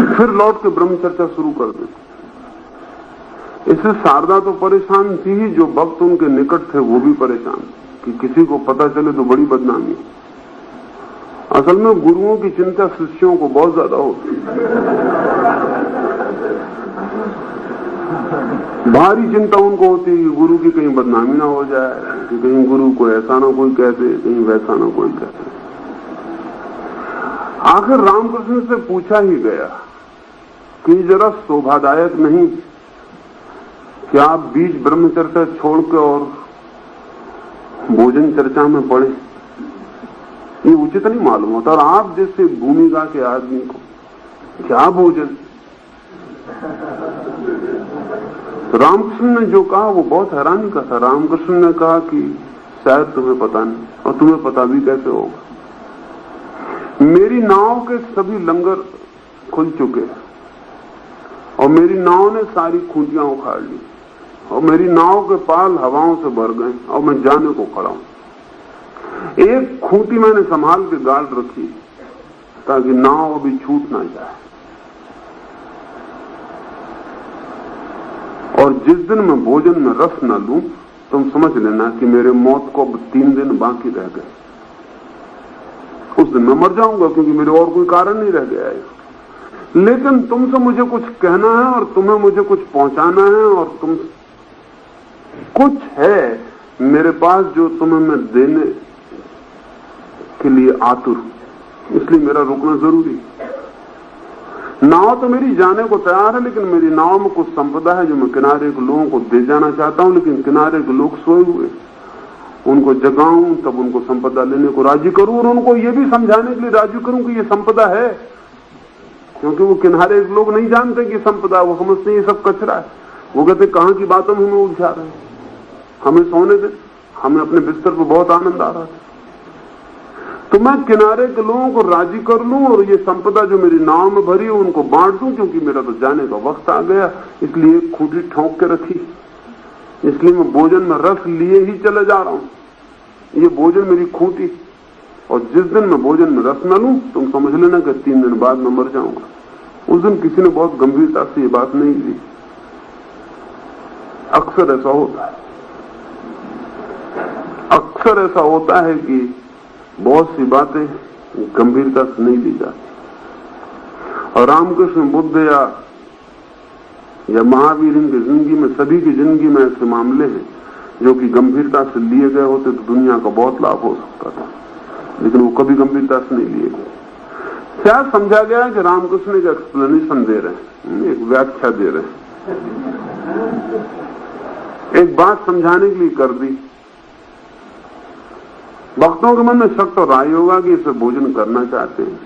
फिर लौट के ब्रह्म चर्चा शुरू कर देते। इससे शारदा तो परेशान थी ही, जो भक्त उनके निकट थे वो भी परेशान कि किसी को पता चले तो बड़ी बदनामी। असल में गुरुओं की चिंता शिष्यों को बहुत ज्यादा होती भारी चिंता उनको होती है कि गुरु की कहीं बदनामी ना हो जाए, कि कहीं गुरु को ऐसा ना कोई कह दे, कहीं वैसा ना कोई कह दे। आखिर रामकृष्ण से पूछा ही गया कि जरा शोभादायक नहीं क्या आप बीच ब्रह्मचर्चा छोड़ के और भोजन चर्चा में पड़े? ये उचित नहीं मालूम होता। और आप जैसे भूमिका के आदमी को क्या भोजन? रामकृष्ण ने जो कहा वो बहुत हैरानी का था। रामकृष्ण ने कहा कि शायद तुम्हें पता नहीं, और तुम्हें पता भी कैसे होगा। मेरी नाव के सभी लंगर खुल चुके और मेरी नाव ने सारी खूंटियां उखाड़ ली और मेरी नाव के पाल हवाओं से भर गए और मैं जाने को खड़ा हूं। एक खूंटी मैंने संभाल के गाड़ रखी ताकि नाव अभी छूट ना जाए, और जिस दिन मैं भोजन में रस न लूं तुम समझ लेना कि मेरे मौत को अब 3 दिन बाकी रह गए। उस दिन मैं मर जाऊंगा क्योंकि मेरे और कोई कारण नहीं रह गया है। लेकिन तुमसे मुझे कुछ कहना है और तुम्हें मुझे कुछ पहुंचाना है, और तुम कुछ है मेरे पास जो तुम्हें मैं देने के लिए आतुर, इसलिए मेरा रुकना जरूरी। नाव तो मेरी जाने को तैयार है, लेकिन मेरी नाव में कुछ संपदा है जो मैं किनारे के लोगों को दे जाना चाहता हूं, लेकिन किनारे के लोग सोए हुए, उनको जगाऊं तब उनको संपदा लेने को राजी करूं, और उनको ये भी समझाने के लिए राजी करूं कि ये संपदा है, क्योंकि वो किनारे के लोग नहीं जानते कि संपदा, वो समझते ये सब कचरा है। वो कहते कहां की बातों में हमें उलझा रहे हैं, हमें सोने दे, हमें अपने बिस्तर पर बहुत आनंद आ रहा था। तो मैं किनारे के लोगों को राजी कर लूं और ये संपदा जो मेरी नाव में भरी है उनको बांट दूं, क्योंकि मेरा तो जाने का वक्त आ गया। इसलिए एक खूंटी ठोंक के रखी, इसलिए मैं भोजन में रस लिए ही चले जा रहा हूं। ये भोजन मेरी खूंटी, और जिस दिन मैं भोजन में रस न लूं तुम समझ लेना कि 3 दिन बाद मैं मर जाऊंगा। उस दिन किसी ने बहुत गंभीरता से ये बात नहीं ली। अक्सर ऐसा होता है, अक्सर ऐसा होता है कि बहुत सी बातें गंभीरता से नहीं ली जाती। और रामकृष्ण बुद्ध या महावीर इनकी जिंदगी में, सभी की जिंदगी में ऐसे मामले हैं जो कि गंभीरता से लिए गए होते तो दुनिया का बहुत लाभ हो सकता था, लेकिन वो कभी गंभीरता से नहीं लिए गए। शायद समझा गया कि रामकृष्ण एक एक्सप्लेनेशन दे रहे हैं, एक व्याख्या दे रहे हैं। एक बात समझाने के लिए कर दी। भक्तों के मन में शक तो राय होगा कि इसे भोजन करना चाहते हैं,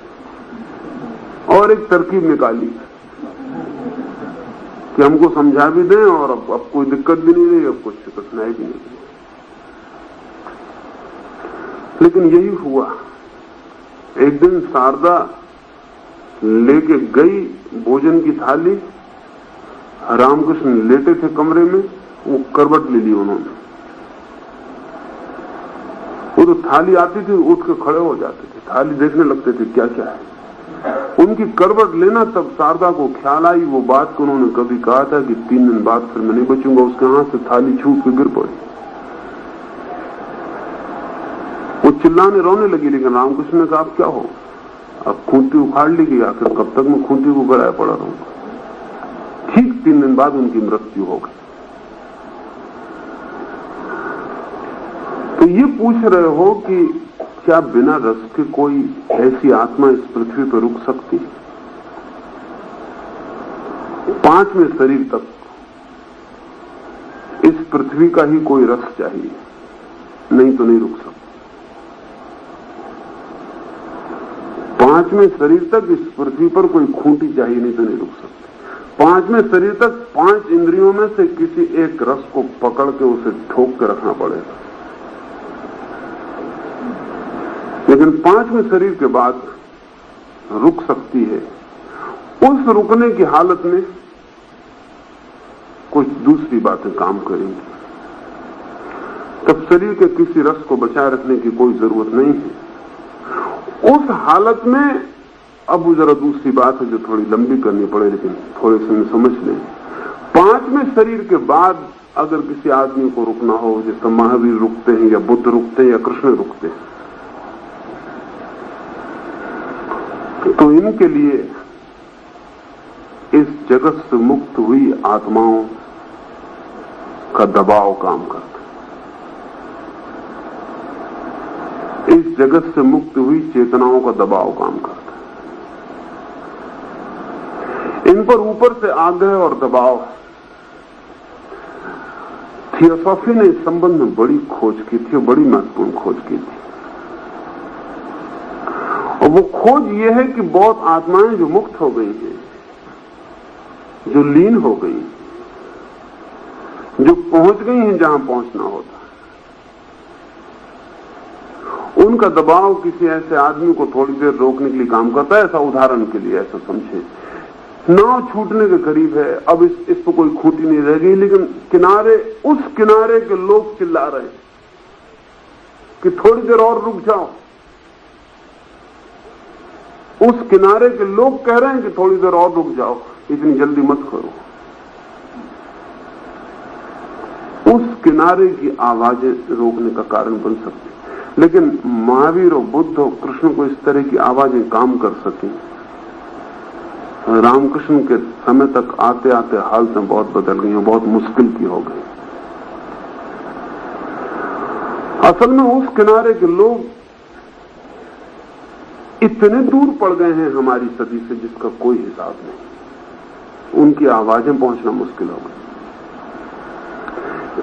और एक तरकीब निकाली कि हमको समझा भी दें और अब कोई दिक्कत भी नहीं रही, अब कुछ कठिनाई भी नहीं। लेकिन यही हुआ। एक दिन शारदा लेके गई भोजन की थाली, रामकृष्ण लेटे थे कमरे में, वो करवट ले ली उन्होंने। वो तो थाली आती थी उठ के खड़े हो जाते थे, थाली देखने लगते थे क्या क्या है। उनकी करवट लेना, तब शारदा को ख्याल आई वो बात को उन्होंने कभी कहा था कि 3 दिन बाद फिर मैं नहीं बचूंगा। उसके हाथ से थाली छूट के गिर पड़ी। वो चिल्लाने रोने लगी, लेकिन रामकृष्ण ने कहा अब क्या हो, अब खूंटी उखाड़ ली गई, आखिर कब तक मैं खूंटी को गिराया पड़ा रहूंगा। ठीक 3 दिन बाद उनकी मृत्यु हो गई। तो ये पूछ रहे हो कि क्या बिना रस के कोई ऐसी आत्मा इस पृथ्वी पर रुक सकती है? 5वें शरीर तक इस पृथ्वी का ही कोई रस चाहिए, नहीं तो नहीं रुक सकती। 5वें शरीर तक इस पृथ्वी पर कोई खूंटी चाहिए, नहीं तो नहीं रुक सकती। 5वें शरीर तक 5 इंद्रियों में से किसी एक रस को पकड़ के उसे ठोक के रखना पड़ेगा। लेकिन 5वें शरीर के बाद रुक सकती है। उस रुकने की हालत में कुछ दूसरी बातें काम करेंगी। तब शरीर के किसी रस को बचाए रखने की कोई जरूरत नहीं है। उस हालत में अब जरा दूसरी बात है जो थोड़ी लंबी करनी पड़े, लेकिन थोड़े से में समझ लें। 5वें शरीर के बाद अगर किसी आदमी को रुकना हो, जैसे महावीर रुकते हैं या बुद्ध रुकते हैं या कृष्ण रुकते हैं, तो इनके लिए इस जगत से मुक्त हुई आत्माओं का दबाव काम करता है। इस जगत से मुक्त हुई चेतनाओं का दबाव काम करता है। इन पर ऊपर से आग्रह और दबाव। थियोसॉफी ने इस संबंध में बड़ी खोज की थी, बड़ी महत्वपूर्ण खोज की थी। और वो खोज ये है कि बहुत आत्माएं जो मुक्त हो गई हैं, जो लीन हो गई, जो पहुंच गई हैं जहां पहुंचना होता, उनका दबाव किसी ऐसे आदमी को थोड़ी देर रोकने के लिए काम करता है। ऐसा उदाहरण के लिए ऐसा समझे, नाव छूटने के करीब है, अब इस पर कोई खूंटी नहीं रह गई, लेकिन किनारे, उस किनारे के लोग चिल्ला रहे हैं कि थोड़ी देर और रुक जाओ। उस किनारे के लोग कह रहे हैं कि थोड़ी देर और रुक जाओ, इतनी जल्दी मत करो। उस किनारे की आवाजें रोकने का कारण बन सकती, लेकिन महावीर और बुद्ध और कृष्ण को इस तरह की आवाजें काम कर सकी। रामकृष्ण के समय तक आते आते हालतें बहुत बदल गई, बहुत मुश्किल की हो गई। असल में उस किनारे के लोग इतने दूर पड़ गए हैं हमारी सदी से जिसका कोई हिसाब नहीं। उनकी आवाजें पहुंचना मुश्किल हो गई।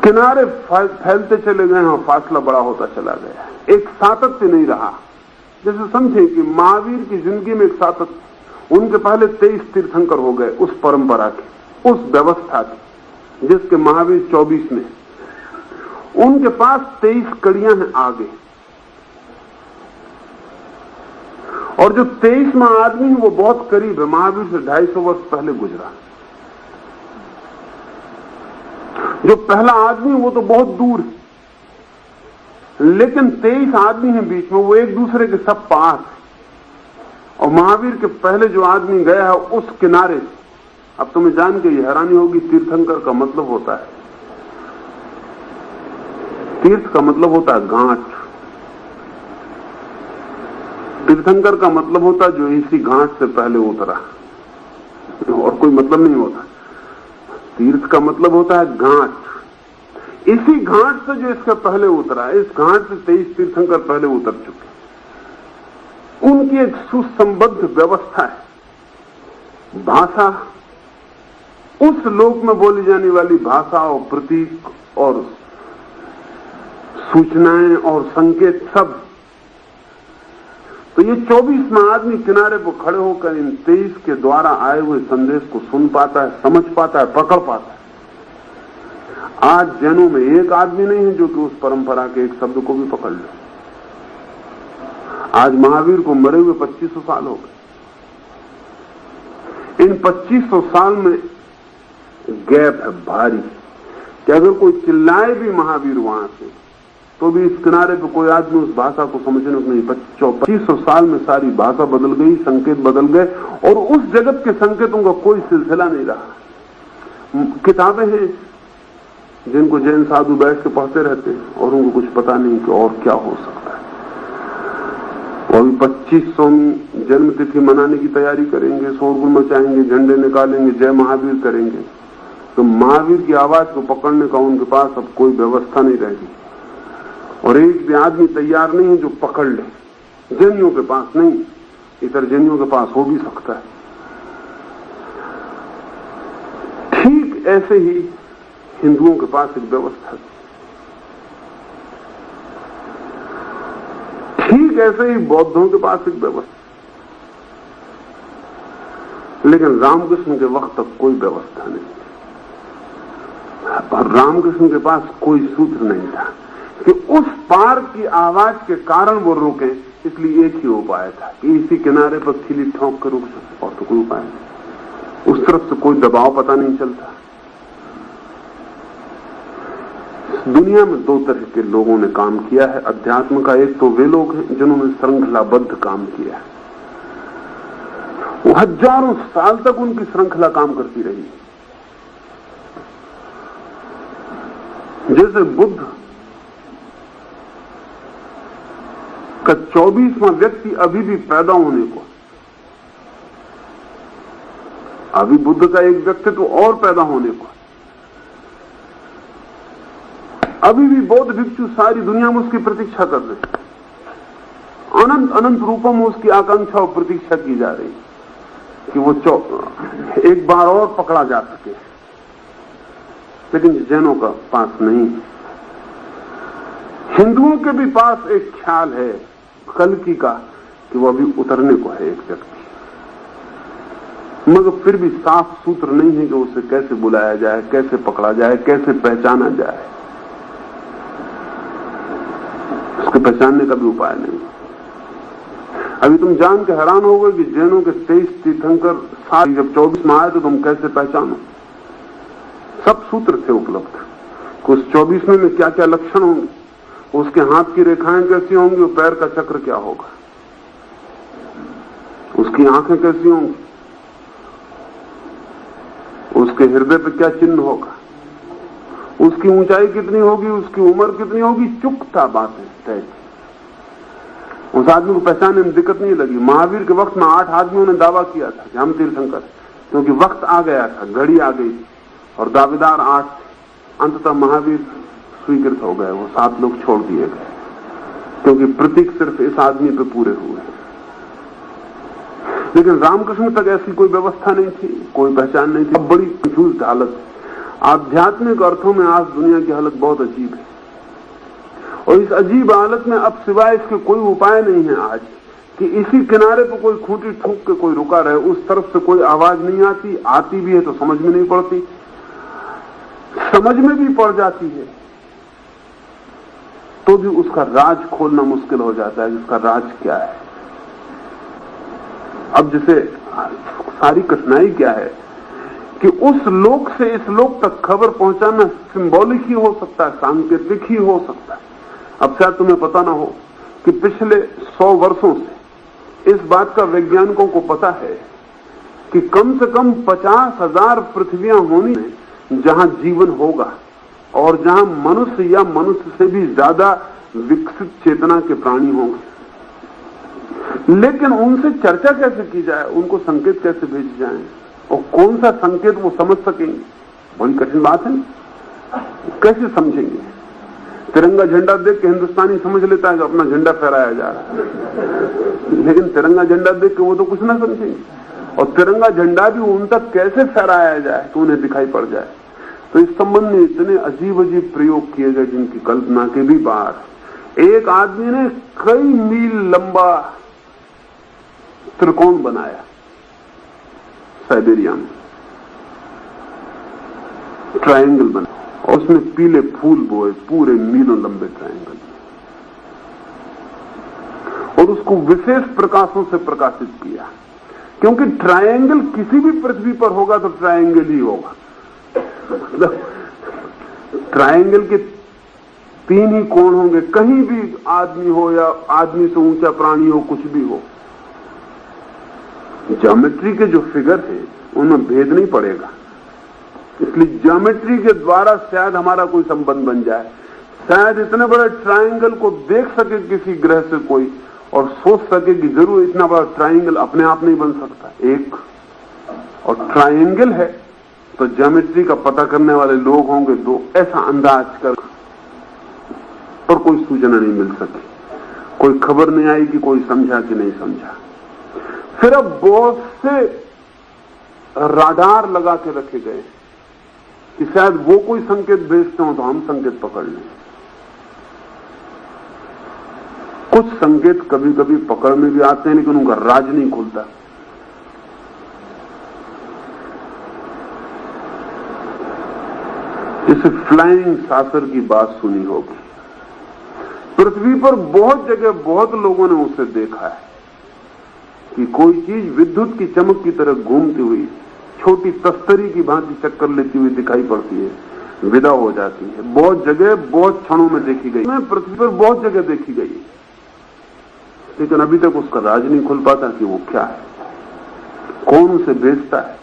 किनारे फैलते चले गए और फासला बड़ा होता चला गया, एक सातत्य नहीं रहा। जैसे समझे कि महावीर की जिंदगी में एक सातत्य, उनके पहले 23 तीर्थंकर हो गए उस परंपरा के, उस व्यवस्था की जिसके महावीर 24 में, उनके पास 23 कड़ियां हैं आगे। और जो 23वां आदमी है वो बहुत करीब है, महावीर से 250 वर्ष पहले गुजरा। जो पहला आदमी वो तो बहुत दूर है, लेकिन 23 आदमी हैं बीच में, वो एक दूसरे के सब पास है। और महावीर के पहले जो आदमी गया है उस किनारे, अब तुम्हें जान के ये हैरानी होगी, तीर्थंकर का मतलब होता है, तीर्थ का मतलब होता है घाट, तीर्थंकर का मतलब होता है जो इसी घाट से पहले उतरा, और कोई मतलब नहीं होता। तीर्थ का मतलब होता है घाट, इसी घाट से जो इसका पहले उतरा, इस घाट से 23 तीर्थंकर पहले उतर चुके। उनकी एक सुसंबद्ध व्यवस्था है, भाषा उस लोक में बोली जाने वाली भाषा और प्रतीक और सूचनाएं और संकेत सब, तो ये 24वां आदमी किनारे पर खड़े होकर इन 23 के द्वारा आए हुए संदेश को सुन पाता है, समझ पाता है, पकड़ पाता है। आज जैनों में एक आदमी नहीं है जो कि उस परंपरा के एक शब्द को भी पकड़ ले। आज महावीर को मरे हुए 2500 साल हो गए। इन 2500 साल में गैप है भारी कि अगर कोई चिल्लाए भी महावीर वहां से, तो भी इस किनारे पे कोई आदमी उस भाषा को समझने को नहीं। 2500 साल में सारी भाषा बदल गई, संकेत बदल गए, और उस जगत के संकेतों का कोई सिलसिला नहीं रहा। किताबें हैं जिनको जैन साधु बैठ के पढ़ते रहते हैं और उनको कुछ पता नहीं कि और क्या हो सकता है। वो अभी 2500वीं जन्म तिथि मनाने की तैयारी करेंगे, शोरगुल मचाएंगे, झंडे निकालेंगे, जय महावीर करेंगे, तो महावीर की आवाज को पकड़ने का उनके पास अब कोई व्यवस्था नहीं रहेगी। और एक भी आदमी तैयार नहीं है जो पकड़ ले। जैनियों के पास नहीं, इतर जैनियों के पास हो भी सकता है। ठीक ऐसे ही हिंदुओं के पास एक व्यवस्था थी, ठीक ऐसे ही बौद्धों के पास एक व्यवस्था, लेकिन रामकृष्ण के वक्त तक कोई व्यवस्था नहीं थी। और रामकृष्ण के पास कोई सूत्र नहीं था कि उस पार की आवाज के कारण वो रोके। इसलिए एक ही उपाय था कि इसी किनारे पर खिली ठोंक कर रुक सके, और तो कोई उपाय नहीं। उस तरफ से कोई दबाव पता नहीं चलता। दुनिया में दो तरह के लोगों ने काम किया है अध्यात्म का। एक तो वे लोग हैं जिन्होंने श्रृंखलाबद्ध काम किया है, वो हजारों साल तक उनकी श्रृंखला काम करती रही। जैसे बुद्ध का 24वां व्यक्ति अभी भी पैदा होने को, अभी बुद्ध का एक व्यक्तित्व और पैदा होने को, अभी भी बौद्ध भिक्षु सारी दुनिया में उसकी प्रतीक्षा कर रहे हैं। अनंत अनंत रूपों में उसकी आकांक्षा और प्रतीक्षा की जा रही कि वो एक बार और पकड़ा जा सके। लेकिन जैनों का पास नहीं। हिंदुओं के भी पास एक ख्याल है कल्कि का कि वो अभी उतरने को है एक व्यक्ति, मगर फिर भी साफ सूत्र नहीं है कि उसे कैसे बुलाया जाए, कैसे पकड़ा जाए, कैसे पहचाना जाए। उसके पहचानने का भी उपाय नहीं। अभी तुम जान के हैरान हो गए कि जैनों के 23 तीर्थंकर साथ जब 24 में आए तो तुम कैसे पहचानो। सब सूत्र थे उपलब्ध। उस 24वें में क्या क्या लक्षण होंगे, उसके हाथ की रेखाएं कैसी होंगी, वो पैर का चक्र क्या होगा, उसकी आंखें कैसी होंगी, उसके हृदय पे क्या चिन्ह होगा, उसकी ऊंचाई कितनी होगी, उसकी उम्र कितनी होगी। चुकता बातें तय थी। उस आदमी को पहचानने में दिक्कत नहीं लगी। महावीर के वक्त में 8 आदमियों ने दावा किया था कि हम तीर्थंकर, क्योंकि वक्त आ गया था, घड़ी आ गई थी और दावेदार 8 थे। अंततः महावीर स्वीकृत हो गए, वो 7 लोग छोड़ दिए गए, क्योंकि प्रतीक सिर्फ इस आदमी पे पूरे हुए। लेकिन रामकृष्ण तक ऐसी कोई व्यवस्था नहीं थी, कोई पहचान नहीं थी। अब बड़ी कंफ्यूज हालत। आध्यात्मिक अर्थों में आज दुनिया की हालत बहुत अजीब है, और इस अजीब हालत में अब सिवाय इसके कोई उपाय नहीं है आज कि इसी किनारे पर कोई खूंटी ठोक के कोई रुका रहे। उस तरफ से कोई आवाज नहीं आती, आती भी है तो समझ में नहीं पड़ती, समझ में भी पड़ जाती है तो भी उसका राज खोलना मुश्किल हो जाता है। जिसका राज क्या है। अब जैसे सारी कठिनाई क्या है कि उस लोक से इस लोक तक खबर पहुंचाना सिंबॉलिक ही हो सकता है, सांकेतिक ही हो सकता है। अब शायद तुम्हें पता ना हो कि पिछले 100 वर्षों से इस बात का वैज्ञानिकों को पता है कि कम से कम 50,000 पृथ्वियां होनी है जहां जीवन होगा, और जहां मनुष्य या मनुष्य से भी ज्यादा विकसित चेतना के प्राणी होंगे। लेकिन उनसे चर्चा कैसे की जाए, उनको संकेत कैसे भेजे जाए, और कौन सा संकेत वो समझ सकेंगे, बड़ी कठिन बात है। कैसे समझेंगे? तिरंगा झंडा देख के हिंदुस्तानी समझ लेता है कि अपना झंडा फहराया जा रहा है, लेकिन तिरंगा झंडा देख के वो तो कुछ ना समझेंगे। और तिरंगा झंडा भी उन तक कैसे फहराया जाए तो उन्हें दिखाई पड़ जाए। तो इस संबंध में इतने अजीब अजीब प्रयोग किए गए जिनकी कल्पना के भी बाहर। एक आदमी ने कई मील लंबा त्रिकोण बनाया साइबेरिया में, ट्रायंगल बना और उसमें पीले फूल बोए पूरे मीलों लंबे ट्रायंगल, और उसको विशेष प्रकाशों से प्रकाशित किया, क्योंकि ट्रायंगल किसी भी पृथ्वी पर होगा तो ट्रायंगल ही होगा। मतलब ट्रायंगल के 3 ही कोण होंगे, कहीं भी आदमी हो या आदमी से ऊंचा प्राणी हो, कुछ भी हो। ज्योमेट्री के जो फिगर है उनमें भेद नहीं पड़ेगा, इसलिए ज्योमेट्री के द्वारा शायद हमारा कोई संबंध बन जाए, शायद इतने बड़े ट्रायंगल को देख सके किसी ग्रह से कोई और सोच सके कि जरूर इतना बड़ा ट्रायंगल अपने आप नहीं बन सकता एक, और ट्रायंगल है तो ज्योमेट्री का पता करने वाले लोग होंगे 2, ऐसा अंदाज कर, पर कोई सूचना नहीं मिल सकी, कोई खबर नहीं आई कि कोई समझा कि नहीं समझा। फिर अब बहुत से राडार लगा के रखे गए कि शायद वो कोई संकेत भेजते हो तो हम संकेत पकड़ लें। कुछ संकेत कभी कभी पकड़ में भी आते हैं लेकिन उनका राज नहीं खुलता। इसे फ्लाइंग सासर की बात सुनी होगी। पृथ्वी पर बहुत जगह बहुत लोगों ने उसे देखा है कि कोई चीज विद्युत की चमक की तरह घूमती हुई छोटी तस्तरी की भांति चक्कर लेती हुई दिखाई पड़ती है, विदा हो जाती है। बहुत जगह बहुत क्षणों में देखी गई, मैं पृथ्वी पर बहुत जगह देखी गई, लेकिन अभी तक उसका राज नहीं खुल पाता कि वो क्या है, कौन उसे भेजता है,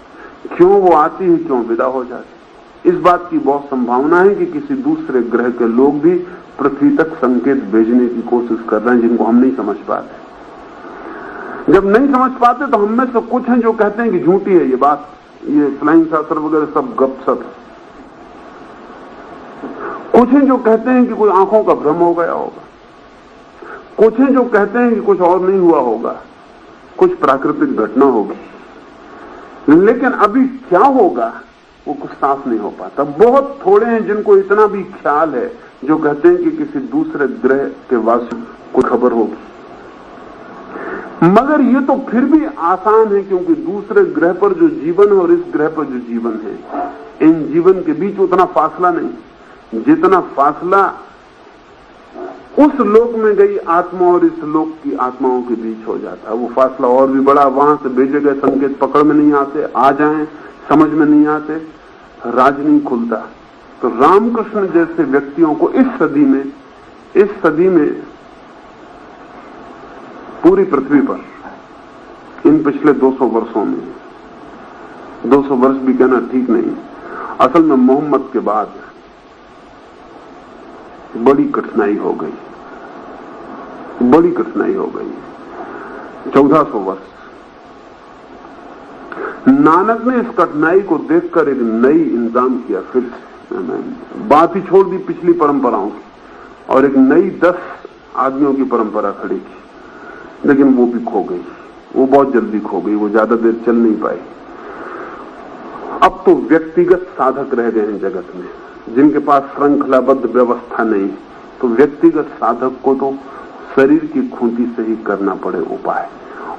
क्यों वो आती है, क्यों विदा हो जाती है। इस बात की बहुत संभावना है कि किसी दूसरे ग्रह के लोग भी पृथ्वी तक संकेत भेजने की कोशिश कर रहे हैं जिनको हम नहीं समझ पाते। जब नहीं समझ पाते तो हम में से कुछ हैं जो कहते हैं कि झूठी है ये बात, ये फ्लाइंग सासर वगैरह सब गपशप। कुछ हैं जो कहते हैं कि कोई आंखों का भ्रम हो गया होगा, कुछ हैं जो कहते हैं कि कुछ और नहीं हुआ होगा, कुछ प्राकृतिक घटना होगी, लेकिन अभी क्या होगा वो कुछ साफ नहीं हो पाता। बहुत थोड़े हैं जिनको इतना भी ख्याल है जो कहते हैं कि किसी दूसरे ग्रह के वासियों को खबर होगी, मगर ये तो फिर भी आसान है क्योंकि दूसरे ग्रह पर जो जीवन है और इस ग्रह पर जो जीवन है, इन जीवन के बीच उतना फासला नहीं जितना फासला उस लोक में गई आत्मा और इस लोक की आत्माओं के बीच हो जाता है। वो फासला और भी बड़ा, वहां से भेजे गए संकेत पकड़ में नहीं आते, आ जाएं समझ में नहीं आते, राज नहीं खुलता। तो रामकृष्ण जैसे व्यक्तियों को इस सदी में पूरी पृथ्वी पर इन पिछले 200 वर्षों में, 200 वर्ष भी कहना ठीक नहीं, असल में मोहम्मद के बाद बड़ी कठिनाई हो गई, बड़ी कठिनाई हो गई। 1400 वर्ष नानक ने इस कठिनाई को देखकर एक नई इंतजाम किया, फिर बात ही छोड़ दी पिछली परंपराओं की और एक नई 10 आदमियों की परंपरा खड़ी की, लेकिन वो भी खो गई, वो बहुत जल्दी खो गई, वो ज्यादा देर चल नहीं पाई। अब तो व्यक्तिगत साधक रह गए हैं जगत में जिनके पास श्रृंखलाबद्ध व्यवस्था नहीं, तो व्यक्तिगत साधक को तो शरीर की खूंटी से ही करना पड़े उपाय,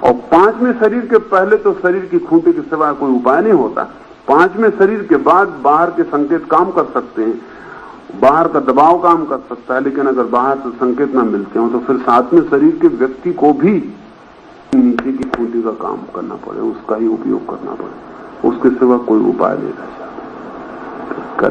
और 5वें शरीर के पहले तो शरीर की खूंटी के सिवा कोई उपाय नहीं होता। 5वें शरीर के बाद बाहर के संकेत काम कर सकते हैं, बाहर का दबाव काम कर सकता है, लेकिन अगर बाहर से संकेत ना मिलते हो तो फिर 7वें शरीर के व्यक्ति को भी नीचे की खूंटी का काम करना पड़े, उसका ही उपयोग करना पड़े, उसके सिवा कोई उपाय नहीं रह जाता।